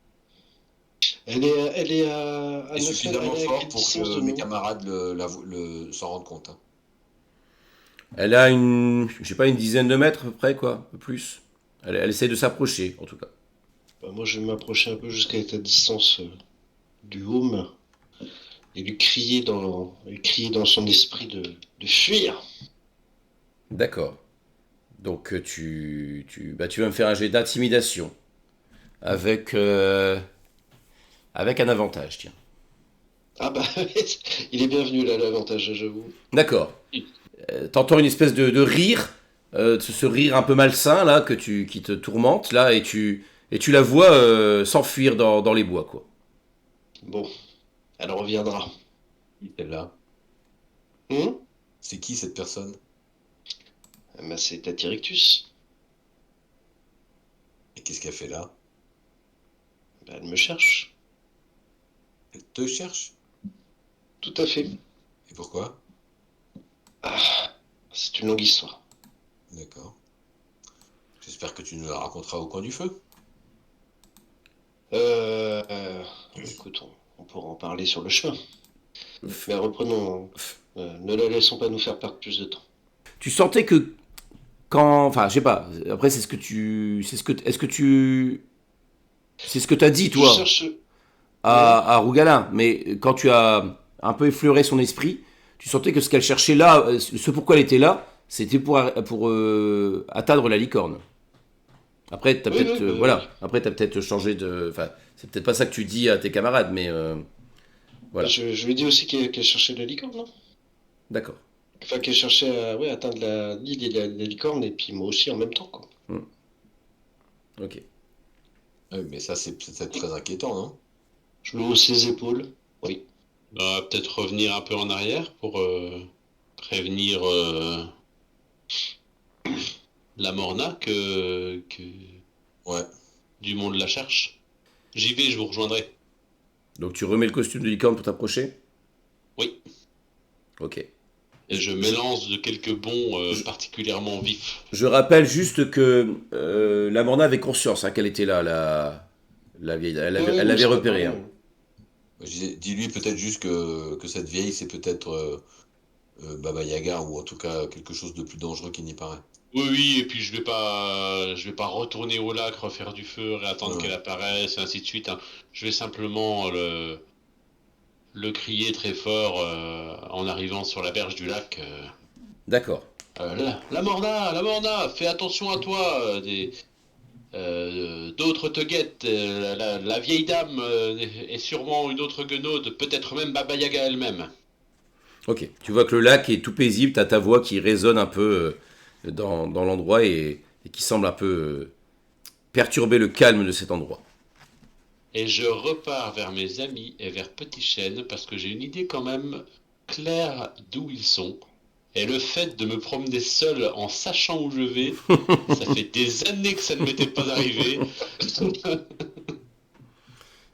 Elle est à Et suffisamment elle est à fort quelle pour distance que de mes nous? camarades s'en rendent compte. Hein. Elle a je sais pas, une dizaine de mètres à peu près, quoi. Un peu plus. Elle essaie de s'approcher, en tout cas. Bah, moi, je vais m'approcher un peu jusqu'à ta distance du home et lui crier dans son esprit de fuir. D'accord. Donc, tu vas me faire un jet d'intimidation. Avec, avec un avantage, tiens. Ah bah, il est bienvenu là, l'avantage, j'avoue. D'accord. T'entends une espèce de rire, ce rire un peu malsain, là, qui te tourmente, là, et tu la vois s'enfuir dans les bois, quoi. Bon, elle reviendra. Qui est là? Hum C'est qui cette personne? bah, c'est Tatirictus. Et qu'est-ce qu'elle fait là? Bah, elle me cherche. Elle te cherche? Tout à fait. Et pourquoi? Ah, c'est une longue histoire. D'accord. J'espère que tu nous la raconteras au coin du feu. Écoute, on pourra en parler sur le chemin. Mais reprenons. Ne la laissons pas nous faire perdre plus de temps. Tu sentais que quand, enfin, je sais pas. Après, c'est ce que tu, c'est ce que, est-ce que tu, c'est ce que t'as dit Je toi cherche. à Rougalin, mais quand tu as un peu effleuré son esprit, tu sentais que ce qu'elle cherchait là, ce pourquoi elle était là, c'était pour atteindre la licorne. Après, t'as Oui, peut-être, oui, voilà. Après, t'as peut-être changé de, enfin, c'est peut-être pas ça que tu dis à tes camarades, mais voilà. je lui ai dit aussi qu'elle cherchait la licorne, non? D'accord. Enfin, qu'elle cherchait à ouais, atteindre l'île et la licorne, et puis moi aussi en même temps, quoi. Ok. Ah oui, mais ça, c'est peut-être très inquiétant, non? Je me hausse les épaules. Oui. Bah, peut-être revenir un peu en arrière pour prévenir la Morna que Ouais. du monde la cherche. J'y vais, je vous rejoindrai. Donc tu remets le costume de licorne pour t'approcher. Oui. Ok. Et je m'élance de quelques bonds particulièrement vifs. Je rappelle juste que la Morna avait conscience qu'elle était là, la vieille. Ouais, Elle non, l'avait c'est pas repérée. pareil. Hein. Dis-lui peut-être juste que cette vieille, c'est peut-être Baba Yaga, ou en tout cas quelque chose de plus dangereux qui n'y paraît. Oui, oui, et puis je vais pas retourner au lac, refaire du feu, réattendre Ouais. qu'elle apparaisse, et ainsi de suite. Hein. Je vais simplement le crier très fort en arrivant sur la berge du lac. D'accord. La Morna, fais attention à toi. D'autres te guettent. La vieille dame est sûrement une autre guenaude, peut-être même Baba Yaga elle-même. Ok. Tu vois que le lac est tout paisible. T'as ta voix qui résonne un peu dans l'endroit et qui semble un peu perturber le calme de cet endroit. Et je repars vers mes amis et vers Petit Chêne parce que j'ai une idée quand même claire d'où ils sont. Et le fait de me promener seul en sachant où je vais, ça fait des années que ça ne m'était pas arrivé.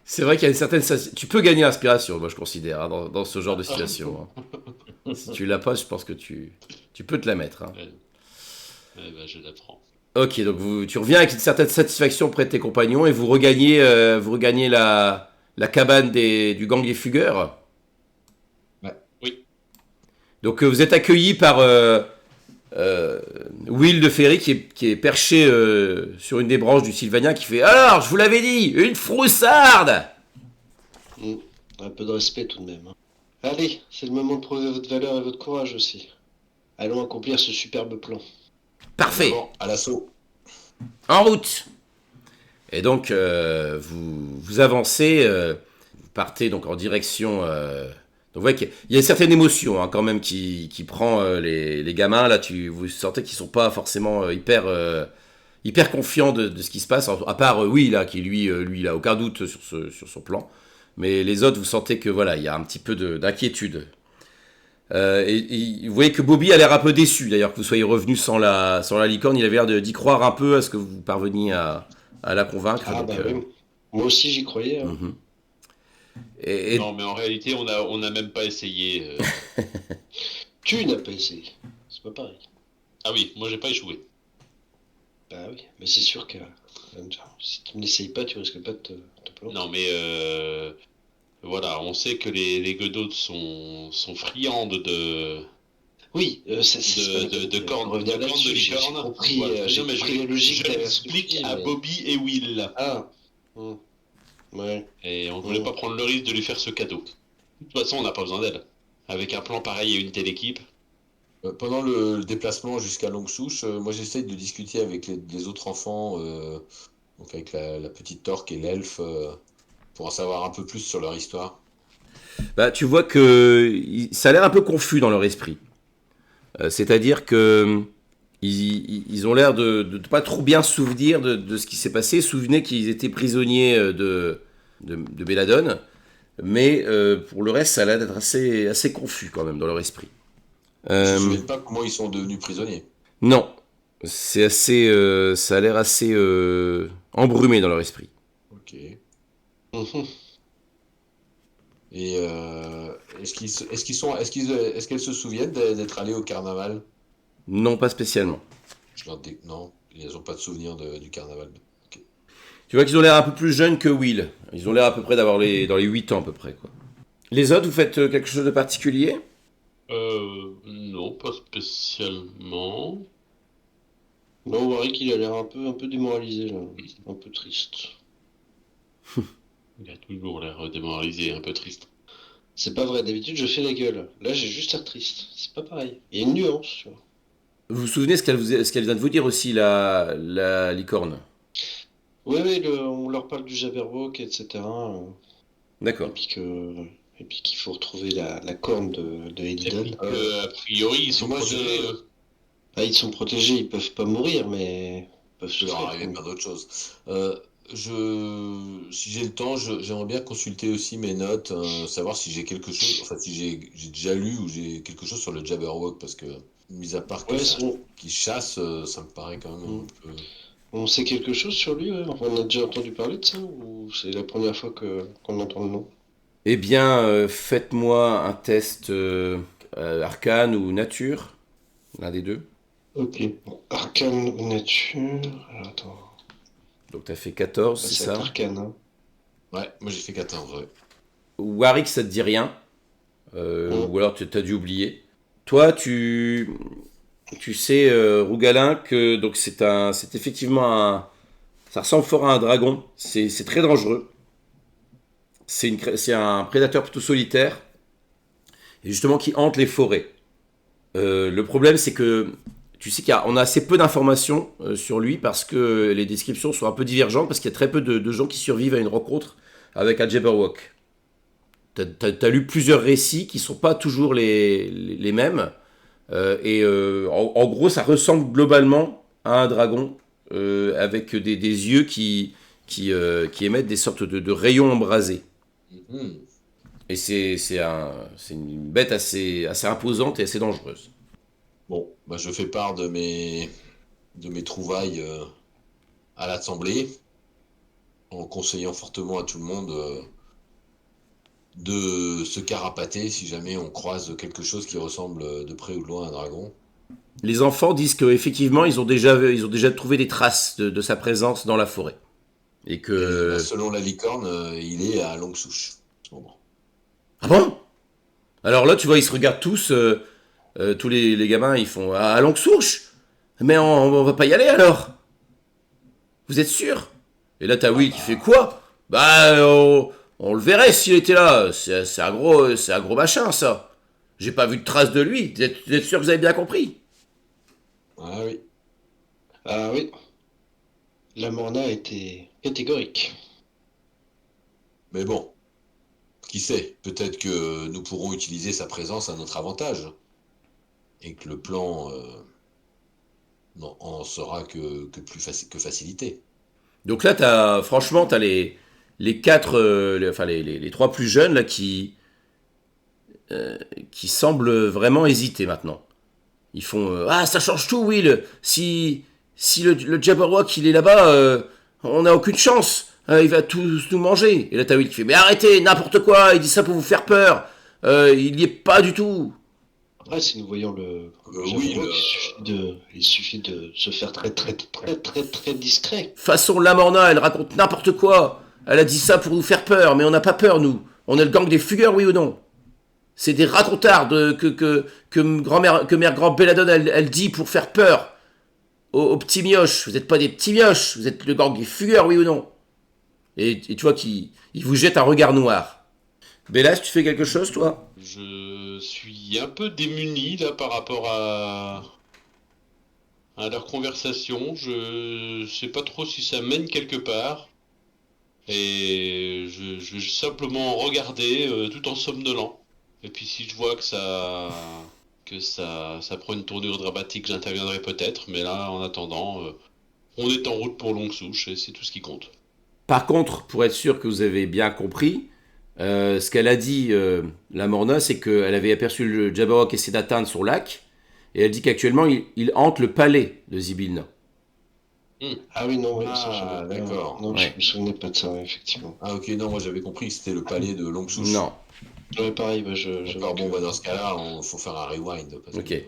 C'est vrai qu'il y a une certaine. Tu peux gagner l'inspiration, moi je considère, hein, dans ce genre de situation. Hein. Si tu l'as pas, je pense que tu peux te la mettre. Hein. Ouais, bah, je l'apprends. Ok, donc tu reviens avec une certaine satisfaction auprès de tes compagnons et vous regagnez la cabane du gang des fugueurs. Oui. Donc vous êtes accueillis par euh, Will de Ferry qui est perché sur une des branches du Sylvanien qui fait alors, je vous l'avais dit, une froussarde. Un peu de respect tout de même. Hein. Allez, c'est le moment de prouver votre valeur et votre courage aussi. Allons accomplir ce superbe plan. Parfait, Bon, à l'assaut. en route. Et donc vous avancez, vous partez donc en direction. Donc vous voyez qu'il y a une certaine émotion hein, quand même qui prend les gamins là. Vous sentez qu'ils sont pas forcément hyper confiants de ce qui se passe. À part oui là qui lui il a aucun doute sur son plan. Mais les autres vous sentez que voilà il y a un petit peu d'inquiétude. Vous voyez que Bobby a l'air un peu déçu d'ailleurs que vous soyez revenu sans la licorne. Il avait l'air d'y croire un peu à ce que vous parveniez à la convaincre. Ah donc, bah oui. Moi aussi j'y croyais. Hein. mhm. Non, mais en réalité, on a même pas essayé. Tu n'as pas essayé. C'est pas pareil. Ah oui, moi j'ai pas échoué. Bah oui, mais c'est sûr que si tu n'essayes pas, tu risques pas de te planter. Non, mais voilà, on sait que les guenaudes sont friandes Oui, de cornes de J'ai licorne. compris, Voilà. j'ai Non, mais compris la logique derrière ce que tu j'explique dis, à mais- Bobby et Will. Ah, ouais. Et on voulait pas prendre le risque de lui faire ce cadeau. De toute façon, on n'a pas besoin d'elle. Avec un plan pareil et une telle équipe. Pendant le déplacement jusqu'à Longue Souche, moi j'essaye de discuter avec les autres enfants, donc avec la petite Torque et l'elfe, pour en savoir un peu plus sur leur histoire. Bah, tu vois que ça a l'air un peu confus dans leur esprit. C'est-à-dire que ils ont l'air de pas trop bien se souvenir de ce qui s'est passé. Souvenez qu'ils étaient prisonniers de Belladone, mais pour le reste, ça a l'air d'être assez confus quand même dans leur esprit. Ils se souviennent pas comment ils sont devenus prisonniers. Non, C'est assez, ça a l'air assez embrumé dans leur esprit. Ok. Mhm. Et est-ce qu'elles se souviennent d'être allées au carnaval? Non, pas spécialement. Non, elles n'ont pas de souvenir du carnaval. Ok. Tu vois qu'ils ont l'air un peu plus jeunes que Will. Ils ont l'air à peu près d'avoir dans les 8 ans à peu près, quoi. Les autres, vous faites quelque chose de particulier? Non, pas spécialement. Non, Warwick, il a l'air un peu démoralisé, là. Un peu triste. Il a toujours l'air démoralisé, un peu triste. C'est pas vrai, d'habitude, je fais la gueule. Là, j'ai juste l'air triste. C'est pas pareil. Il y a une nuance, tu vois. Vous vous souvenez ce qu'elle vient de vous dire aussi, la licorne? Oui, oui, on leur parle du Jabberwock, etc. Et D'accord. puis et puis qu'il faut retrouver la corne de Et Elidon. puis que, a priori, ils sont moi, protégés. Ah, ils sont protégés, ils peuvent pas mourir, mais ils peuvent il peut leur souffrir. arriver plein d'autres choses. Si j'ai le temps, j'aimerais bien consulter aussi mes notes, savoir si j'ai quelque chose, enfin si j'ai déjà lu ou j'ai quelque chose sur le Jabberwock, parce que, mis à part Ouais, qu'il chasse, ça me paraît quand même un peu... on sait quelque chose sur lui, ouais. On a déjà entendu parler de ça, ou c'est la première fois qu'on entend le nom? Eh bien, faites-moi un test arcane ou nature, l'un des deux. Ok. Bon, Arcane ou nature. Alors, attends. Donc tu as fait 14, Bah, c'est ça va être ça? Arcane, hein. Ouais, moi j'ai fait 14, ouais. Warwick, ça te dit rien. Hum. Ou alors tu as dû oublier. Toi, tu sais, Rougalin, que donc c'est effectivement ça ressemble fort à un dragon. C'est très dangereux. C'est un prédateur plutôt solitaire et justement qui hante les forêts. Le problème, c'est que tu sais qu'on a assez peu d'informations sur lui parce que les descriptions sont un peu divergentes parce qu'il y a très peu de gens qui survivent à une rencontre avec un Jabberwock. T'as lu plusieurs récits qui sont pas toujours les mêmes. En gros, ça ressemble globalement à un dragon avec des yeux qui émettent des sortes de rayons embrasés. Mhm. Et c'est une bête assez imposante et assez dangereuse. Bon, bah je fais part de mes trouvailles à l'Assemblée, en conseillant fortement à tout le monde de se carapater si jamais on croise quelque chose qui ressemble de près ou de loin à un dragon. Les enfants disent qu'effectivement, ils ont déjà trouvé des traces de sa présence dans la forêt. Et Et bah, que... selon la licorne, il est à longue souche en ce moment. Ah bon? Alors là, tu vois, ils se regardent tous, tous les gamins, ils font à longue souche. Mais on va pas y aller alors. Vous êtes sûr? Et là, t'as Ah Will qui fait bah, quoi? Bah, on le verrait s'il était là. C'est un gros machin, ça. J'ai pas vu de traces de lui. Vous êtes sûr que vous avez bien compris? ah oui. Ah oui, la Morna était catégorique. Mais bon, qui sait, peut-être que nous pourrons utiliser sa présence à notre avantage. Et que le plan en sera que facilité. Donc là, franchement, t'as les quatre, enfin les trois plus jeunes là qui semblent vraiment hésiter maintenant. Ils font ah, ça change tout, Will. Si le Jabberwock il est là-bas, on n'a aucune chance. Il va tous nous manger. Et là, t'as Will qui fait mais arrêtez, n'importe quoi. Il dit ça pour vous faire peur. Il y est pas du tout. Après, si nous voyons le Oui, Jabberwock, il suffit de se faire très très très très très discret. Façon Lamorna, elle raconte n'importe quoi. Elle a dit ça pour nous faire peur, mais on n'a pas peur, nous. On est le gang des fugueurs, oui ou non? C'est des racontards que mère grand Belladone, elle dit pour faire peur aux petits mioches. Vous n'êtes pas des petits mioches, vous êtes le gang des fugueurs, oui ou non? Et tu vois qu'il vous jette un regard noir. Bellas, tu fais quelque chose, toi? Je suis un peu démuni là par rapport à leur conversation. Je sais pas trop si ça mène quelque part. Et je vais simplement regarder tout en somnolant. Et puis si je vois que ça prend une tournure dramatique, j'interviendrai peut-être. Mais là, en attendant, on est en route pour Longue Souche et c'est tout ce qui compte. Par contre, pour être sûr que vous avez bien compris, ce qu'elle a dit, la Morna, c'est qu'elle avait aperçu le Jabberwock essayer d'atteindre son lac, et elle dit qu'actuellement il hante le palais de Zybilna. Ah oui, non, ouais, ça, Ah, d'accord. Non, Ouais. je me souvenais pas de ça, ouais, effectivement. Ah ok, non, moi j'avais compris que c'était le palais de Longue Souche. Non, Ouais, pareil, bah, D'accord, bon, bah dans ce cas-là, faut faire un rewind. Parce ok. que-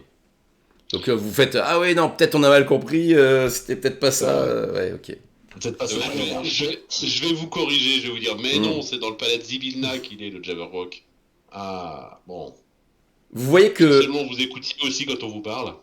Donc vous faites ah ouais non peut-être on a mal compris, c'était peut-être pas ça. Ouais ok. Peut-être pas ce palais-là. Je vais vous corriger, je vais vous dire, mais Mm. non, c'est dans le palais de Zybilna qu'il est le Jabberwock. Ah, bon. Vous voyez que Seulement vous écoutiez aussi quand on vous parle.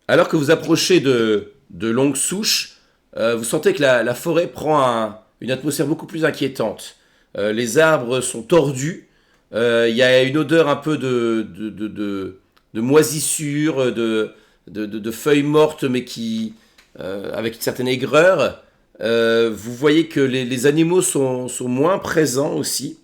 alors que vous approchez de Longue Souche, vous sentez que la forêt prend une atmosphère beaucoup plus inquiétante. Les arbres sont tordus. Il y a une odeur un peu de moisissure, de feuilles mortes, mais qui avec une certaine aigreur. Vous voyez que les animaux sont moins présents aussi.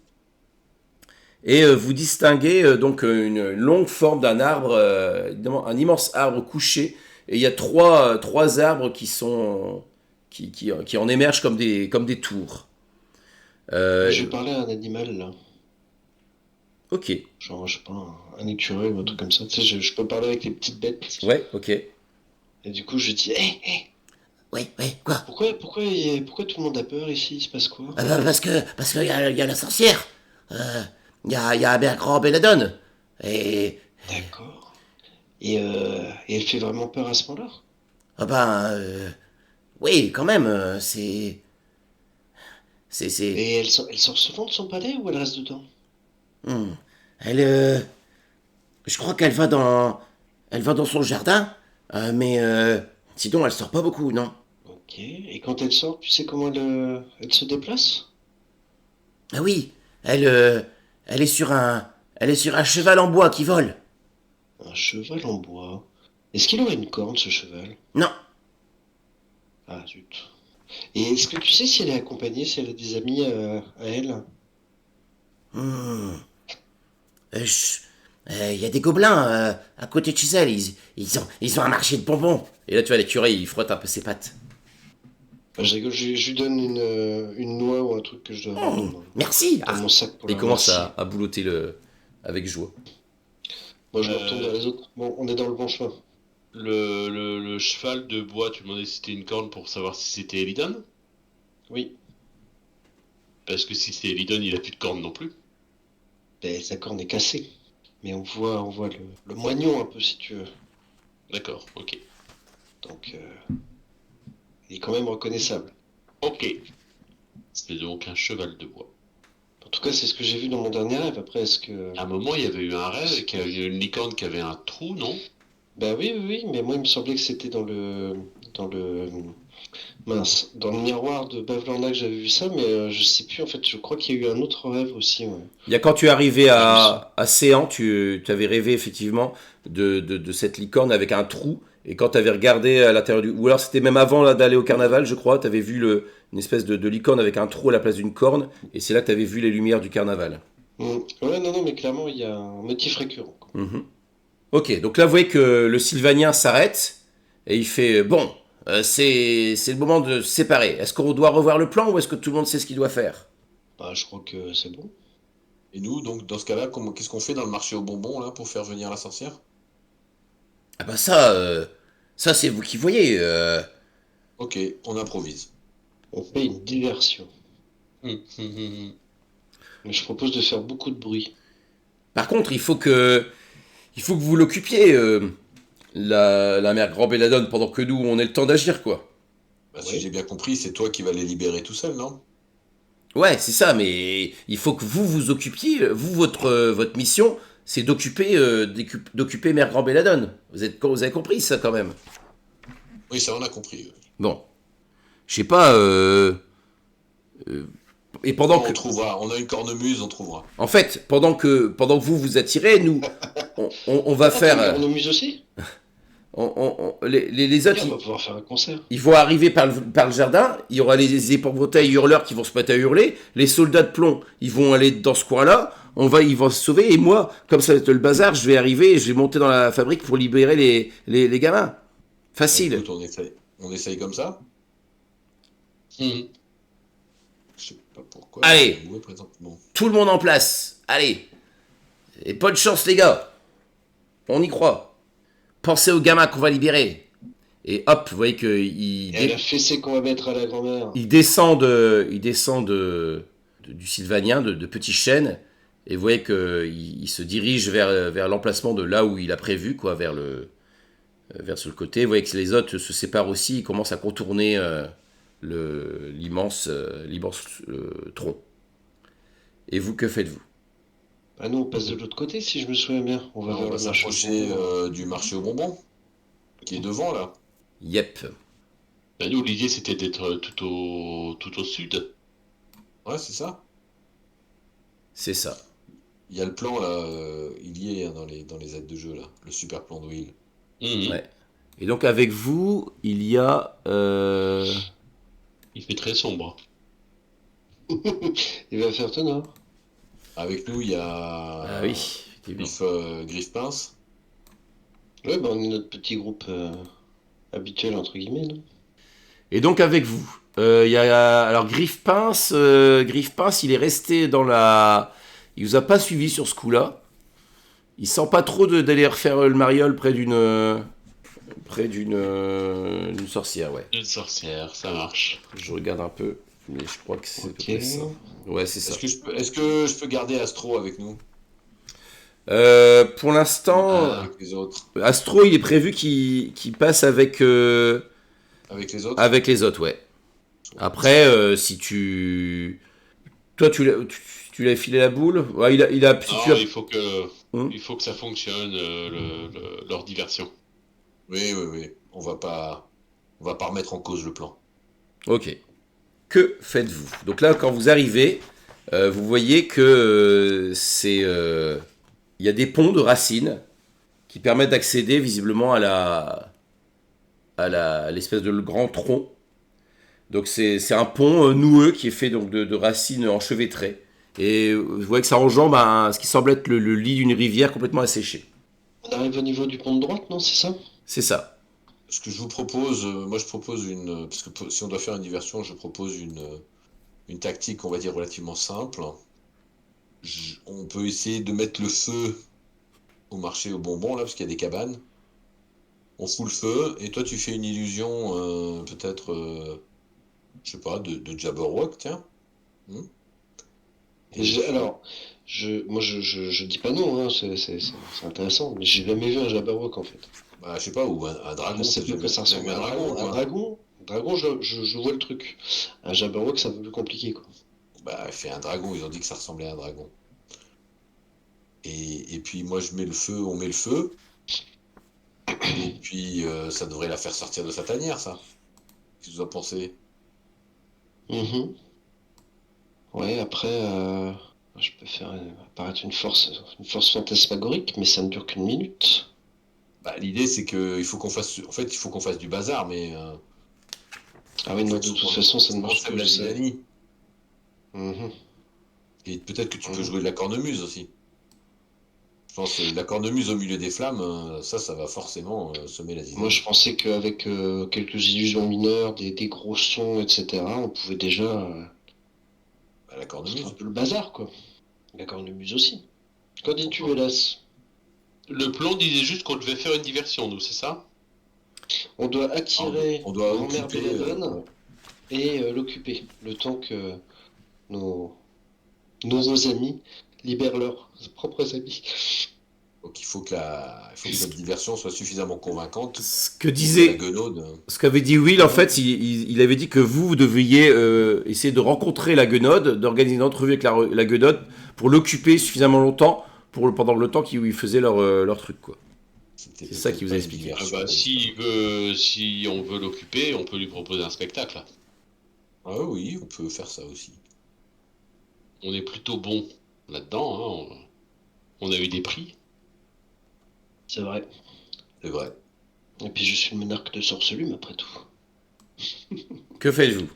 Et vous distinguez donc une longue forme d'un arbre, un immense arbre couché. Et il y a trois arbres qui en émergent comme des tours. Je vais parler à un animal, là. Ok, Genre, je sais pas, un écureuil ou un truc comme ça. Tu sais, je peux parler avec les petites bêtes. ouais, ok. Et du coup, je dis, hé, hé, Oui, oui, quoi? pourquoi tout le monde a peur ici? Il se passe quoi? Parce qu'il y a la sorcière. Il y a Bergrand Belladone. Et, D'accord. Et elle fait vraiment peur à ce moment-là? ah ben, oui, quand même, c'est, Et elle sort souvent de son palais ou elle reste dedans? hmm. Elle, je crois elle va dans son jardin, mais sinon elle sort pas beaucoup, non? Ok. Et quand elle sort, tu sais comment elle se déplace? Ah oui, elle est elle est sur un cheval en bois qui vole. Un cheval en bois. Est-ce qu'il aurait une corne, ce cheval? Non, Ah, zut. Et est-ce que tu sais si elle est accompagnée, si elle a des amis à elle? hmm. Il y a des gobelins à côté de chez elle. Ils ont un marché de bonbons. Et là tu vois l'écureuil, il frotte un peu ses pattes. Ah, je rigole, je lui donne une noix ou un truc que je dois avoir Merci. dans mon sac pour Et il la commence remercier. à boulotter avec joie. Moi, je me Euh, retourne vers les autres. Bon, on est dans le bon chemin. Le cheval de bois, tu demandais si c'était une corne pour savoir si c'était Elidon? Oui. Parce que si c'est Elidon, il a plus de corne non plus. Ben, sa corne est cassée. Mais on voit le moignon un peu, si tu veux. D'accord, ok. Donc, il est quand même reconnaissable. Ok. C'était donc un cheval de bois. En tout cas, c'est ce que j'ai vu dans mon dernier rêve. Après, est-ce que... À un moment, il y avait eu un rêve, qu'il y avait une licorne qui avait un trou, non? Ben oui, oui, oui, mais moi, il me semblait que c'était mince, dans le miroir de Bavlorna que j'avais vu ça, mais je sais plus, en fait, je crois qu'il y a eu un autre rêve aussi, ouais. Il y a quand tu es arrivé à Séan, tu avais rêvé effectivement de cette licorne avec un trou. Et quand tu avais regardé à l'intérieur du... Ou alors c'était même avant là, d'aller au carnaval, je crois, tu avais vu une espèce de licorne avec un trou à la place d'une corne. Et c'est là que tu avais vu les lumières du carnaval. Ouais, non, non, mais clairement, il y a un motif récurrent, quoi. Mhm. Ok, donc là vous voyez que le Sylvanien s'arrête. Et il fait, bon, c'est le moment de se séparer. Est-ce qu'on doit revoir le plan ou est-ce que tout le monde sait ce qu'il doit faire? Bah, je crois que c'est bon. Et nous, donc, dans ce cas-là, qu'est-ce qu'on fait dans le marché aux bonbons, là, pour faire venir la sorcière? Ah bah ça c'est vous qui voyez. Ok, on improvise. On fait une diversion. Hum, hum, hum. Mais je propose de faire beaucoup de bruit. Par contre, il faut que vous l'occupiez, la mère Grand Belladone, pendant que nous, on ait le temps d'agir, quoi. Bah, Ouais. si j'ai bien compris, c'est toi qui vas les libérer tout seul, non? Ouais, c'est ça, mais il faut que vous vous occupiez. Vous, votre mission, c'est d'occuper mère Grand Belladone. Vous avez compris ça, quand même. Oui, ça, on a compris. Oui. Bon. Je sais pas, et pendant que... On trouvera, on a une cornemuse, on trouvera. En fait, pendant que vous vous attirez, nous, on va Ah, faire... t'as une cornemuse aussi? Les autres, Tiens, on va pouvoir faire un concert. ils vont arriver par le jardin, il y aura les épouvantails hurleurs qui vont se mettre à hurler, les soldats de plomb, ils vont aller dans ce coin-là, ils vont se sauver, et moi, comme ça va être le bazar, je vais arriver et je vais monter dans la fabrique pour libérer les gamins. Facile. Écoute, on essaye comme ça. Hum. Je sais pas pourquoi. Allez. Ouais, présentement. Tout le monde en place. Allez. Et bonne chance, les gars. On y croit. pensez aux gamins qu'on va libérer. Et hop, vous voyez qu'il Et la fessée qu'on va mettre à la grand-mère. il descend du Sylvanien, de Petit Chêne, et vous voyez qu'il se dirige vers l'emplacement de là où il a prévu, quoi, vers sur le côté. Vous voyez que les autres se séparent aussi, ils commencent à contourner l'immense tronc. Et vous, que faites-vous? Ah nous, on passe de l'autre côté, si je me souviens bien. On va On vers va le marché. s'approcher du marché aux bonbons, qui est devant là. Yep, Bah, nous, l'idée, c'était d'être tout au sud. Ouais, c'est ça. c'est ça. Il y a le plan là, il y est hein, dans les aides de jeu là, le super plan de Will. Mhm. Ouais. Et donc avec vous, il y a... Il fait très sombre. Il va faire tonneau. Avec nous, il y a Ah oui, effectivement. Griff Pince. Ouais, bah on est notre petit groupe habituel, entre guillemets, non? Et donc avec vous, il y a... Alors Griffpince, il est resté dans la... Il vous a pas suivi sur ce coup-là. Il sent pas trop d'aller refaire le mariole d'une sorcière, ouais. Une sorcière, ça marche. Je regarde un peu, mais je crois que c'est à peu Ok. près ça. Ouais, c'est ça. Est-ce que je peux garder Astro avec nous, Pour l'instant, avec les autres, Astro, il est prévu qu'il passe avec avec les autres? avec les autres, ouais. Après, si toi, tu l'as filé la boule. Ouais, si Non, tu as... il faut que ça fonctionne, leur diversion. Oui, oui, oui. On va pas remettre en cause le plan. Ok. Que faites-vous? Donc là, quand vous arrivez, vous voyez que il y a des ponts de racines qui permettent d'accéder visiblement à l'espèce de grand tronc. Donc c'est un pont noueux qui est fait donc de racines enchevêtrées. Et vous voyez que ça enjambe ce qui semble être le lit d'une rivière complètement asséchée. On arrive au niveau du pont de droite, non, c'est ça? C'est ça. Ce que je vous propose, moi je propose parce que si on doit faire une diversion, je propose une tactique, on va dire, relativement simple. On peut essayer de mettre le feu au marché aux bonbons, là, parce qu'il y a des cabanes. On fout le feu, et toi tu fais une illusion, peut-être, je sais pas, de Jabberwock, tiens. Hmm. Alors, moi je dis pas non, hein, c'est intéressant, mais j'ai jamais vu un Jabberwock en fait. Bah, je sais pas, ou un dragon. Je sais pas quoi ça ressemble à un dragon. Un dragon, je vois le truc. Un Jabberwock, c'est un peu plus compliqué, quoi. Bah, fait un dragon, ils ont dit que ça ressemblait à un dragon. Et puis moi je mets le feu, on met le feu, et puis ça devrait la faire sortir de sa tanière, ça. Qu'est-ce que vous en pensez? Mhm. Ouais, après, je peux faire apparaître une force fantasmagorique, mais ça ne dure qu'une minute. Bah, l'idée c'est que il faut qu'on fasse, en fait, il faut qu'on fasse du bazar, mais Ah oui, non, de toute façon, ça ne marche pas pas, la je sais. villanie. Mhm. Et peut-être que tu peux jouer de la cornemuse aussi. Je pense que la cornemuse au milieu des flammes, ça va forcément semer la zizanie. Moi, je pensais qu'avec quelques illusions mineures, des gros sons, etc., on pouvait déjà Bah, la faire cornemuse. un peu le bazar, quoi. La cornemuse aussi. Qu'en dis-tu, Velas? Le plan disait juste qu'on devait faire une diversion, nous, c'est ça? On doit attirer On doit grand-mère occuper, Bénévole et l'occuper, le temps que nos amis libèrent leurs propres amis. donc il faut que cette diversion soit suffisamment convaincante. Ce que La disait, guenaude. ce qu'avait dit Will, en fait, il avait dit que vous deviez essayer de rencontrer la guenode, d'organiser une entrevue avec la guenode pour l'occuper suffisamment longtemps pendant le temps où ils faisaient leur truc, quoi. C'était C'est ça qui vous a peut-être pas expliqué. une Ah diversion. bah, si on veut l'occuper, on peut lui proposer un spectacle. Ah oui, on peut faire ça aussi. On est plutôt bon là-dedans, hein. On a eu des prix. C'est vrai. C'est vrai. Et puis je suis le monarque de Sorcelume, après tout. Que faites-vous?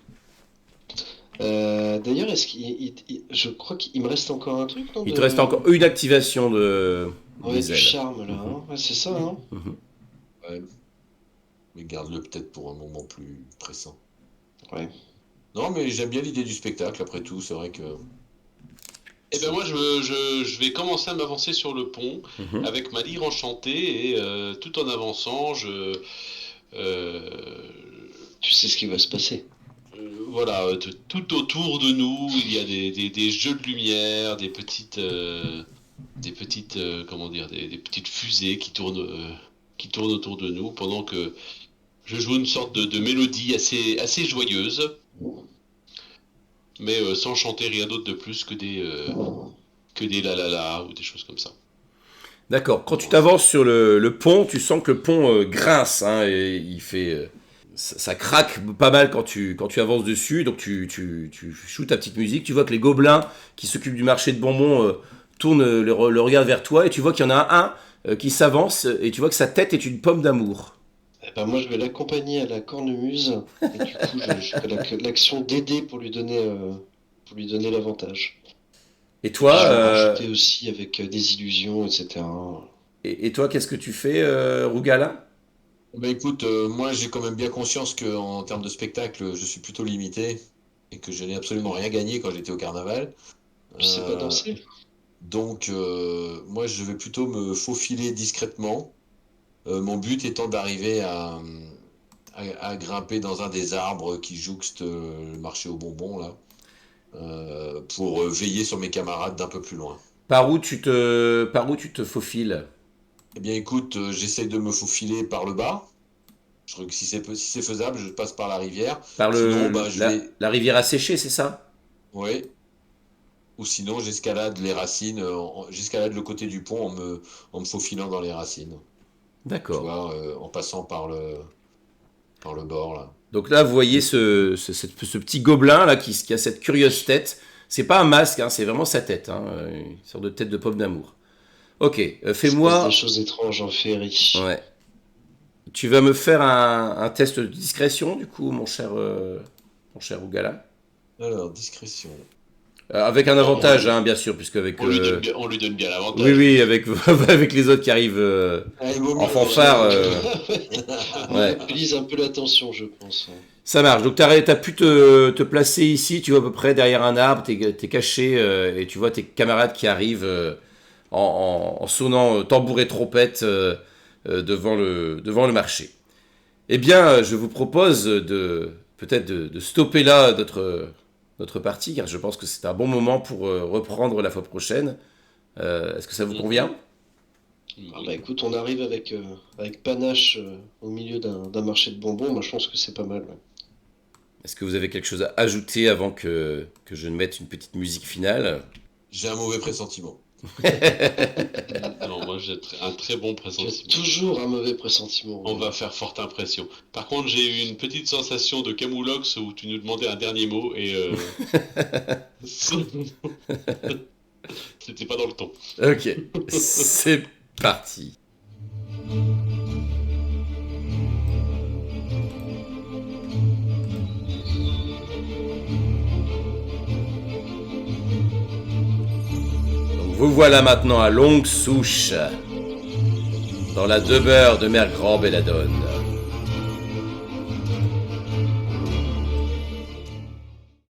D'ailleurs, je crois qu'il me reste encore un truc, non, Il te reste encore une activation Ouais, des du ailes. charme, là, hein. Ouais, c'est ça, hein. Mhm. Ouais. Mais garde-le peut-être pour un moment plus pressant. Ouais. Non, mais j'aime bien l'idée du spectacle, après tout. C'est vrai que Eh ben moi, je vais commencer à m'avancer sur le pont Mhm. avec ma lyre enchantée et tout en avançant, euh, Tu sais ce qui va se passer. voilà, tout autour de nous, il y a des jeux de lumière, des petites, comment dire, des petites fusées qui tournent autour de nous pendant que je joue une sorte de mélodie assez joyeuse, mais sans chanter rien d'autre de plus que des la la la ou des choses comme ça. D'accord. Quand tu t'avances sur le pont, tu sens que le pont grince, hein, et il fait, ça craque pas mal quand tu avances dessus. Donc tu joues ta petite musique. Tu vois que les gobelins qui s'occupent du marché de bonbons tournent le regard vers toi et tu vois qu'il y en a un qui s'avance et tu vois que sa tête est une pomme d'amour. Eh ben, moi, je vais l'accompagner à la cornemuse. Et du coup, je fais l'action d'aider pour lui donner l'avantage. Et toi, Je vais rajouter aussi avec des illusions, etc. et toi, qu'est-ce que tu fais, Rougala? Bah écoute, moi j'ai quand même bien conscience que en termes de spectacle, je suis plutôt limité et que je n'ai absolument rien gagné quand j'étais au carnaval. Tu sais pas Euh, danser? donc moi je vais plutôt me faufiler discrètement. Mon but étant d'arriver à grimper dans un des arbres qui jouxte le marché aux bonbons là, pour veiller sur mes camarades d'un peu plus loin. Par où tu te faufiles? Eh bien écoute, j'essaye de me faufiler par le bas. Je trouve que si c'est faisable, je passe par la rivière. Par Sinon, bah, je vais. la rivière asséchée, c'est ça? Ouais. Ou sinon, j'escalade les racines, j'escalade le côté du pont en me faufilant dans les racines. Tu D'accord. vois, en passant par le bord là. Donc là, vous voyez ce petit gobelin là qui a cette curieuse tête. C'est pas un masque, hein, c'est vraiment sa tête, hein, une sorte de tête de pomme d'amour. Ok, Il se passe des fais-moi. choses étranges en féerie. Ouais. Tu vas me faire un test de discrétion, du coup, mon cher Ougala. Alors, discrétion. Avec un Bon, avantage, hein, bien sûr, puisque avec. On lui donne bien l'avantage. Oui, oui, avec, avec les autres qui arrivent Ah, il vaut en mieux, fanfare. On Ouais. mobilise un peu l'attention, je pense. Ça marche. Donc, t'as pu te placer ici, tu vois, à peu près derrière un arbre, t'es caché, et tu vois tes camarades qui arrivent en sonnant tambour et trompette devant le marché. Eh bien, je vous propose peut-être de stopper là notre partie, car je pense que c'est un bon moment pour reprendre la fois prochaine. Est-ce que ça vous convient? Ah bah écoute, on arrive avec panache au milieu d'un marché de bonbons. Moi, je pense que c'est pas mal. Ouais. Est-ce que vous avez quelque chose à ajouter avant que je ne mette une petite musique finale? J'ai un mauvais pressentiment. Non, moi j'ai un très bon Tu as pressentiment. toujours un mauvais pressentiment. On va faire forte impression. Par contre, j'ai eu une petite sensation de Camoulox où tu nous demandais un dernier mot et c'était pas dans le ton. Ok, c'est parti. Donc vous voilà maintenant à longue souche, dans la demeure de Mère Grand Belladone.